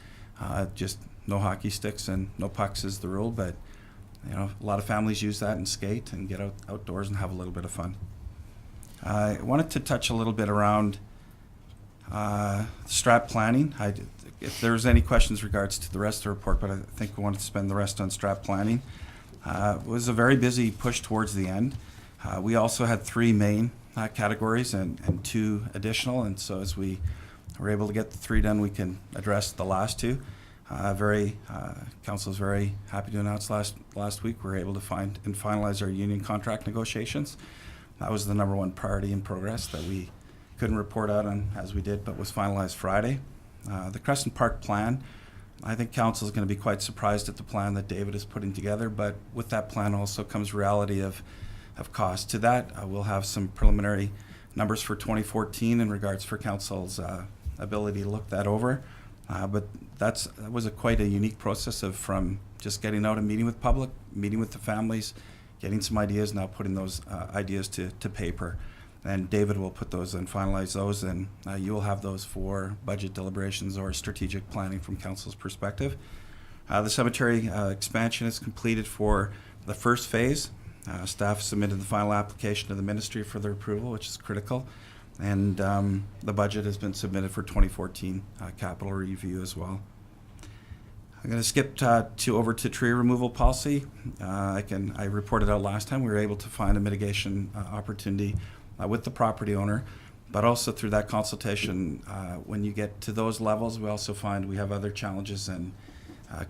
Just no hockey sticks and no pucks is the rule, but you know, a lot of families use that and skate and get outdoors and have a little bit of fun. I wanted to touch a little bit around strat planning. If there's any questions regards to the rest of the report, but I think we wanted to spend the rest on strat planning. It was a very busy push towards the end. We also had 3 main categories and 2 additional, and so as we were able to get the 3 done, we can address the last 2. Council is very happy to announce last week we were able to find and finalize our union contract negotiations. That was the #1 priority in progress that we couldn't report out on as we did, but was finalized Friday. The Crescent Park plan, I think council is going to be quite surprised at the plan that David is putting together, but with that plan also comes reality of cost. To that, we'll have some preliminary numbers for 2014 in regards for council's ability to look that over. But that was quite a unique process from just getting out and meeting with public, meeting with the families, getting some ideas, now putting those ideas to paper. And David will put those and finalize those, and you will have those for budget deliberations or strategic planning from council's perspective. The cemetery expansion is completed for the first phase. Staff submitted the final application to the ministry for their approval, which is critical. And the budget has been submitted for 2014 capital review as well. I'm going to skip over to tree removal policy. I reported out last time we were able to find a mitigation opportunity with the property owner, but also through that consultation, when you get to those levels, we also find we have other challenges, and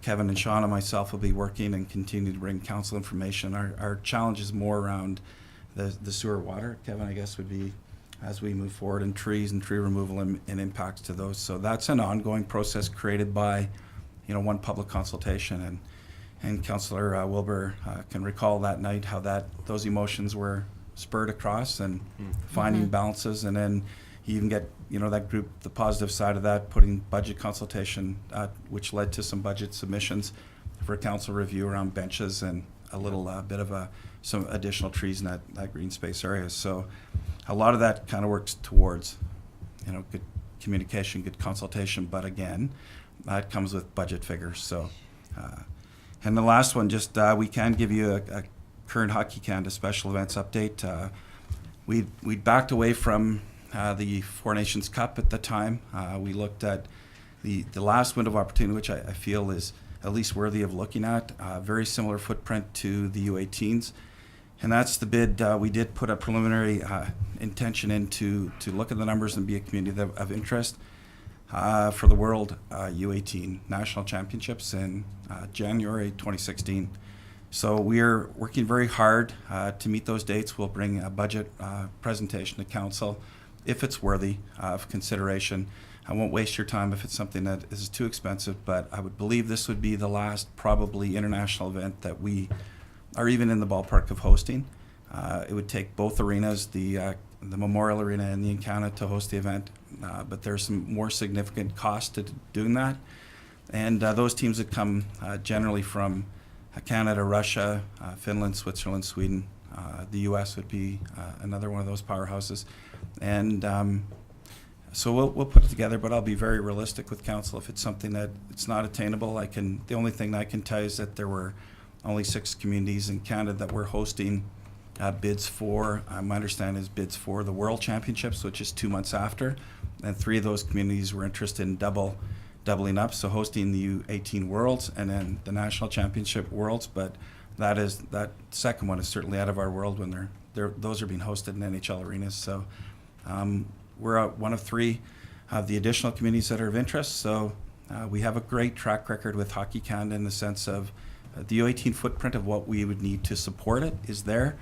Kevin and Sean and myself will be working and continue to bring council information. Our challenge is more around the sewer water, Kevin, I guess would be as we move forward in trees and tree removal and impacts to those. So that's an ongoing process created by, you know, one public consultation, And Councillor Wilbur can recall that night how those emotions were spurred across and finding balances, and then you even get that group, the positive side of that, putting budget consultation, which led to some budget submissions for council review around benches and a little bit of some additional trees in that green space area. So a lot of that kind of works towards good communication, good consultation, but again, that comes with budget figures. So and the last one, just we can give you a current Hockey Canada special events update. We'd backed away from the Four Nations Cup at the time. We looked at the last window of opportunity, which I feel is at least worthy of looking at. Very similar footprint to the U18s. And that's the bid. We did put a preliminary intention in to look at the numbers and be a community of interest for the World U18 National Championships in January 2016. So we're working very hard to meet those dates. We'll bring a budget presentation to council if it's worthy of consideration. I won't waste your time if it's something that is too expensive, but I would believe this would be the last probably international event that we are even in the ballpark of hosting. It would take both arenas, the Memorial Arena and the Encana, to host the event, but there's some more significant cost to doing that. And those teams would come generally from Canada, Russia, Finland, Switzerland, Sweden. The U.S. would be another one of those powerhouses. And so we'll put it together, but I'll be very realistic with council. If it's something that it's not attainable, the only thing I can tell you is that there were only 6 communities in Canada that were hosting bids for, my understanding is bids for the World Championships, which is 2 months after, and 3 of those communities were interested in doubling up, so hosting the U18 Worlds and then the National Championship Worlds. But that second one is certainly out of our world when those are being hosted in NHL arenas. So we're one of 3 of the additional communities that are of interest. So we have a great track record with Hockey Canada in the sense of the U18 footprint of what we would need to support it is there.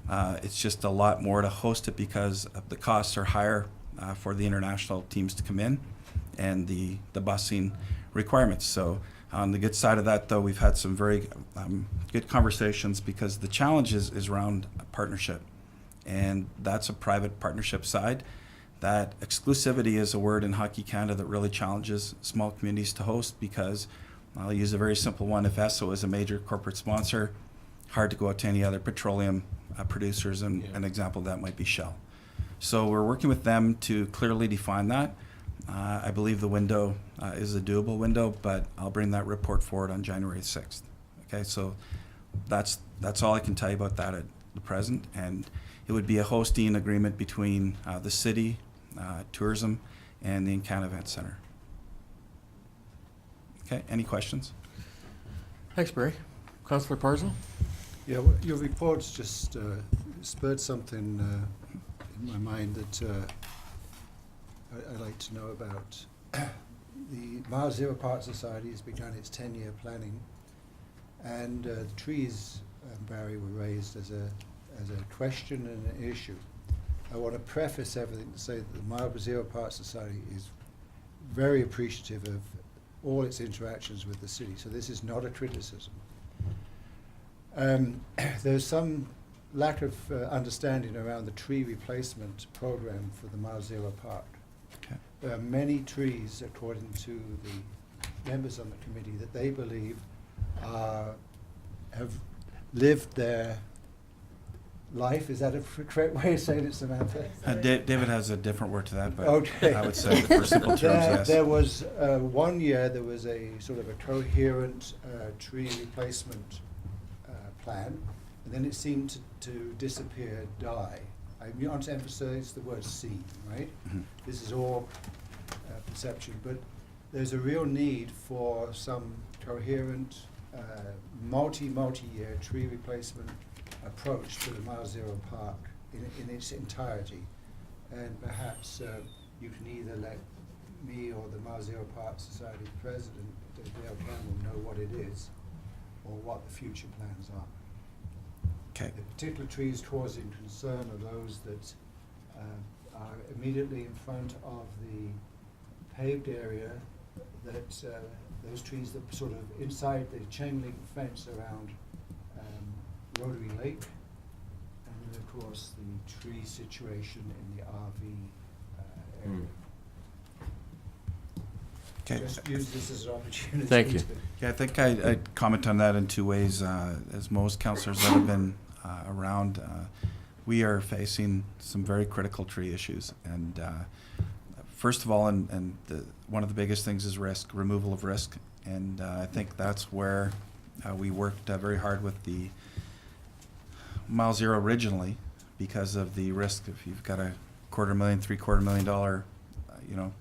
It's just a lot more to host it because the costs are higher for the international teams to come in and the busing requirements. So on the good side of that, though, we've had some very good conversations because the challenge is around a partnership, and that's a private partnership side. That exclusivity is a word in Hockey Canada that really challenges small communities to host because I'll use a very simple one. If ESSO is a major corporate sponsor, hard to go out to any other petroleum producers, and an example of that might be Shell. So we're working with them to clearly define that. I believe the window is a doable window, but I'll bring that report forward on January 6th. Okay, so that's all I can tell you about that at the present, and it would be a hosting agreement between the city, tourism, and the Encana Event Center. Okay, any questions? Thanks, Barry. Councillor Parson? Yeah, your report's just spurred something in my mind that I'd like to know about. The Mile Zero Park Society has begun its 10-year planning, and the trees, Barry, were raised as a question and an issue. I want to preface everything to say that the Mile Zero Park Society is very appreciative of all its interactions with the city, so this is not a criticism. There's some lack of understanding around the tree replacement program for the Mile Zero Park. Okay. There are many trees, according to the members on the committee, that they believe have lived their life. Is that a correct way of saying it, Samantha? David has a different word to that, but okay. I would say for simple terms, yes. There was 1 year there was a sort of a coherent tree replacement plan, and then it seemed to disappear, die. I want to emphasize the word "seen," right? Mm-hmm. This is all perception, but there's a real need for some coherent, multi-year tree replacement approach to the Mile Zero Park in its entirety. And perhaps you can either let me or the Mile Zero Park Society president, Dale Campbell, know what it is or what the future plans are. Okay. The particular trees causing concern are those that are immediately in front of the paved area that those trees that sort of inside the chain link fence around Rotary Lake, and then of course the tree situation in the RV area. Okay. Just use this as an opportunity. Thank you. Yeah, I think I'd comment on that in two ways. As most councillors that have been around, we are facing some very critical tree issues. And first of all, one of the biggest things is risk, removal of risk. And I think that's where we worked very hard with the Mile Zero originally, because of the risk. If you've got a $250,000, $750,000,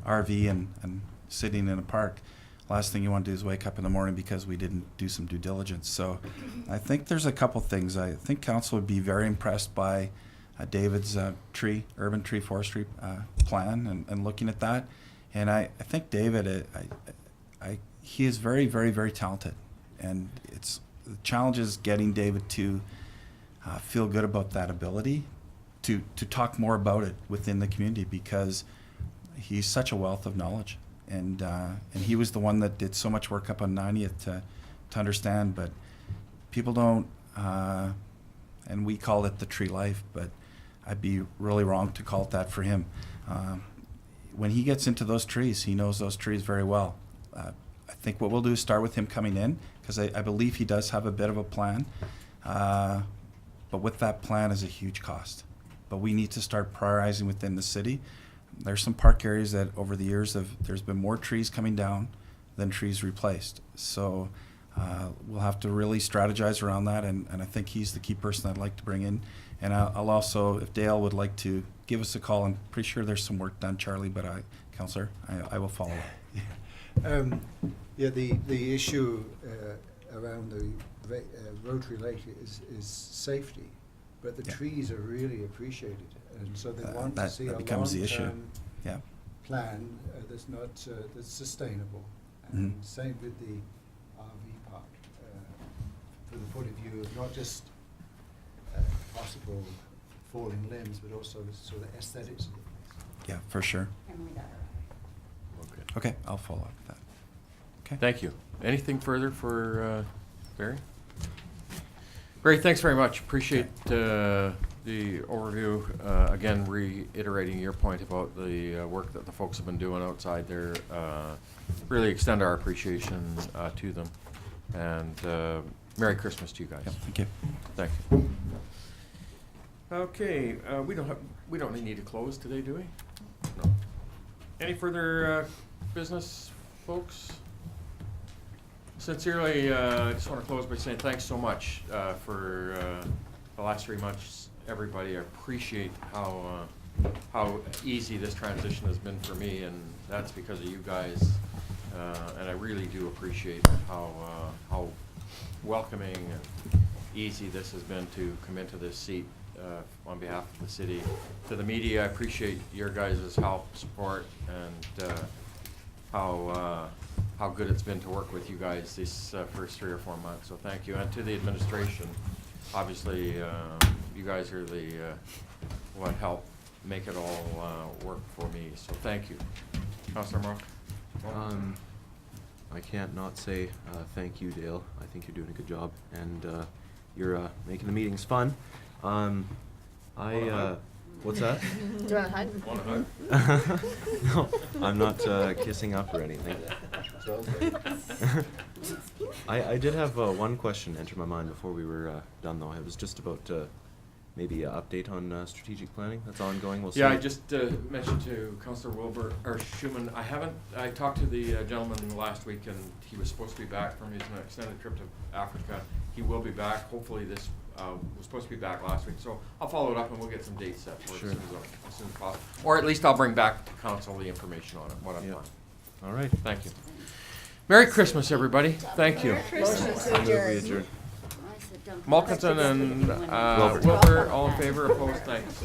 RV and sitting in a park, last thing you want to do is wake up in the morning because we didn't do some due diligence. So I think there's a couple things. I think council would be very impressed by David's urban tree forestry plan and looking at that. And I think David, he is very, very, very talented. And the challenge is getting David to feel good about that ability to talk more about it within the community, because he's such a wealth of knowledge. And he was the one that did so much work up on 90th to understand, but people don't, and we call it the tree life, but I'd be really wrong to call it that for him. When he gets into those trees, he knows those trees very well. I think what we'll do is start with him coming in, because I believe he does have a bit of a plan, but with that plan is a huge cost. But we need to start prioritizing within the city. There's some park areas that over the years there's been more trees coming down than trees replaced. So we'll have to really strategize around that, and I think he's the key person I'd like to bring in. And I'll also, if Dale would like to give us a call, I'm pretty sure there's some work done, Charlie, but Councillor, I will follow up. The issue around the Rotary Lake is safety, but the trees are really appreciated, and so they want to see a long-term plan that's not that's sustainable. And same with the RV park, from the point of view of not just possible falling limbs, but also the sort of aesthetics of the place. Yeah, for sure. Okay, I'll follow up with that. Okay. Thank you. Anything further for Barry? Barry, thanks very much. Appreciate the overview. Again, reiterating your point about the work that the folks have been doing outside there. Really extend our appreciation to them. And Merry Christmas to you guys. Yep, thank you. Thank you. Okay, we don't need to close today, do we? No. Any further business, folks? Sincerely, I just want to close by saying thanks so much for the last 3 months, everybody. I appreciate how easy this transition has been for me, and that's because of you guys. And I really do appreciate how welcoming and easy this has been to come into this seat on behalf of the city. To the media, I appreciate your guys' help, support, and how good it's been to work with you guys these first 3 or 4 months. So thank you. And to the administration, obviously, you guys are what helped make it all work for me. So thank you. Councillor Mark? I can't not say thank you, Dale. I think you're doing a good job, and you're making the meetings fun. What's that? Do you want a hug? Want a hug? No, I'm not kissing up or anything. I did have one question enter my mind before we were done, though. It was just about maybe an update on strategic planning that's ongoing. We'll see. Yeah, I just mentioned to Councillor Wilbur or Schumann. I talked to the gentleman last week, and he was supposed to be back from his extended trip to Africa. He will be back. Hopefully, this was supposed to be back last week. So I'll follow it up, and we'll get some dates set for it as soon as possible. Or at least I'll bring back to council the information on it. What I'm planning. All right. Thank you. Merry Christmas, everybody. Thank you. Motion to adjourn. Malkinson and Wilbur, all in favor, opposed, thanks.